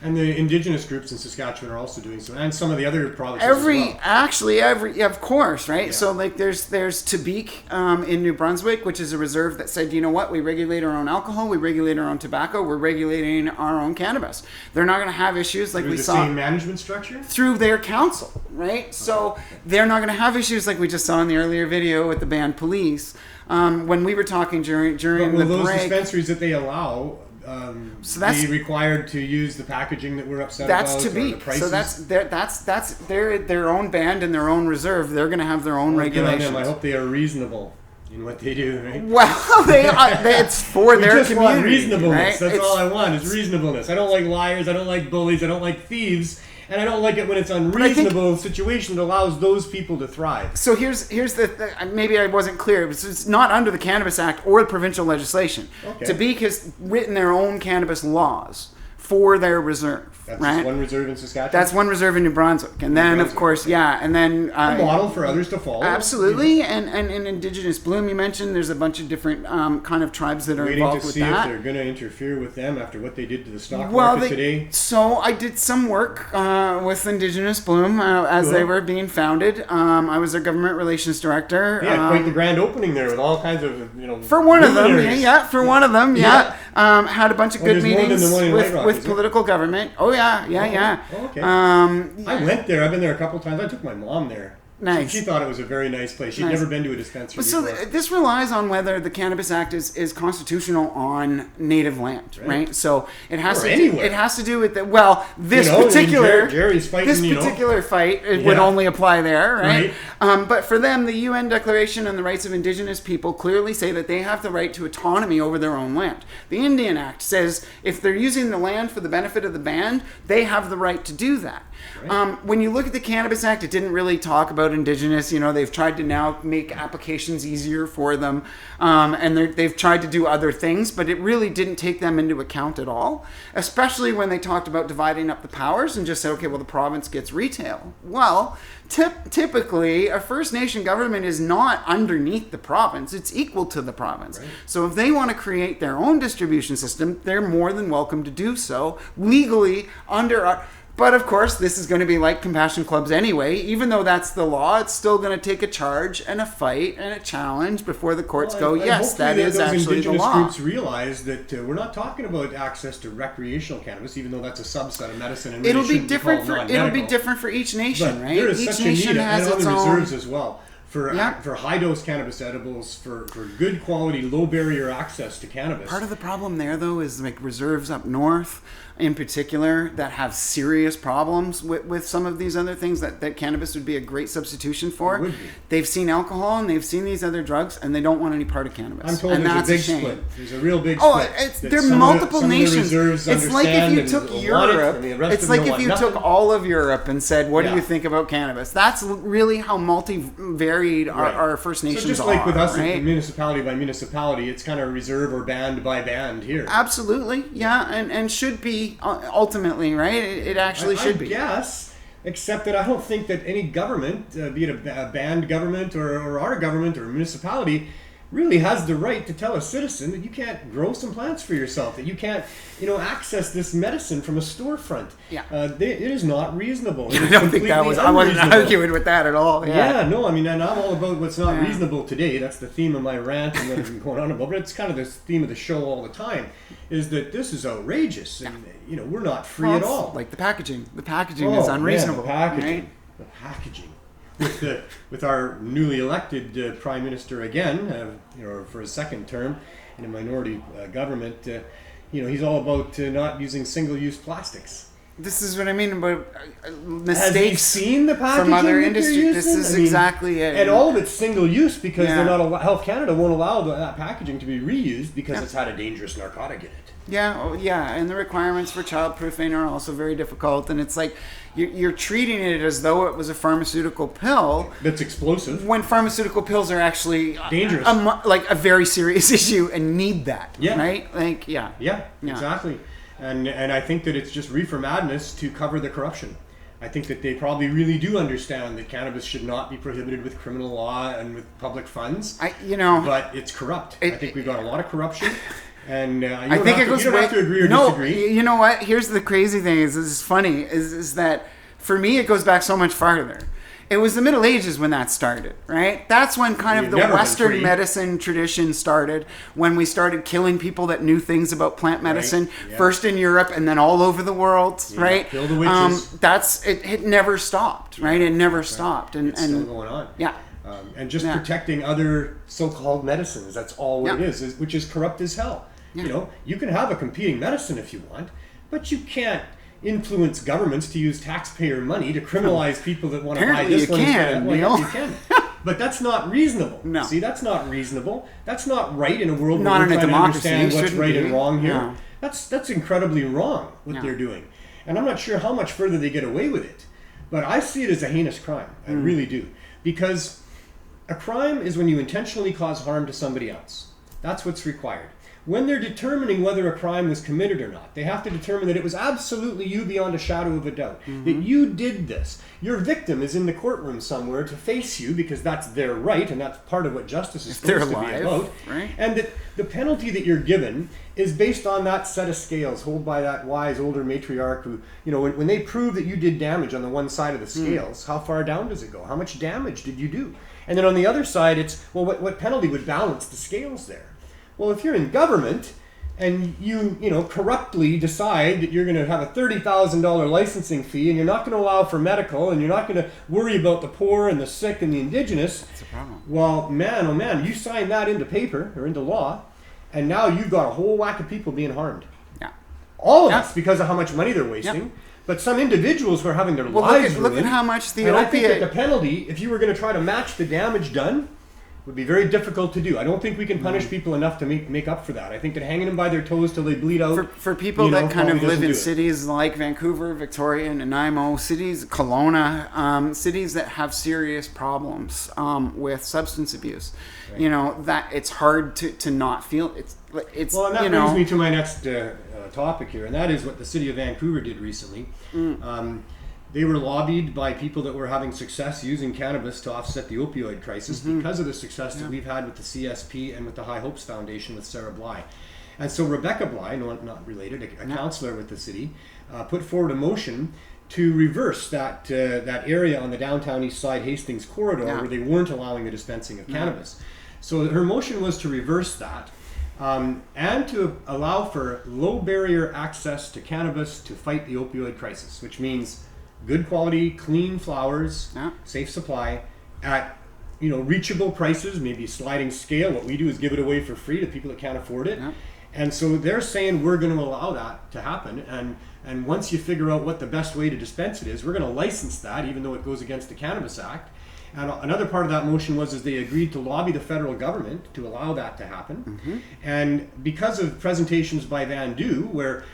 And the indigenous groups in Saskatchewan are also doing so, and some of the other provinces as well. Of course, right? Yeah. So like there's Tabeek in New Brunswick, which is a reserve that said, you know what, we regulate our own alcohol, we regulate our own tobacco, we're regulating our own cannabis. They're not going to have issues like Through we the saw same management structure? through their council, right? So they're not going to have issues like we just saw in the earlier video with the banned police. When we were talking during But will the those break. dispensaries that they allow So that's- be required to use the packaging that we're upset That's about? to or be. the prices? So that's their own band and their own reserve. They're going to have their own Well, good on them. regulations. I hope they are reasonable in what they do, right? Well, it's for We their just community. want reasonableness. Right? That's It's- all I want is reasonableness. I don't like liars. I don't like bullies. I don't like thieves. And I don't like it when it's unreasonable situation that allows those people to thrive. So here's maybe I wasn't clear. It's not under the Cannabis Act or the provincial legislation. Okay. Tabeek has written their own cannabis laws for their reserve. That's right? just one reserve in Saskatchewan. That's one reserve in New Brunswick, and then of Brunswick. course, and then a model for others to follow. absolutely, and indigenous bloom you mentioned. There's a bunch of different kind of tribes that are Waiting to involved with see if that. they're going to interfere with them after what they did to the stock Well, market today. so I did some work with Indigenous Bloom as Cool. they were being founded. I was their government relations director. They had quite the grand opening there with all kinds of, For one of them, luminaries. for one of them, had a bunch of Well, good there's more than meetings the one in White Rock, with is there? political government. Oh yeah. Oh, okay. Um, I went there. I've been there a couple times. I took my mom there. Nice. She thought it was a very nice place. She'd Nice. never been to a dispensary But so before. this relies on whether the Cannabis Act is constitutional on native land, right? So it has Or to anywhere. it has to do with this I mean, particular Jerry's fighting, this particular fight it would Yeah. only apply there, right? Right. But for them, the UN Declaration on the Rights of Indigenous People clearly say that they have the right to autonomy over their own land. The Indian Act says if they're using the land for the benefit of the band, they have the right to do that. When you look at the Cannabis Act, it didn't really talk about about indigenous. They've tried to now make applications easier for them, and they've tried to do other things, but it really didn't take them into account at all, especially when they talked about dividing up the powers and just said, okay, well, the province gets retail. Well, typically, a First Nation government is not underneath the province. It's equal to the province. Right. So if they want to create their own distribution system, they're more than welcome to do so legally under our... But of course, this is going to be like compassion clubs anyway. Even though that's the law, it's still going to take a charge and a fight and a challenge before the courts go, yes, that is actually the law. Indigenous groups realize that we're not talking about access to recreational cannabis, even though that's a subset of medicine. And it'll be different for each nation, but right? There is each such nation a need, has and its other own reserves as well. For high dose cannabis edibles, for good quality, low barrier access to cannabis. Part of the problem there, though, is like reserves up north, in particular, that have serious problems with some of these other things that cannabis would be a great substitution for. It would be. They've seen alcohol and they've seen these other drugs, and they don't want any part of cannabis. I'm told and there's that's a big shame. split. There's a real big Oh, split. there are multiple nations. It's like if you took Europe. It's like if you took all of Europe and said, "What do you think about cannabis?" That's really how multivaried our First Nations are. So just like with us, right? municipality by municipality, it's kind of reserve or band by band here. Absolutely, yeah, and should be ultimately, right? It actually should be. Yes, except that I don't think that any government, be it a band government or our government or a municipality, really has the right to tell a citizen that you can't grow some plants for yourself, that you can't, access this medicine from a storefront. Yeah. It is not reasonable. I don't think that was. I wasn't arguing with that at all. Yeah, no, and I'm all about what's not reasonable today. That's the theme of my rant and what I've been going on about. But it's kind of the theme of the show all the time, is that this is outrageous, and we're not free at all. Like the packaging. The packaging is unreasonable. Man, the packaging. Right? The packaging. With our newly elected Prime Minister again, for his second term in a minority government, he's all about not using single-use plastics. This is what I mean about mistakes. Have you seen the packaging from other that industries? This is exactly it. And all of it's single-use because they're not. Health Canada won't allow that packaging to be reused because it's had a dangerous narcotic in it. Yeah, and the requirements for childproofing are also very difficult, and it's like you're treating it as though it was a pharmaceutical pill that's explosive, when pharmaceutical pills are actually dangerous, like a very serious issue and need that. Yeah. Right. Like yeah, exactly. And I think that it's just reefer madness to cover the corruption. I think that they probably really do understand that cannabis should not be prohibited with criminal law and with public funds. But it's corrupt. I think we've got a lot of corruption. And I think it goes. You don't have to agree or disagree. You know what? Here's the crazy thing: is funny. Is that for me? It goes back so much farther. It was the Middle Ages when that started, right? That's when kind of the Western medicine tradition started. When we started killing people that knew things about plant medicine, first in Europe and then all over the world, right? Kill the witches. That's it. It never stopped, right? It never stopped, and it's still going on. Yeah. And just protecting other so-called medicines. That's all it is, which is corrupt as hell. Yeah. You can have a competing medicine if you want, but you can't influence governments to use taxpayer money to criminalize people that want to buy this one instead of that one. You can. But that's not reasonable. No. See, that's not reasonable. That's not right in a world not where we're trying to democracy. understand what's right and wrong here. No. That's incredibly wrong what they're doing. And I'm not sure how much further they get away with it. But I see it as a heinous crime. I really do. Because a crime is when you intentionally cause harm to somebody else. That's what's required. When they're determining whether a crime was committed or not, they have to determine that it was absolutely you beyond a shadow of a doubt. That you did this. Your victim is in the courtroom somewhere to face you because that's their right, and that's part of what justice is supposed to be about. Right? And that the penalty that you're given is based on that set of scales held by that wise older matriarch who, when they prove that you did damage on the one side of the scales, how far down does it go? How much damage did you do? And then on the other side, it's, well, what penalty would balance the scales there? Well, if you're in government and you corruptly decide that you're going to have a $30,000 licensing fee and you're not going to allow for medical and you're not going to worry about the poor and the sick and the indigenous, that's a problem. Well, man, oh man, you sign that into paper or into law, and now you've got a whole whack of people being harmed. Yeah. All of us because of how much money they're wasting. Yep. But some individuals who are having their lives ruined. Look at how much the and opiate... I think that the penalty, if you were going to try to match the damage done, would be very difficult to do. I don't think we can punish people enough to make up for that. I think that hanging them by their toes till they bleed out. For people that kind of live in cities like Vancouver, Victoria, Nanaimo, cities, Kelowna, cities that have serious problems with substance abuse, right. That it's hard to not feel it's. Well, and that brings me to my next topic here, and that is what the city of Vancouver did recently. They were lobbied by people that were having success using cannabis to offset the opioid crisis because of the success that we've had with the CSP and with the High Hopes Foundation with Sarah Bly. And so Rebecca Bly, not related, a counselor with the city, put forward a motion to reverse that area on the downtown east side Hastings corridor where they weren't allowing the dispensing of cannabis. So her motion was to reverse that. And to allow for low barrier access to cannabis to fight the opioid crisis, which means good quality, clean flowers, safe supply at reachable prices, maybe sliding scale. What we do is give it away for free to people that can't afford it. And so they're saying we're going to allow that to happen. And once you figure out what the best way to dispense it is, we're going to license that, even though it goes against the Cannabis Act. And another part of that motion was they agreed to lobby the federal government to allow that to happen. And because of presentations by Van Du, where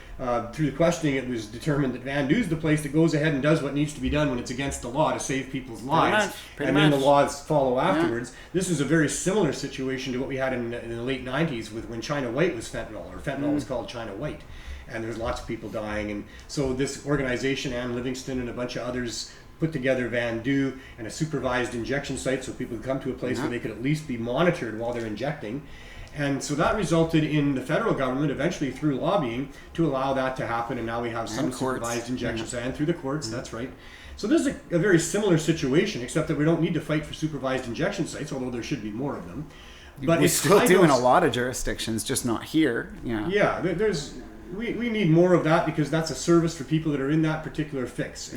through the questioning it was determined that Van Du's the place that goes ahead and does what needs to be done when it's against the law to save people's lives, Pretty then much. the laws follow afterwards. This is a very similar situation to what we had in the late 90s with when China White was fentanyl, or fentanyl was called China White. And there's lots of people dying. And so this organization, Ann Livingston and a bunch of others, put together Van Du and a supervised injection site so people could come to a place where they could at least be monitored while they're injecting. And so that resulted in the federal government eventually through lobbying to allow that to happen, and now we have some supervised injections and through the courts, that's right. So this is a very similar situation, except that we don't need to fight for supervised injection sites, although there should be more of them. But we still do in a lot of jurisdictions, just not here. Yeah, we need more of that because that's a service for people that are in that particular fix.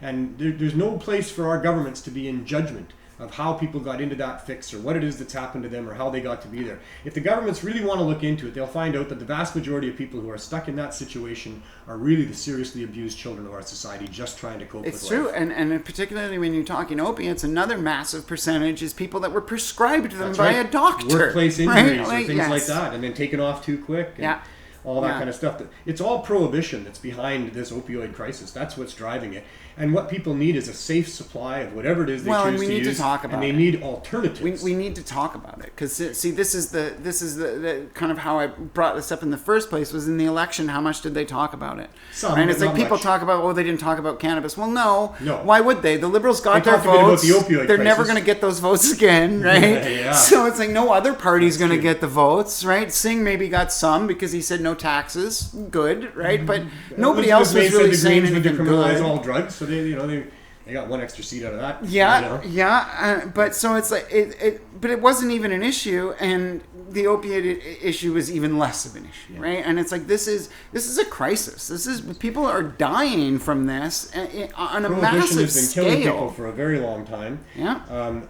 And there's no place for our governments to be in judgment of how people got into that fix or what it is that's happened to them or how they got to be there. If the governments really want to look into it, they'll find out that the vast majority of people who are stuck in that situation are really the seriously abused children of our society just trying to cope with life. It's true, and particularly when you're talking opiates, another massive percentage is people that were prescribed them by a doctor. Workplace injuries or things like that, and then taken off too quick. And all that kind of stuff. It's all prohibition that's behind this opioid crisis. That's what's driving it. And what people need is a safe supply of whatever it is they choose to use. Well, and we need to talk about it. And they need alternatives. We need to talk about it because see, this is the kind of how I brought this up in the first place was in the election. How much did they talk about it? Some, and it's but like not people much. talk about they didn't talk about cannabis. Well, no. Why would they? The Liberals got They their talked a bit about votes. the opioid They're crisis. never going to get those votes again, right? Yeah. So it's like no other party's going to true. get the votes, right? Singh maybe got some because he said no taxes. Good, right? But nobody else was really saying anything to criminalize good. all drugs, so they got one extra seat out of that. But so it's like but it wasn't even an issue, and the opiate issue was even less of an issue, right? And it's like this is a crisis. This is people are dying from this on a massive has been killing people scale for a very long time.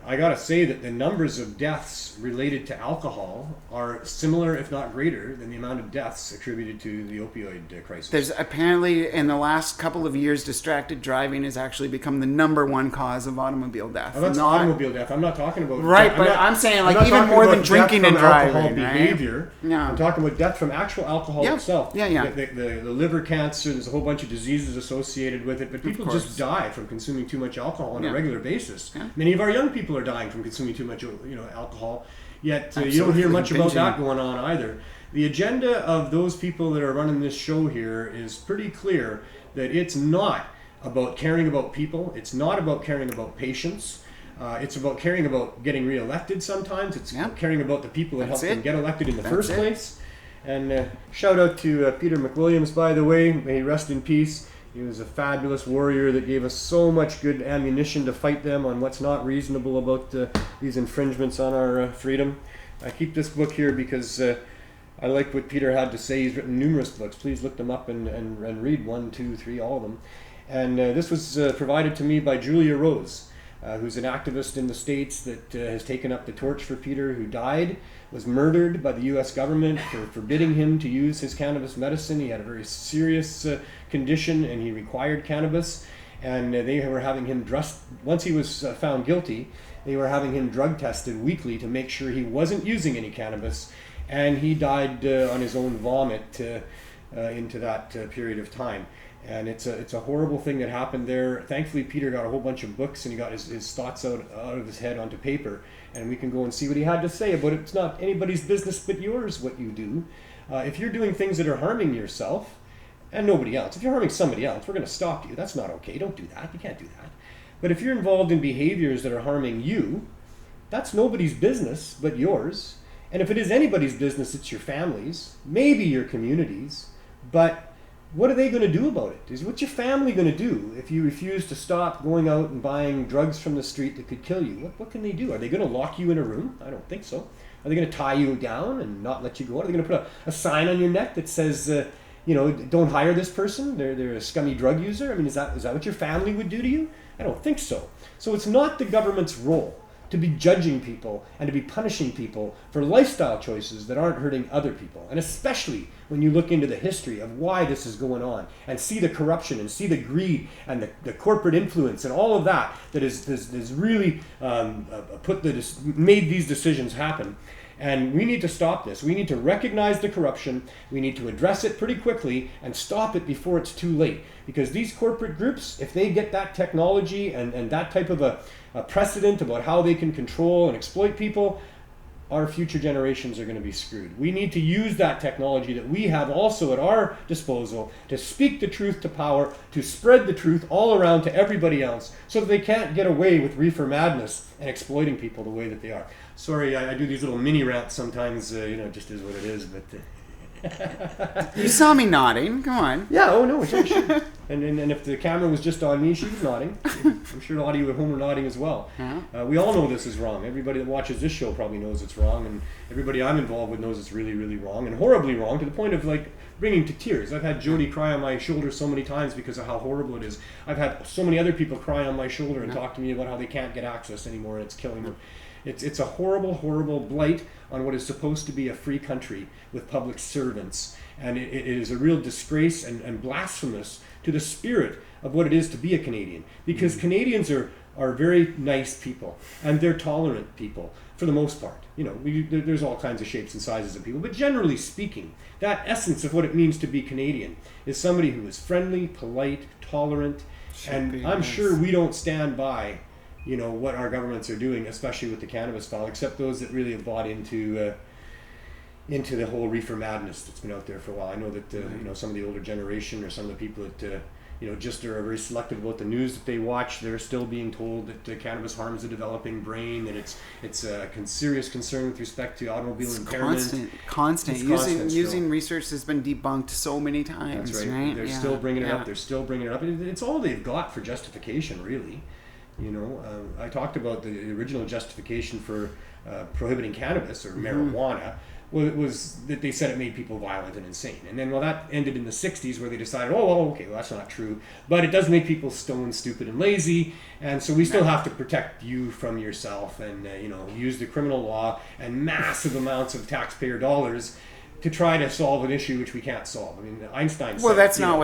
I gotta say that the numbers of deaths related to alcohol are similar, if not greater, than the amount of deaths attributed to the opioid crisis. There's apparently in the last couple of years, distracted driving has actually become the number one cause of automobile death. That's automobile death. I'm not talking about right, but I'm saying like even more than drinking and driving. Alcohol behavior. Right? I'm talking about death from actual alcohol itself. The liver cancer. There's a whole bunch of diseases associated with it, but people just die from consuming too much alcohol on a regular basis. Many of our young people are dying from consuming too much, alcohol. Yet you don't hear much about that going on either. The agenda of those people that are running this show here is pretty clear that it's not about caring about people. It's not about caring about patients. It's about caring about getting reelected sometimes. It's caring about the people that helped them get elected in the first place. And shout out to Peter McWilliams, by the way. May he rest in peace. He was a fabulous warrior that gave us so much good ammunition to fight them on what's not reasonable about these infringements on our freedom. I keep this book here because I like what Peter had to say. He's written numerous books. Please look them up and read 1, 2, 3, all of them. And this was provided to me by Julia Rose, who's an activist in the States that has taken up the torch for Peter, who died, was murdered by the U.S. government for forbidding him to use his cannabis medicine. He had a very serious condition and he required cannabis. And they were having him dressed, once he was found guilty, they were having him drug tested weekly to make sure he wasn't using any cannabis, and he died on his own vomit into that period of time. And it's a horrible thing that happened there. Thankfully, Peter got a whole bunch of books and he got his thoughts out of his head onto paper, and we can go and see what he had to say about it. It's not anybody's business but yours what you do. If you're doing things that are harming yourself and nobody else, if you're harming somebody else, we're going to stop you. That's not okay. Don't do that. You can't do that. But if you're involved in behaviors that are harming you, that's nobody's business but yours. And if it is anybody's business, it's your family's, maybe your community's. But what are they going to do about it? What's your family going to do if you refuse to stop going out and buying drugs from the street that could kill you? What can they do? Are they going to lock you in a room? I don't think so. Are they going to tie you down and not let you go? Are they going to put a sign on your neck that says, don't hire this person? They're a scummy drug user? I mean, is that what your family would do to you? I don't think so. So it's not the government's role to be judging people and to be punishing people for lifestyle choices that aren't hurting other people. And especially when you look into the history of why this is going on and see the corruption and see the greed and the corporate influence and all of that is really made these decisions happen. And we need to stop this. We need to recognize the corruption. We need to address it pretty quickly and stop it before it's too late. Because these corporate groups, if they get that technology and that type of a precedent about how they can control and exploit people, our future generations are going to be screwed. We need to use that technology that we have also at our disposal to speak the truth to power, to spread the truth all around to everybody else so that they can't get away with reefer madness and exploiting people the way that they are. Sorry, I do these little mini rants sometimes, it just is what it is, but... You saw me nodding. Come on. Yeah, oh no, sure. And if the camera was just on me, she was nodding. I'm sure a lot of you at home are nodding as well. Yeah. We all know this is wrong. Everybody that watches this show probably knows it's wrong, and everybody I'm involved with knows it's really, really wrong, and horribly wrong, to the point of bringing to tears. I've had Jody cry on my shoulder so many times because of how horrible it is. I've had so many other people cry on my shoulder and talk to me about how they can't get access anymore and it's killing them. It's a horrible, horrible blight on what is supposed to be a free country with public servants. And it is a real disgrace and blasphemous to the spirit of what it is to be a Canadian. Because Canadians are very nice people, and they're tolerant people for the most part. There's all kinds of shapes and sizes of people, but generally speaking, that essence of what it means to be Canadian is somebody who is friendly, polite, tolerant, and I'm sure we don't stand by what our governments are doing, especially with the cannabis file, except those that really have bought into the whole reefer madness that's been out there for a while. I know that some of the older generation or some of the people that just are very selective about the news that they watch, they're still being told that cannabis harms the developing brain, and it's a serious concern with respect to automobile impairment. Constant. Using research has been debunked so many times. That's right. They're still bringing it up. They're still bringing it up. It's all they've got for justification, really. I talked about the original justification for prohibiting cannabis or marijuana. Well, it was that they said it made people violent and insane. And then, that ended in the 60s where they decided, that's not true. But it does make people stone, stupid, and lazy. And so we still have to protect you from yourself and, use the criminal law and massive amounts of taxpayer dollars to try to solve an issue which we can't solve. I mean, Einstein said... Well, that's not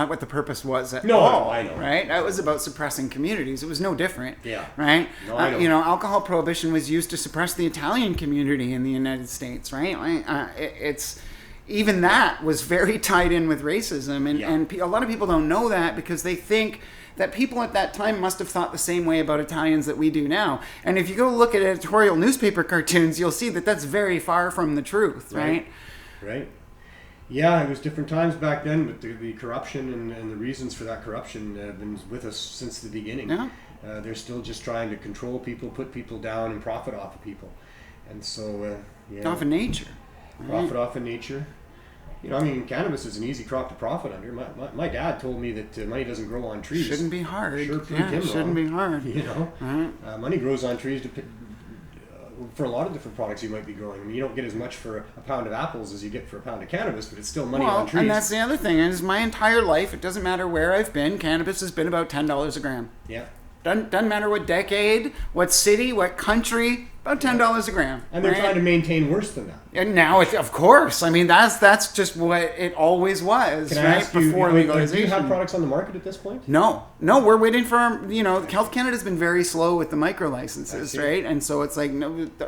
what the purpose was at all. No, I know. Right? That was about suppressing communities. It was no different. Yeah. Right? No, I know. Alcohol prohibition was used to suppress the Italian community in the United States, right? It's... Even that was very tied in with racism. And a lot of people don't know that because they think that people at that time must have thought the same way about Italians that we do now. And if you go look at editorial newspaper cartoons, you'll see that that's very far from the truth, right? Right. Yeah, it was different times back then, but the corruption and the reasons for that corruption have been with us since the beginning. Yeah. They're still just trying to control people, put people down, and profit off of people. And so, off of nature. Profit off of nature. Cannabis is an easy crop to profit under. My dad told me that money doesn't grow on trees. Shouldn't be hard. Sure proved him shouldn't wrong. be hard. Right. Money grows on trees for a lot of different products you might be growing. I mean, you don't get as much for a pound of apples as you get for a pound of cannabis, but it's still money on trees. And that's the other thing is my entire life, it doesn't matter where I've been, cannabis has been about $10 a gram. Yeah. Doesn't matter what decade, what city, what country, about $10 a gram. And they're right? trying to maintain worse than that. And now, of course, I mean that's just what it always was, Can I right? ask you, Before do legalization. you have products on the market at this point? No, we're waiting for Health Canada's been very slow with the micro I licenses, see. right? And so it's like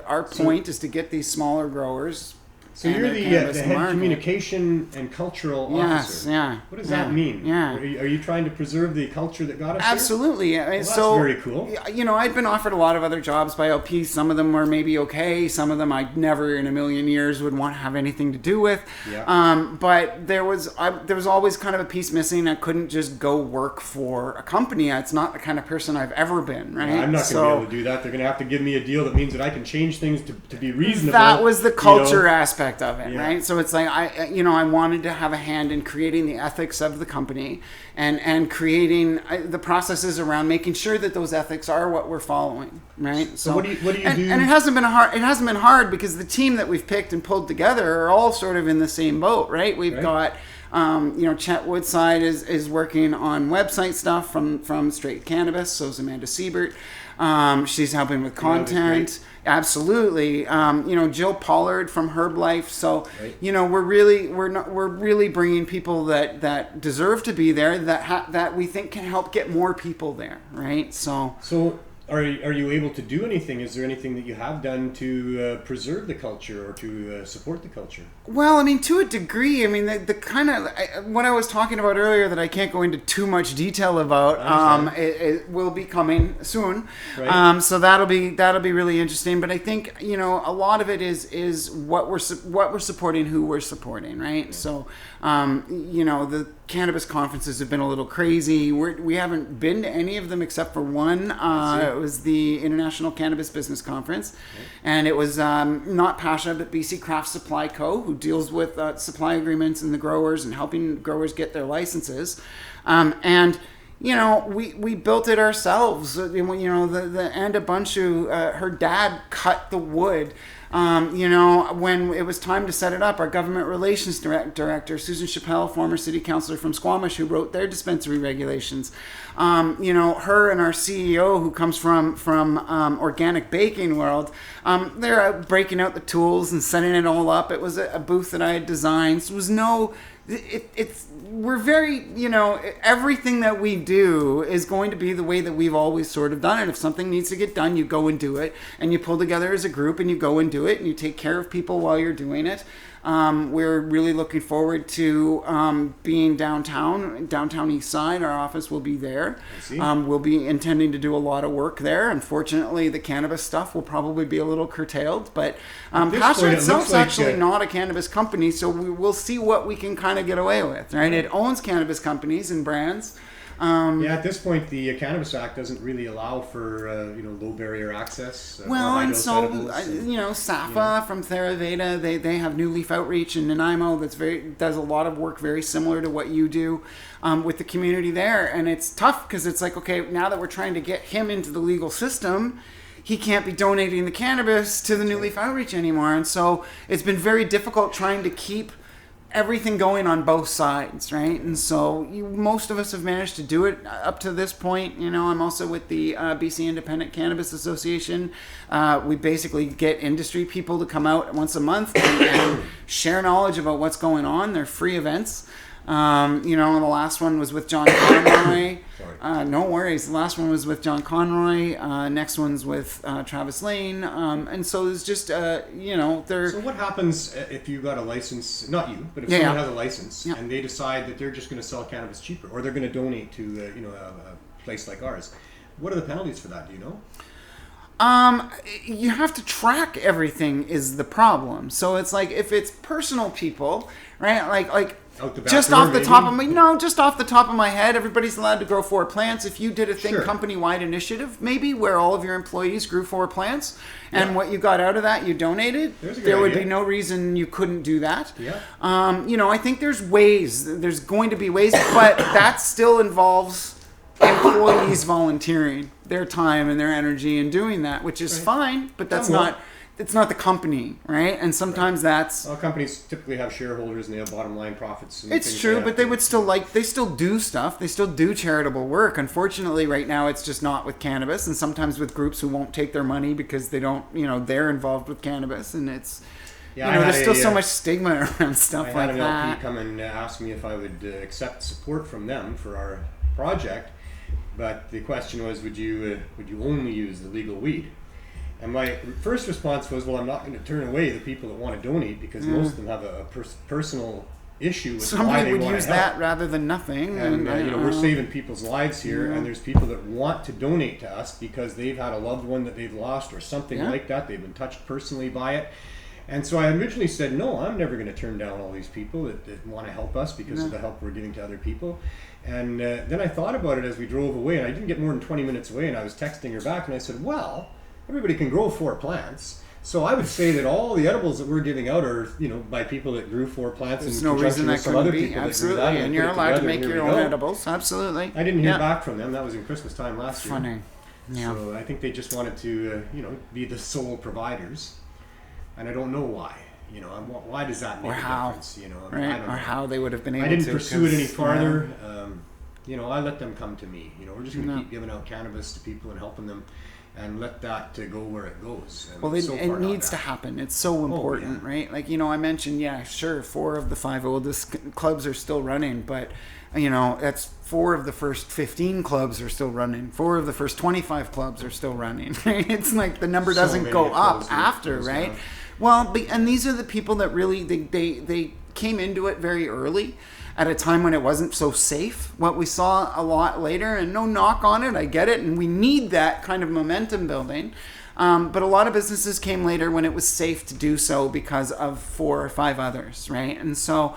our point is to get these smaller growers. So and you're their the cannabis to head market. communication and cultural Yes, officer. yeah. What does that mean? Yeah. Are you trying to preserve the culture that got us Absolutely. I mean, that's so very cool. I'd been offered a lot of other jobs by LPs. Some of them were maybe okay. Some of them I never in a million years would want to have anything to do with. Yeah. But there was always kind of a piece missing. I couldn't just go work for a company. It's not the kind of person I've ever been. Right. I'm not going to be able to do that. They're going to have to give me a deal that means that I can change things to be reasonable. That was the culture you know? aspect of it, Yeah. right? So it's like I wanted to have a hand in creating the ethics of the company and creating the processes around making sure that those ethics are what we're following, right? So what do you do? And it hasn't been hard because the team that we've picked and pulled together are all sort of in the same boat, right? We've got Chet Woodside is working on website stuff from Straight Cannabis. So is Amanda Siebert. She's helping with content. Absolutely. Jill Pollard from Herb Life. So, we're really bringing people that deserve to be there that we think can help get more people there, right? So are you able to do anything? Is there anything that you have done to preserve the culture or to support the culture? Well, I mean, to a degree. I mean, the kind of what I was talking about earlier that I can't go into too much detail about. It will be coming soon. Right. So that'll be really interesting. But I think a lot of it is what we're supporting, who we're supporting, right? Yeah. So the cannabis conferences have been a little crazy. We haven't been to any of them except for one. It was the International Cannabis Business Conference, and it was not PASHA but BC Craft Supply Co., who deals with supply agreements and the growers and helping growers get their licenses. We built it ourselves. The Anda Bunchu, her dad cut the wood. When it was time to set it up, our government relations director, Susan Chappelle, former city councillor from Squamish, who wrote their dispensary regulations, her and our CEO, who comes from organic baking world, they're out breaking out the tools and setting it all up. It was a booth that I had designed. So it was we're very, everything that we do is going to be the way that we've always sort of done it. If something needs to get done, you go and do it, and you pull together as a group and you go and do it, and you take care of people while you're doing it. We're really looking forward to being downtown East Side. Our office will be there. We'll be intending to do a lot of work there. Unfortunately, the cannabis stuff will probably be a little curtailed, but PASHA itself is actually not a cannabis company, so we'll see what we can kind of get away with, right? It owns cannabis companies and brands. At this point, the Cannabis Act doesn't really allow for low barrier access. SAFA from Theraveda, they have New Leaf Outreach in Nanaimo does a lot of work very similar to what you do with the community there, and it's tough because it's like, okay, now that we're trying to get him into the legal system, he can't be donating the cannabis to the New Leaf Outreach anymore, and so it's been very difficult trying to keep everything going on both sides, right? And so most of us have managed to do it up to this point. I'm also with the BC Independent Cannabis Association. We basically get industry people to come out once a month and share knowledge about what's going on. They're free events. The last one was with John Conroy. No worries. The last one was with John Conroy. Next one's with Travis Lane. And so it's just, So what happens if you got a license? Not you, but if someone has a license and they decide that they're just going to sell cannabis cheaper, or they're going to donate to a place like ours? What are the penalties for that? Do you know? You have to track everything is the problem. So it's like if it's personal people, right? Like just off the top of my head, everybody's allowed to grow 4 plants. If you did a company-wide initiative, maybe where all of your employees grew 4 plants, and what you got out of that, you donated, there would be no reason you couldn't do that. Yeah. I think there's going to be ways, but that still involves employees volunteering their time and their energy in doing that, which is fine, but that's not it's not the company, right? And sometimes that's Well, companies typically have shareholders and they have bottom line profits. And it's things true, like but that. they would still they still do stuff. They still do charitable work. Unfortunately, right now it's just not with cannabis, and sometimes with groups who won't take their money because they don't, they're involved with cannabis, and it's, there's still so much stigma around stuff I like had an that. LP come and ask me if I would accept support from them for our project, but the question was, would you only use the legal weed? And my first response was, well, I'm not going to turn away the people that want to donate because most of them have a personal issue with why Somebody they would want use to help. that rather than nothing. And we're uh, saving people's lives here, and there's people that want to donate to us because they've had a loved one that they've lost or something like that. They've been touched personally by it. And so I originally said, no, I'm never going to turn down all these people that want to help us because of the help we're giving to other people. And then I thought about it as we drove away, and I didn't get more than 20 minutes away, and I was texting her back, and I said, well, everybody can grow 4 plants. So I would say that all the edibles that we're giving out are, by people that grew 4 plants. There's in no conjunction reason that with some couldn't other be. people that grew Absolutely. that And put you're it allowed to together, make and here your we own go. edibles. Absolutely. I didn't hear back from them. That was in Christmas time last year. Funny. Yeah. So I think they just wanted to, be the sole providers, and I don't know why. Why does that make Or a how. difference? I Right. don't Or know. how they would have been able I to. didn't pursue it any 'cause, farther. I let them come to me. We're just going to keep giving out cannabis to people and helping them, and let that go where it goes. And Well, it's it, so it far not needs to that. happen. It's so important, right? Like, I mentioned, sure, 4 of the 5 oldest clubs are still running, but, that's 4 of the first 15 clubs are still running. 4 of the first 25 clubs are still running, right? It's like the number So doesn't many go have up closed after, down. right? Well, and these are the people that really, they came into it very early at a time when it wasn't so safe. What we saw a lot later, and no knock on it, I get it, and we need that kind of momentum building. But a lot of businesses came later when it was safe to do so because of 4 or 5 others, right? And so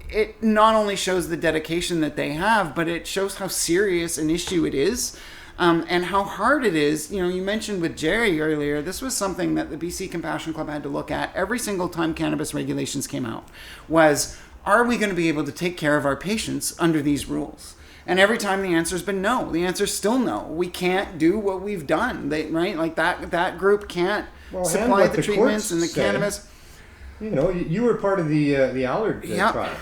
it not only shows the dedication that they have, but it shows how serious an issue it is. And how hard it is. You mentioned with Jerry earlier, this was something that the BC Compassion Club had to look at every single time cannabis regulations came out, was, are we going to be able to take care of our patients under these rules? And every time the answer's been no. The answer's still no. We can't do what we've done, right? Like that group can't supply the treatments and the cannabis. You were part of the Allard Yep. trial.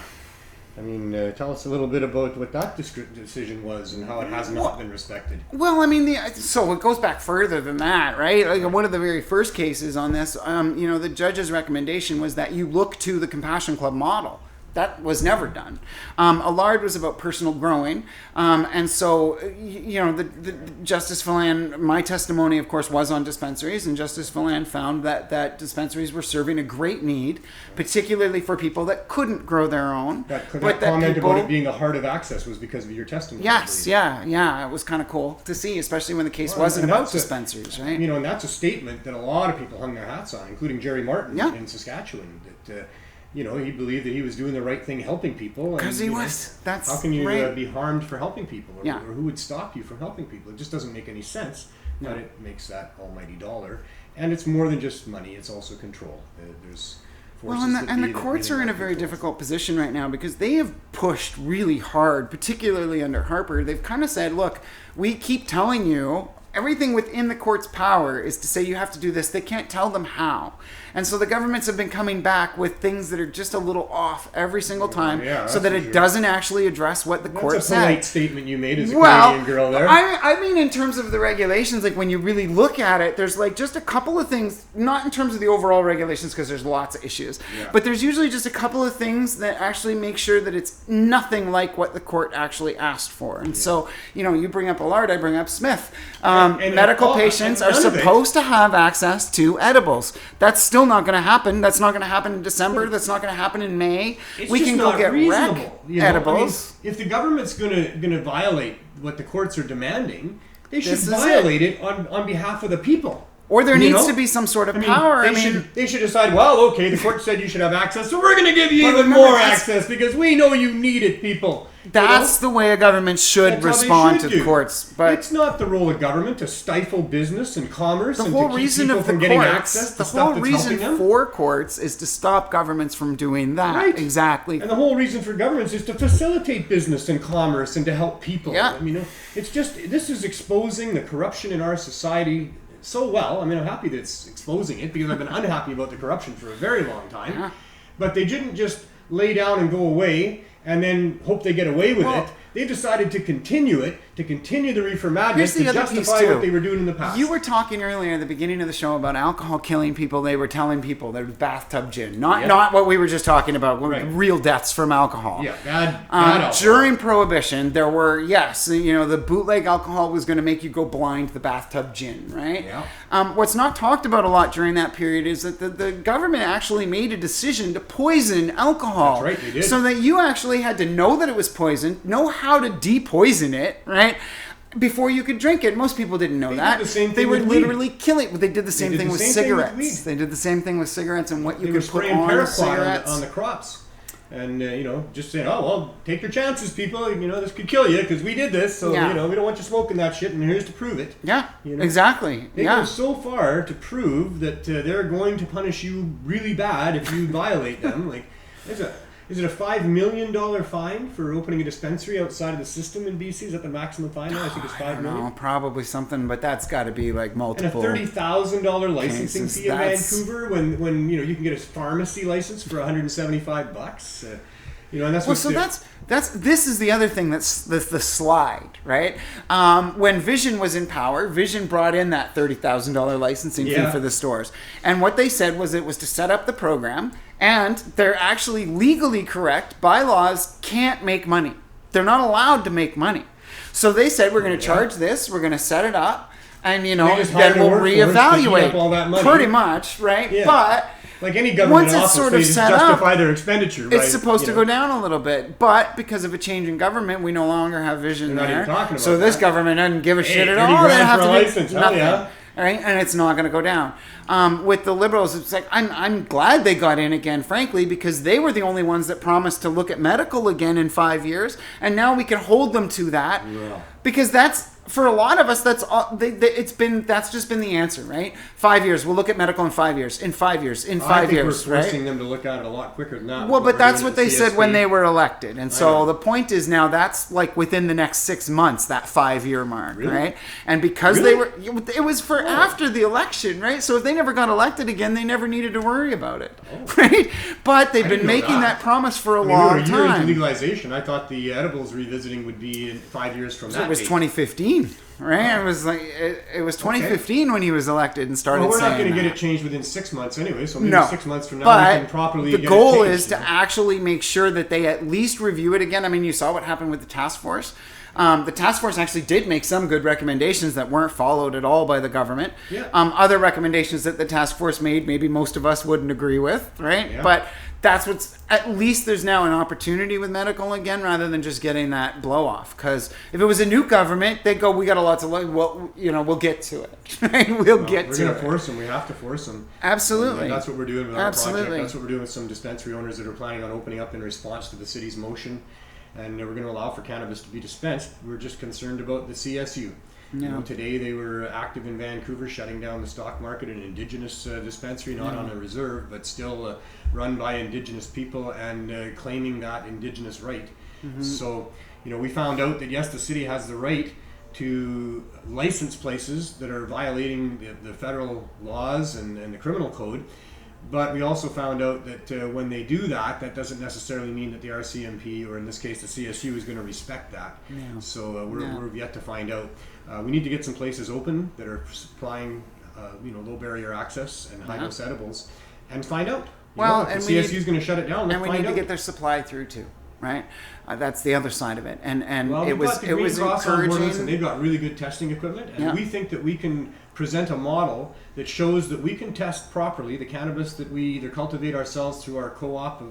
I mean, tell us a little bit about what that decision was and how it has not been respected. Well, I mean, so it goes back further than that, right? Like one of the very first cases on this, the judge's recommendation was that you look to the Compassion Club model. That was never done. Allard was about personal growing. And so, the Justice Villan, my testimony, of course, was on dispensaries, and Justice Villan found that dispensaries were serving a great need, particularly for people that couldn't grow their own. That comment about it being a heart of access was because of your testimony. Yes, yeah. It was kind of cool to see, especially when the case wasn't about dispensaries, right? And that's a statement that a lot of people hung their hats on, including Jerry Martin in Saskatchewan, that he believed that he was doing the right thing, helping people. Because he was. That's how can you right. be harmed for helping people? Or, Yeah. or who would stop you from helping people? It just doesn't make any sense, but it makes that almighty dollar. And it's more than just money, it's also control. There's forces and the courts are in a very difficult position right now because they have pushed really hard, particularly under Harper. They've kind of said, look, we keep telling you everything within the court's power is to say you have to do this. They can't tell them how. And so the governments have been coming back with things that are just a little off every single time so that it doesn't actually address what the court said. That's a polite statement you made as a Canadian girl there. I mean, in terms of the regulations, like when you really look at it, there's like just a couple of things, not in terms of the overall regulations because there's lots of issues, but there's usually just a couple of things that actually make sure that it's nothing like what the court actually asked for. And so, you bring up Allard, I bring up Smith. Medical patients are supposed to have access to edibles. That's still not going to happen. That's not going to happen in December. That's not going to happen in May. We can go get rec edibles. If the government's going to violate what the courts are demanding, they should violate it on behalf of the people. Or there needs to be some sort of power. They should decide, well, okay, the court said you should have access, so we're going to give you even more access because we know you need it, people. That's the way a government should respond to the courts. But it's not the role of government to stifle business and commerce the and whole to keep reason people of the from getting courts, access to the stuff whole that's reason helping them. for courts is to stop governments from doing that. Right. Exactly. And the whole reason for governments is to facilitate business and commerce and to help people. Yeah. It's just, this is exposing the corruption in our society so well. I mean, I'm happy that it's exposing it because I've been unhappy about the corruption for a very long time. Yeah. But they didn't just lay down and go away and then hope they get away with it. They decided to continue it, to continue the reefer madness, to justify what they were doing in the past. You were talking earlier at the beginning of the show about alcohol killing people. They were telling people there was bathtub gin, not what we were just talking about, real deaths from alcohol. Yeah, bad alcohol. During Prohibition, there were, the bootleg alcohol was going to make you go blind to the bathtub gin, right? Yeah. What's not talked about a lot during that period is that the government actually made a decision to poison alcohol. That's right, they did. So that you actually had to know that it was poisoned, know how to depoison it, right? Before you could drink it. Most people didn't know that. Did the same thing they were with literally killing. They did the same thing with cigarettes. They did the same thing with cigarettes and what you were could put spraying on paraquat cigarettes. on the crops. And, just saying, oh, well, take your chances, people. This could kill you because we did this. So, we don't want you smoking that shit, and here's to prove it. Yeah, exactly. They go so far to prove that they're going to punish you really bad if you violate them. Like, is it a $5 million fine for opening a dispensary outside of the system in BC? Is that the maximum fine now? I think it's $5 million. No, probably something, but that's got to be like multiple. And a $30,000 licensing cases. fee in Vancouver when you can get a pharmacy license for $175. And that's this is the other thing that's the slide, right? When Vision was in power, Vision brought in that $30,000 licensing fee for the stores, and what they said was it was to set up the program. And they're actually legally correct. Bylaws can't make money. They're not allowed to make money. So they said, we're going to charge this, we're going to set it up, and, then we'll reevaluate. All that money. Pretty much, right? Yeah. But like any government once it's office, sort they of just set justify up, their expenditure. it's supposed to go down a little bit. But because of a change in government, we no longer have Vision They're not there. even talking about So this that. government doesn't give a shit at 30 all. They grand have for to a do license. Hell nothing. yeah. Right? And it's not going to go down. With the Liberals, it's like, I'm glad they got in again, frankly, because they were the only ones that promised to look at medical again in 5 years. And now we can hold them to that. Yeah. Because that's, for a lot of us, that's all, that's just been the answer, right? 5 years. We'll look at medical in 5 years. In 5 years. In 5 years, we're right? forcing them to look at it a lot quicker than that. Well, but that's what they said when they were elected. And so the point is now that's like within the next 6 months, that 5 year mark, right? And because it was for after the election, right? So if they never got elected again, they never needed to worry about it, right? But they've been making that promise for a long time. We were a year into time. legalization. I thought the edibles revisiting would be in 5 years from that. It was 2015. Right, it was like it was 2015 when he was elected and started. Well, we're not saying going to get that. it changed within 6 months anyway. So maybe 6 months from now we can properly. The get goal it changed, is to actually make sure that they at least review it again. I mean, you saw what happened with the task force. The task force actually did make some good recommendations that weren't followed at all by the government. Yeah. Other recommendations that the task force made, maybe most of us wouldn't agree with, right? Yeah. But that's what's, at least there's now an opportunity with medical again, rather than just getting that blow off. Because if it was a new government, they'd go, we got a lot to learn. Well, we'll get to it. Right? We're going to force them. We have to force them. Absolutely. And that's what we're doing with our project. That's what we're doing with some dispensary owners that are planning on opening up in response to the city's motion. And we're going to allow for cannabis to be dispensed. We're just concerned about the CSU. Yeah. Today they were active in Vancouver, shutting down the stock market, an indigenous dispensary, not on a reserve, but still run by indigenous people and claiming that indigenous right. Mm-hmm. So, we found out that yes, the city has the right to license places that are violating the federal laws and the criminal code. But we also found out that when they do that, that doesn't necessarily mean that the RCMP, or in this case the CSU, is going to respect that. Yeah. So we're yet to find out. We need to get some places open that are supplying, low barrier access and high dose edibles, and find out. If the CSU is going to shut it down, and we need to get their supply through too. Right, that's the other side of it, and it was encouraging. And they've got really good testing equipment, and we think that we can present a model that shows that we can test properly the cannabis that we either cultivate ourselves through our co-op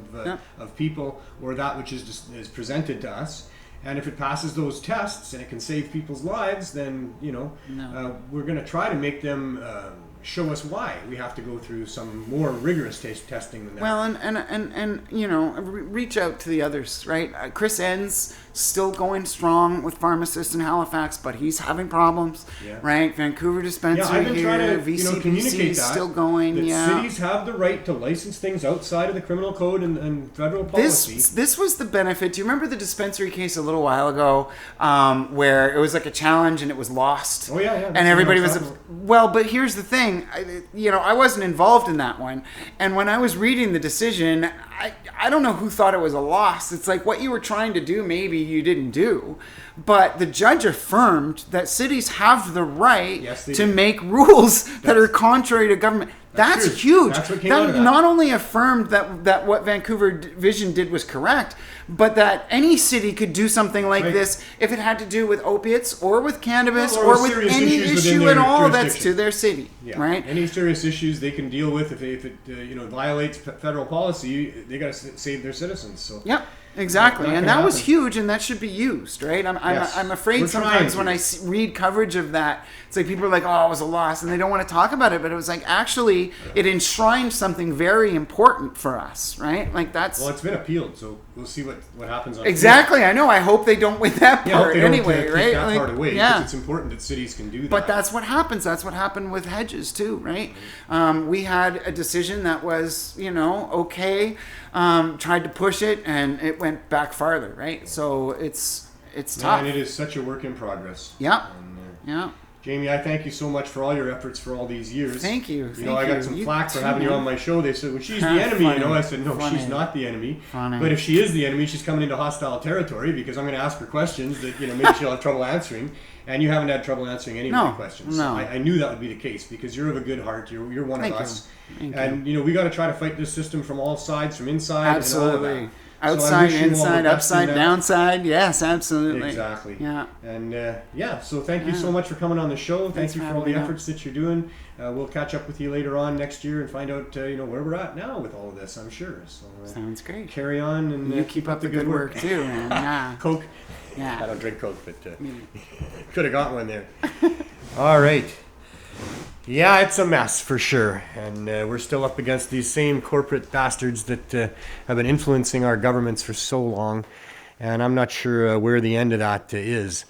of people, or that which is presented to us. And if it passes those tests and it can save people's lives, then we're going to try to make them show us why we have to go through some more rigorous testing than that. Well, and reach out to the others, right? Chris Enns still going strong with pharmacists in Halifax, but he's having problems, right? Vancouver dispensary I've been here, trying to VCBC communicate is that, still going. that cities have the right to license things outside of the criminal code and federal policy. This was the benefit. Do you remember the dispensary case a little while ago, where it was like a challenge and it was lost? Oh yeah. And everybody was well. But here's the thing, I wasn't involved in that one, and when I was reading the decision, I don't know who thought it was a loss. It's like what you were trying to do, maybe you didn't do. But the judge affirmed that cities have the right to make rules that are contrary to government. That's huge. That's what came out of that. Not only affirmed that what Vancouver Vision did was correct, but that any city could do something like this if it had to do with opiates or with cannabis or with any issue at all that's to their city. Right? Any serious issues they can deal with if it violates federal policy, they got to save their citizens. So exactly, and that was happen. huge, and that should be used, right? I'm afraid sometimes when I read coverage of that, it's like people are like, "Oh, it was a loss," and they don't want to talk about it. But it was like actually, it enshrined something very important for us, right? Like that's. Well, it's been appealed, so we'll see what happens on. Exactly, I know. I hope they don't win that part anyway, keep right? That part away, because it's important that cities can do that. But that's what happens. That's what happened with Hedges too, right? We had a decision that was, okay. Tried to push it, and it went back farther, right? So it's tough. And it is such a work in progress. Yeah. And, Jamie, I thank you so much for all your efforts for all these years. Thank you. I got some flack for having you on my show. They said, well, she's the enemy, I said, no, she's not the enemy. But if she is the enemy, she's coming into hostile territory because I'm going to ask her questions that, maybe she'll have trouble answering. And you haven't had trouble answering any of my questions. No. I knew that would be the case because you're of a good heart. You're one of us. Thank you. We got to try to fight this system from all sides, from inside Absolutely. and all of that. Outside, inside, upside, downside. Yes, absolutely. Exactly. Yeah. And so thank you so much for coming on the show. Thank you for all the efforts that you're doing. We'll catch up with you later on next year and find out where we're at now with all of this, I'm sure. So sounds great. Carry on and you keep up the good work too, man. Coke. Yeah. I don't drink Coke, but could have got one there. All right. Yeah, it's a mess for sure, and we're still up against these same corporate bastards that have been influencing our governments for so long, and I'm not sure where the end of that is.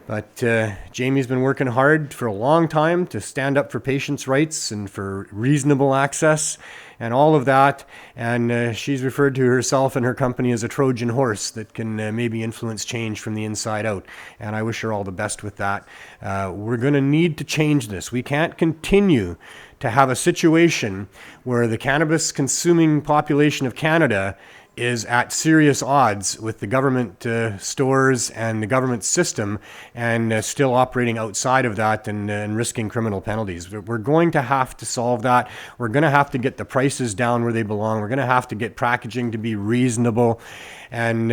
But Jamie's been working hard for a long time to stand up for patients' rights and for reasonable access and all of that. And she's referred to herself and her company as a Trojan horse that can maybe influence change from the inside out. And I wish her all the best with that. We're going to need to change this. We can't continue to have a situation where the cannabis consuming population of Canada is at serious odds with the government stores and the government system and still operating outside of that and risking criminal penalties. We're going to have to solve that. We're going to have to get the prices down where they belong. We're going to have to get packaging to be reasonable. And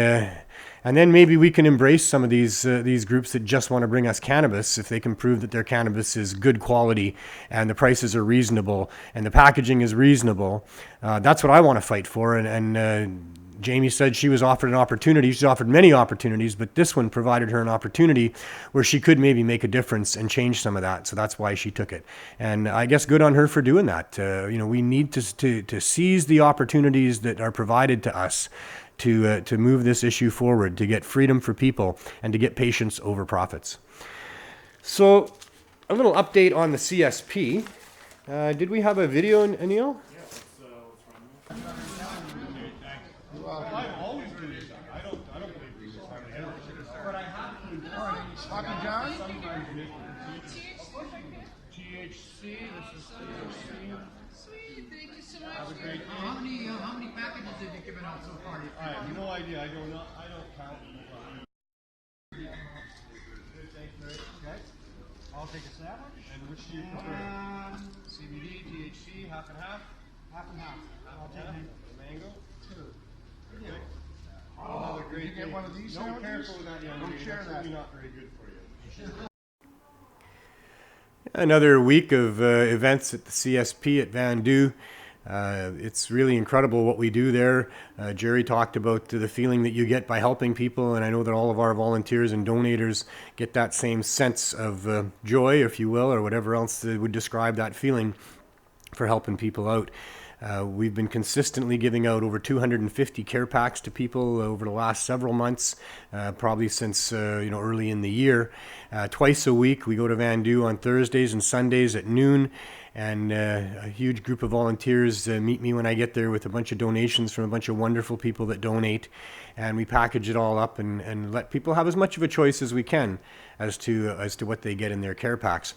then maybe we can embrace some of these groups that just want to bring us cannabis if they can prove that their cannabis is good quality and the prices are reasonable and the packaging is reasonable. That's what I want to fight for. And Jamie said she was offered an opportunity. She's offered many opportunities, but this one provided her an opportunity where she could maybe make a difference and change some of that. So that's why she took it. And I guess good on her for doing that. We need to seize the opportunities that are provided to us to move this issue forward, to get freedom for people, and to get patients over profits. So, a little update on the CSP. Did we have a video, Anil? THC, this is THC. Sweet, thank you so much. Have a great day. How many packages have you given out so far? I have no idea. I don't count. I'll take a sandwich. And which do you prefer? CBD, THC, half and half? Half and half. I'll take Mango? 2. Perfect. Have a great Did you get one of these No, sandwiches? careful with that, young Don't lady. share That's that. really not very good for you. Another week of events at the CSP at Vandu. It's really incredible what we do there. Jerry talked about the feeling that you get by helping people, and I know that all of our volunteers and donators get that same sense of joy, if you will, or whatever else would describe that feeling for helping people out. We've been consistently giving out over 250 care packs to people over the last several months, probably since early in the year. Twice a week, we go to Vandu on Thursdays and Sundays at noon, and a huge group of volunteers meet me when I get there with a bunch of donations from a bunch of wonderful people that donate, and we package it all up and let people have as much of a choice as we can as to what they get in their care packs.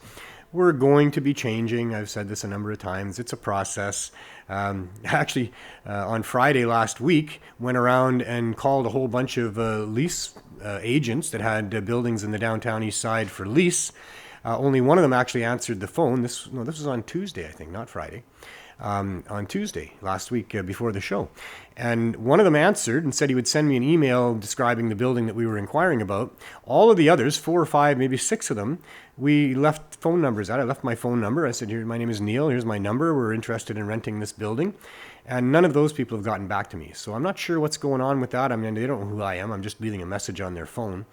We're going to be changing. I've said this a number of times. It's a process. Actually, on Friday last week, went around and called a whole bunch of lease agents that had buildings in the downtown east side for lease. Only one of them actually answered the phone. This was on Tuesday, I think, not Friday. On Tuesday last week before the show. And one of them answered and said he would send me an email describing the building that we were inquiring about. All of the others, 4 or 5, maybe 6 of them, we left phone numbers out. I left my phone number. I said, "Here, my name is Neil. Here's my number. We're interested in renting this building." And none of those people have gotten back to me. So I'm not sure what's going on with that. I mean, they don't know who I am. I'm just leaving a message on their phone.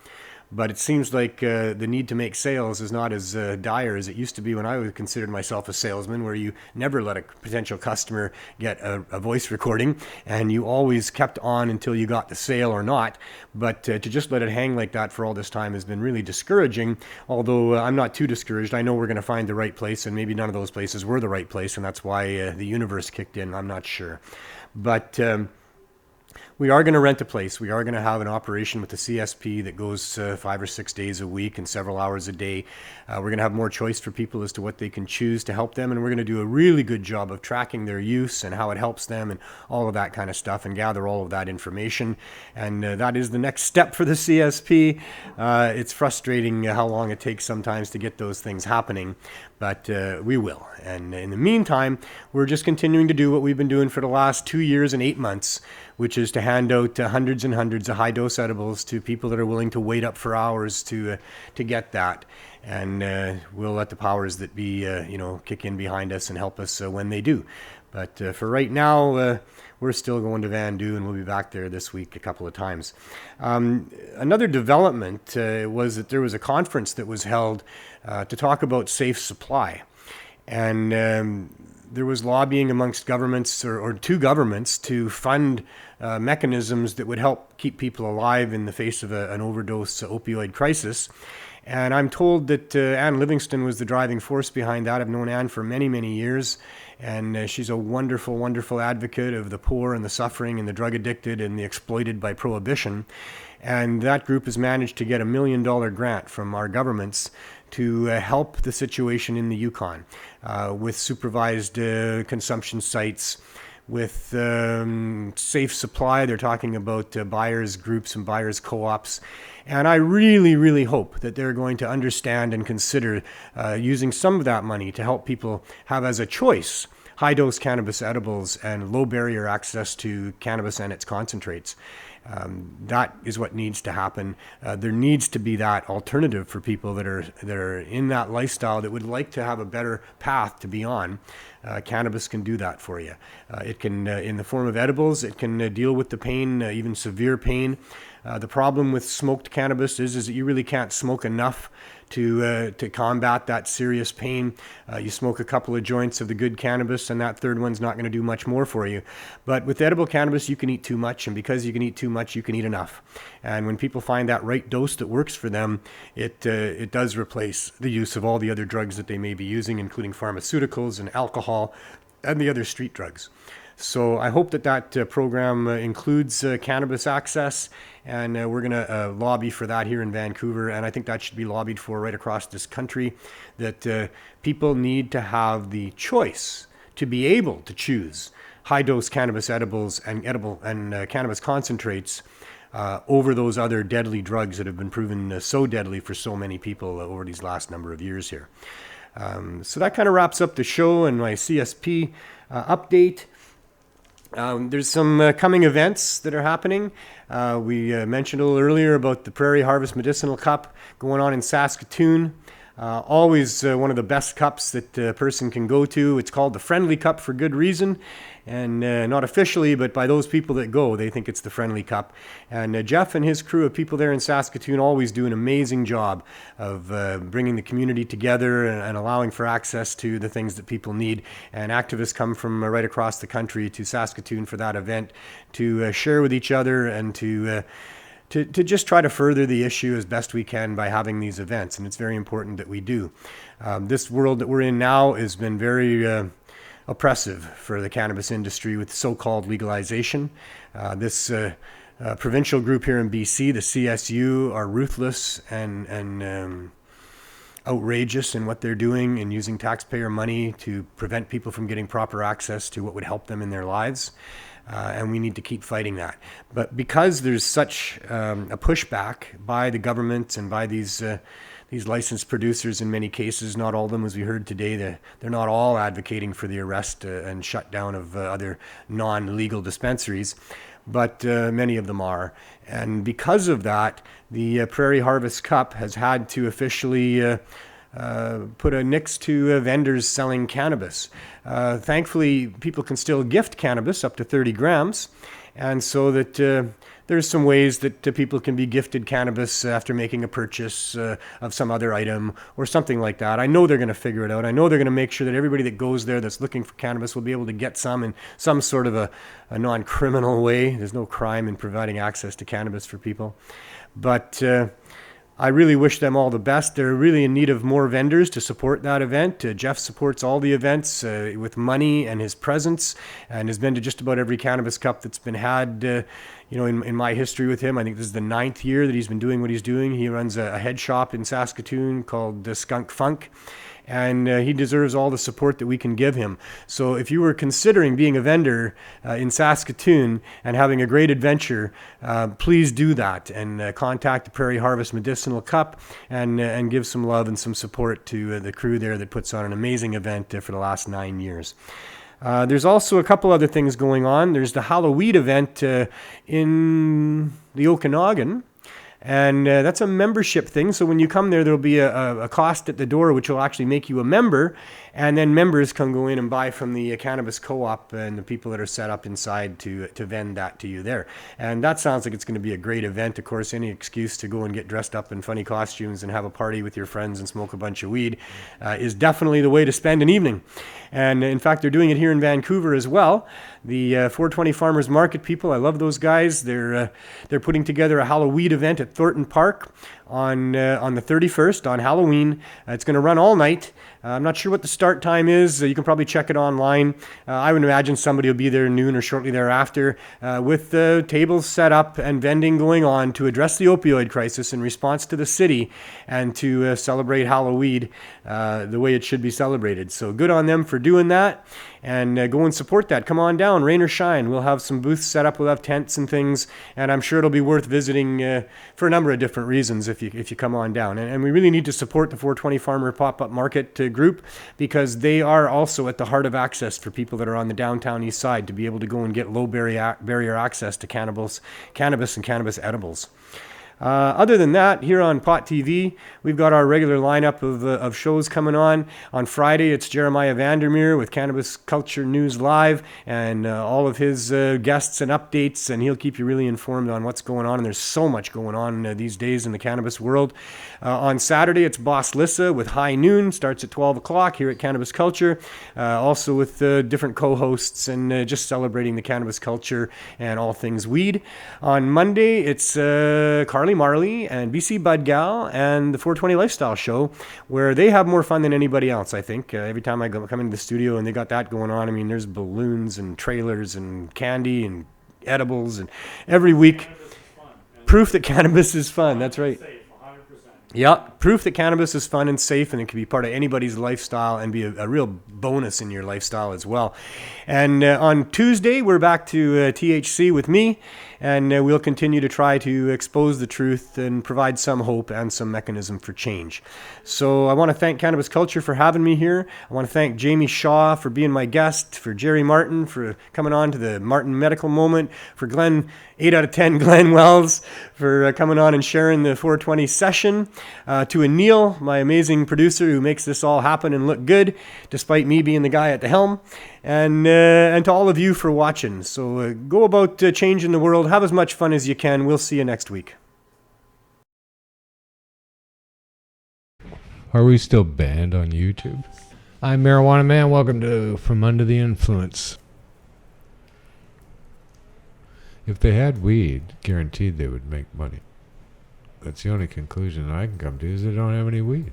But it seems like the need to make sales is not as dire as it used to be when I considered myself a salesman, where you never let a potential customer get a voice recording, and you always kept on until you got the sale or not. But to just let it hang like that for all this time has been really discouraging, although I'm not too discouraged. I know we're going to find the right place, and maybe none of those places were the right place, and that's why the universe kicked in. I'm not sure. But we are going to rent a place. We are going to have an operation with the CSP that goes 5 or 6 days a week and several hours a day. We're going to have more choice for people as to what they can choose to help them, and we're going to do a really good job of tracking their use and how it helps them and all of that kind of stuff, and gather all of that information. And that is the next step for the CSP. It's frustrating how long it takes sometimes to get those things happening, but we will. And in the meantime, we're just continuing to do what we've been doing for the last 2 years and 8 months, which is to hand out hundreds and hundreds of high-dose edibles to people that are willing to wait up for hours to get that. And we'll let the powers that be, kick in behind us and help us when they do. But for right now, we're still going to Vandu, and we'll be back there this week a couple of times. Another development was that there was a conference that was held to talk about safe supply. And there was lobbying amongst governments or two governments to fund mechanisms that would help keep people alive in the face of an overdose opioid crisis. And I'm told that Anne Livingston was the driving force behind that. I've known Anne for many, many years, and she's a wonderful, wonderful advocate of the poor and the suffering and the drug addicted and the exploited by prohibition. And that group has managed to get $1 million grant from our governments to help the situation in the Yukon with supervised consumption sites, with safe supply. They're talking about buyers groups and buyers co-ops. And I really, really hope that they're going to understand and consider using some of that money to help people have as a choice high-dose cannabis edibles and low-barrier access to cannabis and its concentrates. That is what needs to happen. There needs to be that alternative for people that are in that lifestyle that would like to have a better path to be on. Cannabis can do that for you. It can, in the form of edibles, it can deal with the pain, even severe pain. The problem with smoked cannabis is that you really can't smoke enough to combat that serious pain. You smoke a couple of joints of the good cannabis, and that third one's not going to do much more for you. But with edible cannabis, you can eat too much, and because you can eat too much, you can eat enough. And when people find that right dose that works for them, it does replace the use of all the other drugs that they may be using, including pharmaceuticals and alcohol and the other street drugs. So I hope that program includes cannabis access, and we're going to lobby for that here in Vancouver, and I think that should be lobbied for right across this country, that people need to have the choice to be able to choose high-dose cannabis edibles and cannabis concentrates over those other deadly drugs that have been proven so deadly for so many people over these last number of years here. So that kind of wraps up the show and my CSP update. There's some coming events that are happening. We mentioned a little earlier about the Prairie Harvest Medicinal Cup going on in Saskatoon. Always one of the best cups that a person can go to. It's called the Friendly Cup for good reason. And not officially, but by those people that go, they think it's the Friendly Cup. And Jeff and his crew of people there in Saskatoon always do an amazing job of bringing the community together and allowing for access to the things that people need. And activists come from right across the country to Saskatoon for that event to share with each other and to just try to further the issue as best we can by having these events. And it's very important that we do. This world that we're in now has been very oppressive for the cannabis industry with so-called legalization. This provincial group here in BC, the CSU, are ruthless and outrageous in what they're doing and using taxpayer money to prevent people from getting proper access to what would help them in their lives. And we need to keep fighting that. But because there's such a pushback by the government and by these licensed producers in many cases, not all of them, as we heard today, they're not all advocating for the arrest and shutdown of other non-legal dispensaries, but many of them are. And because of that, the Prairie Harvest Cup has had to officially put a nix to vendors selling cannabis. Thankfully, people can still gift cannabis up to 30 grams, and so that there's some ways that people can be gifted cannabis after making a purchase of some other item or something like that. I know they're going to figure it out. I know they're going to make sure that everybody that goes there that's looking for cannabis will be able to get some in some sort of a non-criminal way. There's no crime in providing access to cannabis for people. But I really wish them all the best. They're really in need of more vendors to support that event. Jeff supports all the events with money and his presence, and has been to just about every Cannabis Cup that's been had. In my history with him, I think this is the 9th year that he's been doing what he's doing. He runs a head shop in Saskatoon called Skunk Funk, and he deserves all the support that we can give him. So if you were considering being a vendor in Saskatoon and having a great adventure, please do that and contact the Prairie Harvest Medicinal Cup and give some love and some support to the crew there that puts on an amazing event for the last 9 years. There's also a couple other things going on. There's the Holloweed event in the Okanagan. And that's a membership thing. So when you come there, there'll be a cost at the door, which will actually make you a member. And then members can go in and buy from the cannabis co-op and the people that are set up inside to vend that to you there. And that sounds like it's going to be a great event. Of course, any excuse to go and get dressed up in funny costumes and have a party with your friends and smoke a bunch of weed is definitely the way to spend an evening. And in fact, they're doing it here in Vancouver as well. The 420 Farmers Market people, I love those guys. They're putting together a Holloweed event at Thornton Park on the 31st on Halloween. It's going to run all night. I'm not sure what the start time is. You can probably check it online. I would imagine somebody will be there noon or shortly thereafter with the tables set up and vending going on to address the opioid crisis in response to the city and to celebrate Holloweed the way it should be celebrated. So good on them for doing that, and go and support that. Come on down, rain or shine. We'll have some booths set up. We'll have tents and things, and I'm sure it'll be worth visiting for a number of different reasons if you come on down. And we really need to support the 420 Farmer Pop-Up Market group, because they are also at the heart of access for people that are on the downtown east side to be able to go and get low barrier access to cannabis and cannabis edibles. Other than that, here on Pot TV, we've got our regular lineup of shows coming on. On Friday, it's Jeremiah Vandermeer with Cannabis Culture News Live and all of his guests and updates, and he'll keep you really informed on what's going on. And there's so much going on these days in the cannabis world. On Saturday, it's Boss Lissa with High Noon, starts at 12 o'clock here at Cannabis Culture, also with different co-hosts and just celebrating the cannabis culture and all things weed. On Monday, it's Carly Marley and BC Bud Gal and the 420 Lifestyle Show, where they have more fun than anybody else, I think. Every time I come into the studio and they got that going on, I mean, there's balloons and trailers and candy and edibles, and every week, proof that cannabis is fun. That's right. Yeah, proof that cannabis is fun and safe, and it can be part of anybody's lifestyle and be a real bonus in your lifestyle as well. And on Tuesday, we're back to THC with me, and we'll continue to try to expose the truth and provide some hope and some mechanism for change. So I want to thank Cannabis Culture for having me here. I want to thank Jamie Shaw for being my guest, for Jerry Martin for coming on to the Martin Medical Moment, for Glenn, 8 out of 10 Glenn Wells for coming on and sharing the 420 session. To Neil, my amazing producer who makes this all happen and look good, despite me being the guy at the helm. And to all of you for watching. So go about changing the world. Have as much fun as you can. We'll see you next week. Are we still banned on YouTube? I'm Marijuana Man. Welcome to From Under the Influence. If they had weed, guaranteed they would make money. That's the only conclusion I can come to, is they don't have any weed.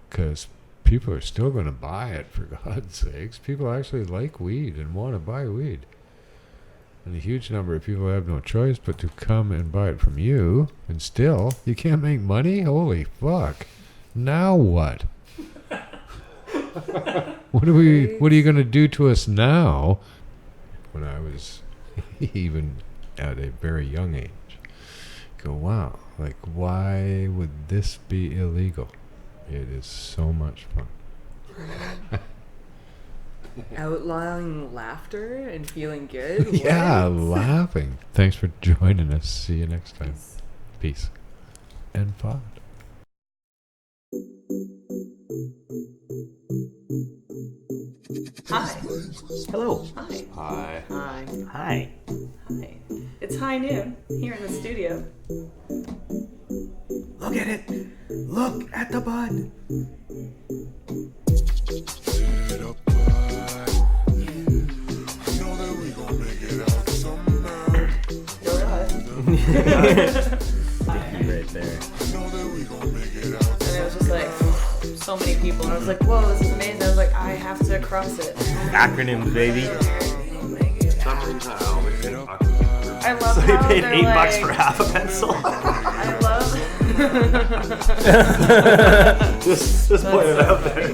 Because people are still going to buy it, for God's sakes. People actually like weed and want to buy weed. And a huge number of people have no choice but to come and buy it from you. And still, you can't make money? Holy fuck. Now what? What are you going to do to us now? When I was even at a very young age, go, wow, like, why would this be illegal? It is so much fun. Outlawing laughter and feeling good? Yeah, What? laughing. Thanks for joining us. See you next time. Peace. And pod. Hi. Hello. Hi. Hi. Hi. Hi. Hi. It's high noon here in the studio. Look at it. Look at the bud. Right there. And it was just like so many people, and I was like, whoa, this is amazing. I was like, I have to cross it. Acronyms, baby. I love So how you paid they're $8 like, for half a pencil. I love just put it out there.